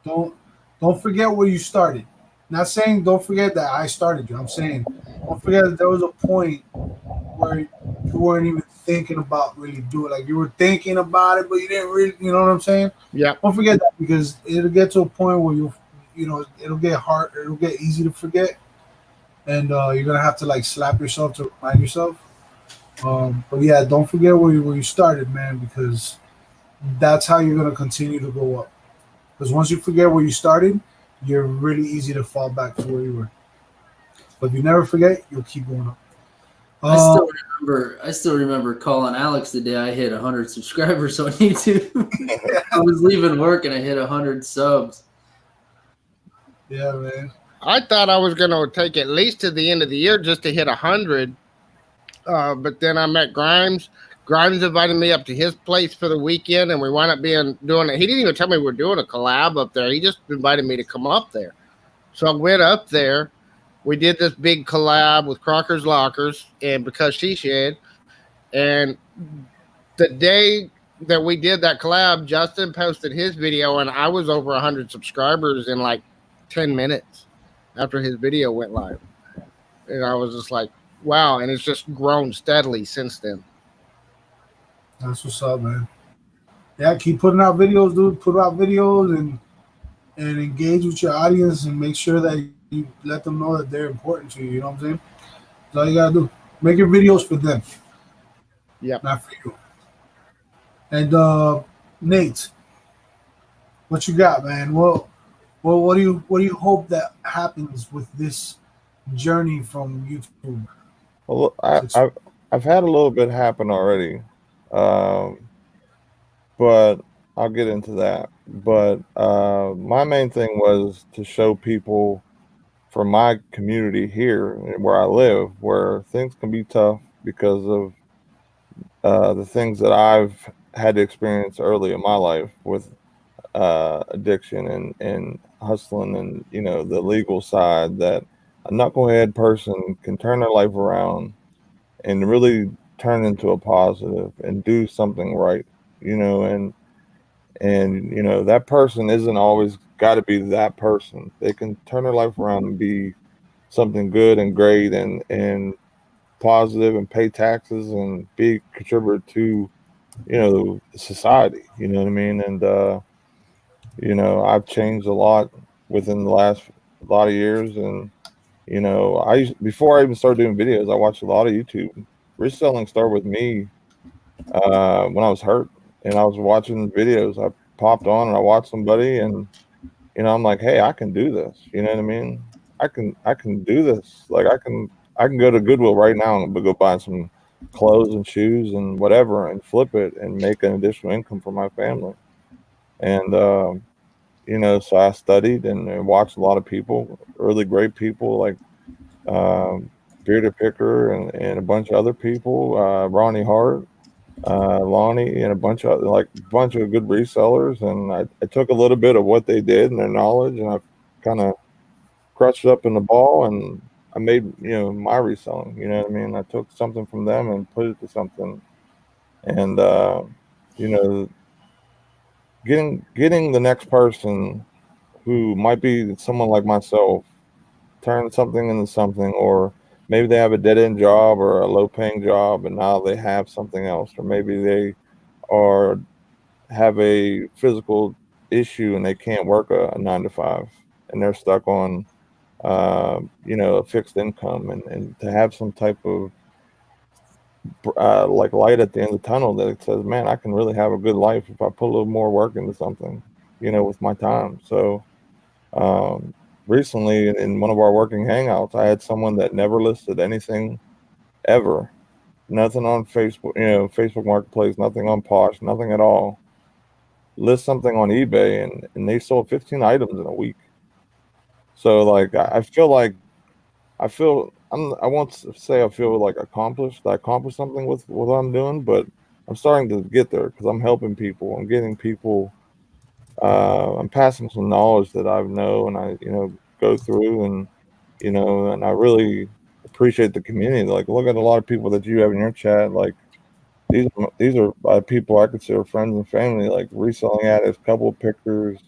Don't forget where you started. Not saying don't forget that I started you. I'm saying don't forget that there was a point where you weren't even thinking about really doing it. Like, you were thinking about it, but you didn't really, you know what I'm saying? Yeah. Don't forget that, because it'll get to a point where it'll get hard, it'll get easy to forget, and you're gonna have to like slap yourself to remind yourself. But yeah, don't forget where you started, man, because that's how you're gonna continue to go up. Because once you forget where you started, you're really easy to fall back to where you were. But if you never forget, you'll keep going up. I still remember calling Alex the day I hit 100 subscribers on YouTube. I was leaving work and I hit 100 subs. Yeah, man. I thought I was going to take at least to the end of the year just to hit 100. But then I met Grimes. Grimes invited me up to his place for the weekend, and we wound up doing it. He didn't even tell me we were doing a collab up there. He just invited me to come up there. So I went up there. We did this big collab with Crocker's Lockers and Because She Shed. And the day that we did that collab, Justin posted his video, and I was over 100 subscribers in like 10 minutes after his video went live. And I was just like, wow. And it's just grown steadily since then. That's what's up, man. Yeah, keep putting out videos, dude. Put out videos and engage with your audience, and make sure that you let them know that they're important to you. You know what I'm saying? That's all you gotta do. Make your videos for them. Yep. Not for you. And Nate, what you got, man? Well, what do you hope that happens with this journey from YouTube? Well, Six- I've had a little bit happen already, um, but I'll get into that. But my main thing was to show people from my community here where I live, where things can be tough because of the things that I've had to experience early in my life with addiction and hustling and the legal side, that a knucklehead person can turn their life around and really turn into a positive and do something right, and that person isn't always got to be that person. They can turn their life around and be something good and great and positive and pay taxes and be a contributor to society. You know what I mean? And I've changed a lot within the last lot of years. And before I even started doing videos, I watched a lot of YouTube. Reselling started with me when I was hurt, and I was watching videos. I popped on and I watched somebody, and I'm like, hey, I can do this. You know what I mean? I can do this. Like I can go to Goodwill right now and go buy some clothes and shoes and whatever and flip it and make an additional income for my family. And so I studied and watched a lot of people, really great people like um, Bearded Picker and a bunch of other people, Ronnie Hart, Lonnie, and a bunch of good resellers. And I took a little bit of what they did and their knowledge, and I kind of crushed it up in the ball, and I made my reselling. You know what I mean? I took something from them and put it to something, and you know, getting the next person who might be someone like myself turn something into something, or maybe they have a dead end job or a low paying job, and now they have something else, or maybe they are have a physical issue and they can't work a 9 to 5, and they're stuck on a fixed income, and to have some type of like light at the end of the tunnel that it says, man, I can really have a good life if I put a little more work into something, with my time. So um, recently in one of our working hangouts, I had someone that never listed anything ever, nothing on Facebook, Facebook Marketplace, nothing on Posh, nothing at all, list something on eBay, and they sold 15 items in a week. So like I feel like I won't say I feel like accomplished. I accomplished something with what I'm doing, but I'm starting to get there because I'm helping people. I'm getting people. I'm passing some knowledge that I know and I go through, and I really appreciate the community. Like, look at a lot of people that you have in your chat. Like these are people I consider friends and family. Like reselling addicts, couple pickers.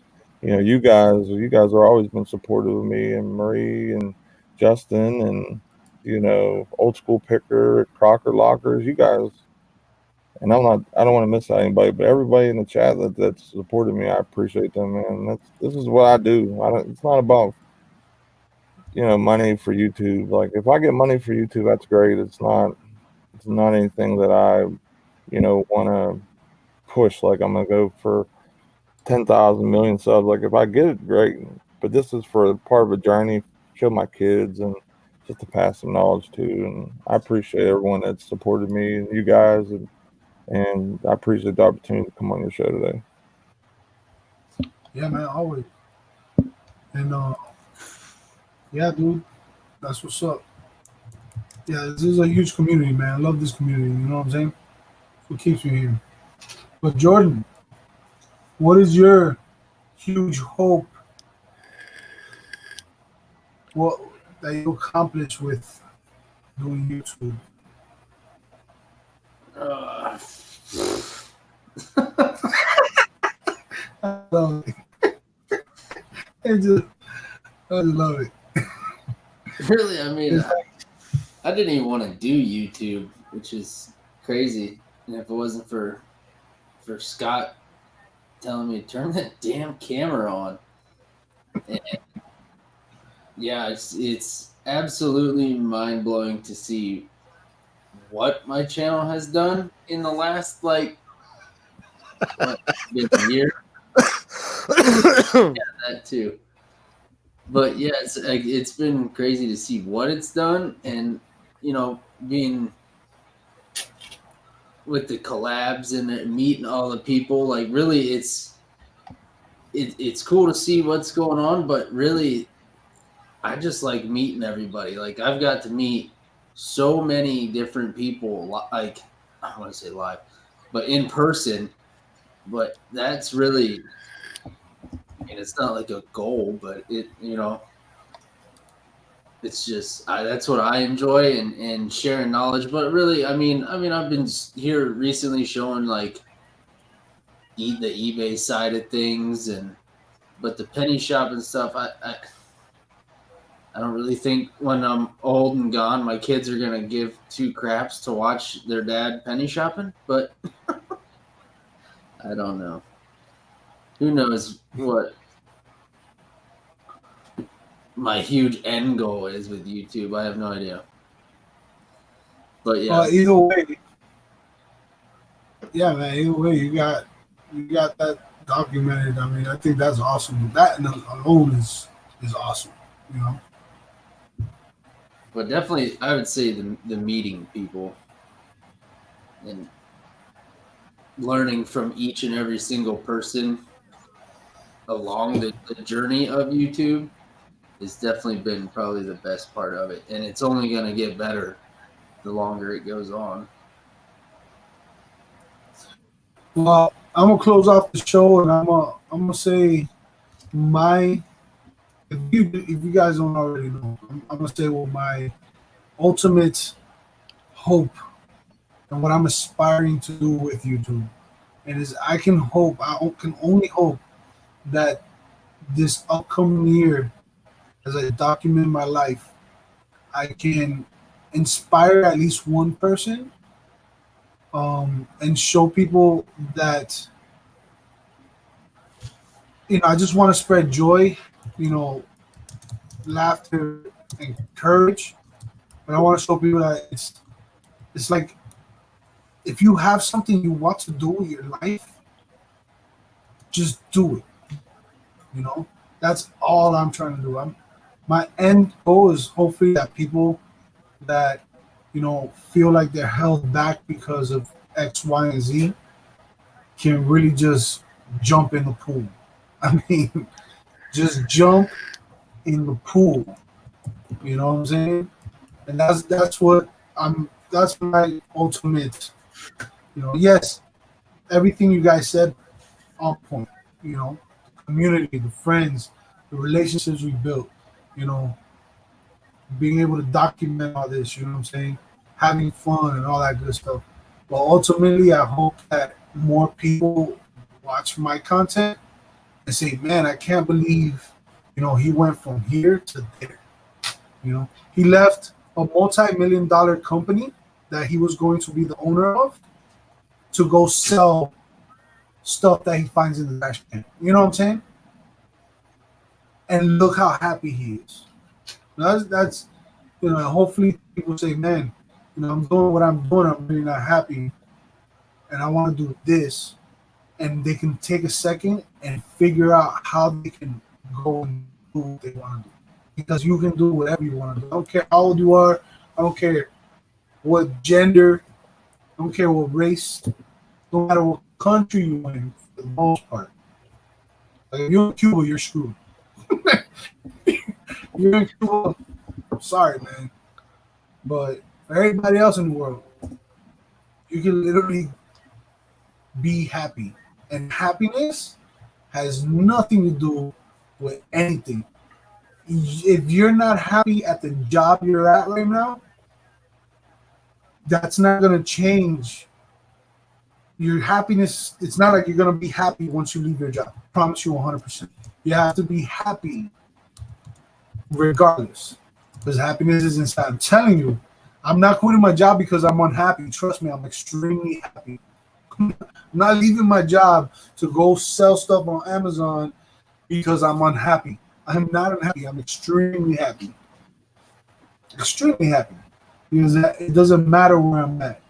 You guys are always been supportive of me, and Marie and Justin, and old school picker, Crocker Lockers. You guys, and I don't want to miss out anybody, but everybody in the chat that's supported me, I appreciate them, man. This is what I do. It's not about money for YouTube. Like if I get money for YouTube, that's great. It's not anything that I want to push. Like I'm gonna go for 10,000 million subs. Like if I get it, great. But this is for part of a journey, show my kids, and just to pass some knowledge to. And I appreciate everyone that supported me and you guys, and I appreciate the opportunity to come on your show today. Yeah, man, always. And yeah, dude, that's what's up. Yeah, this is a huge community, man. I love this community. You know what I'm saying? It's what keeps me here. But Jordan, what is your huge hope? What that you accomplish with doing YouTube? Uh, I love it. I just love it. really, I mean, It's like, I didn't even want to do YouTube, which is crazy. And if it wasn't for Scott telling me to turn that damn camera on, and yeah, it's absolutely mind blowing to see what my channel has done in the last like what, been a year? Yeah, that too. But yeah, it's been crazy to see what it's done, and being with the collabs and meeting all the people. Like, really, it's cool to see what's going on, but really, I just like meeting everybody. Like, I've got to meet so many different people. Like, I want to say live, but in person. But that's really, and it's not like a goal, but it's just that's what I enjoy, and sharing knowledge. But really, I've been here recently showing like the eBay side of things, but the penny shop and stuff, I don't really think when I'm old and gone, my kids are gonna give two craps to watch their dad penny shopping. But I don't know. Who knows what my huge end goal is with YouTube? I have no idea. But yeah, either way, yeah, man. Either way, you got that documented. I mean, I think that's awesome. That alone is awesome. You know. but definitely, I would say the meeting people and learning from each and every single person along the journey of YouTube has definitely been probably the best part of it, and it's only going to get better the longer it goes on. Well, I'm gonna close off the show, and I'm gonna say my if you guys don't already know, I'm gonna say what my ultimate hope and what I'm aspiring to do with YouTube, and is I can only hope that this upcoming year, as I document my life, I can inspire at least one person, and show people that I just want to spread joy, laughter and courage. But I want to show people that it's like if you have something you want to do with your life, just do it. That's all I'm trying to do. My end goal is hopefully that people that feel like they're held back because of X, Y, and Z can really just jump in the pool. I mean, just jump in the pool. You know what I'm saying? And that's my ultimate. Yes, everything you guys said on point. The community, the friends, the relationships we built. You know, being able to document all this. You know what I'm saying? Having fun and all that good stuff. But ultimately, I hope that more people watch my content and say, "Man, I can't believe, he went from here to there." He left a multi-million-dollar company that he was going to be the owner of to go sell stuff that he finds in the trash can. You know what I'm saying? And look how happy he is. That's hopefully people say, "Man, I'm doing what I'm doing. I'm really not happy, and I want to do this." And they can take a second and figure out how they can go and do what they want to do. Because you can do whatever you want to do. I don't care how old you are. I don't care what gender. I don't care what race. No matter what country you're in, for the most part. Like if you're in Cuba, you're screwed. You're in Cuba. Sorry, man. But for everybody else in the world, you can literally be happy. And happiness has nothing to do with anything. If you're not happy at the job you're at right now, that's not going to change your happiness. It's not like you're going to be happy once you leave your job. I promise you 100%. You have to be happy regardless, because happiness is inside. I'm telling you, I'm not quitting my job because I'm unhappy. Trust me, I'm extremely happy. I'm not leaving my job to go sell stuff on Amazon because I'm unhappy. I'm not unhappy. I'm extremely happy. Extremely happy. Because it doesn't matter where I'm at.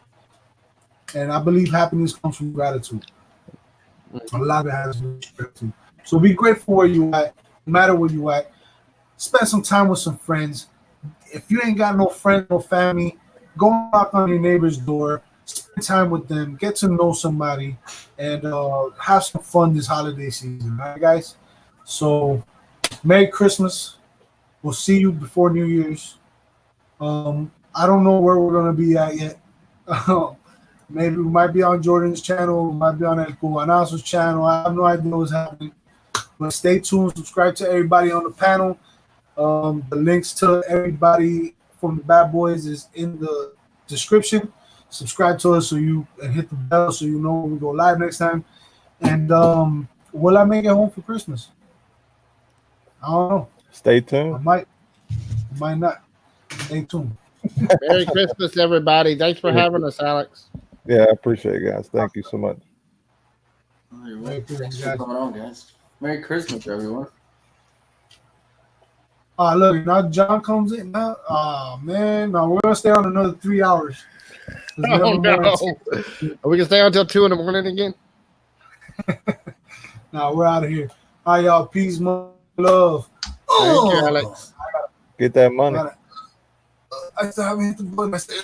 And I believe happiness comes from gratitude. A lot of it has respect to. So be grateful where you at, no matter where you at. Spend some time with some friends. If you ain't got no friends, no family, go knock on your neighbor's door. Spend time with them. Get to know somebody, and have some fun this holiday season. All right, guys. So Merry Christmas. We'll see you before New Year's. I don't know where we're gonna be at yet. Maybe we might be on Jordan's channel, we might be on CuBaNaSo's channel. I have no idea what's happening. But stay tuned, subscribe to everybody on the panel. The links to everybody from the Bad Boys is in the description. Subscribe to us and hit the bell so you know when we go live next time. And will I make it home for Christmas? I don't know. Stay I tuned. might not. Stay tuned. Merry Christmas, everybody. Thanks for having us, Alex. Yeah, I appreciate it, guys. Thank you so much. All right, Merry well, Christmas, thanks for guys. coming on, guys. Merry Christmas, everyone. Look, now John comes in. Now, man, now we're gonna stay on another 3 hours. Oh, no. We can stay until 2 in the morning again? Now we're out of here. All right, y'all. Peace, love. Thank you, Alex. Get that money. I still haven't hit the button. I said,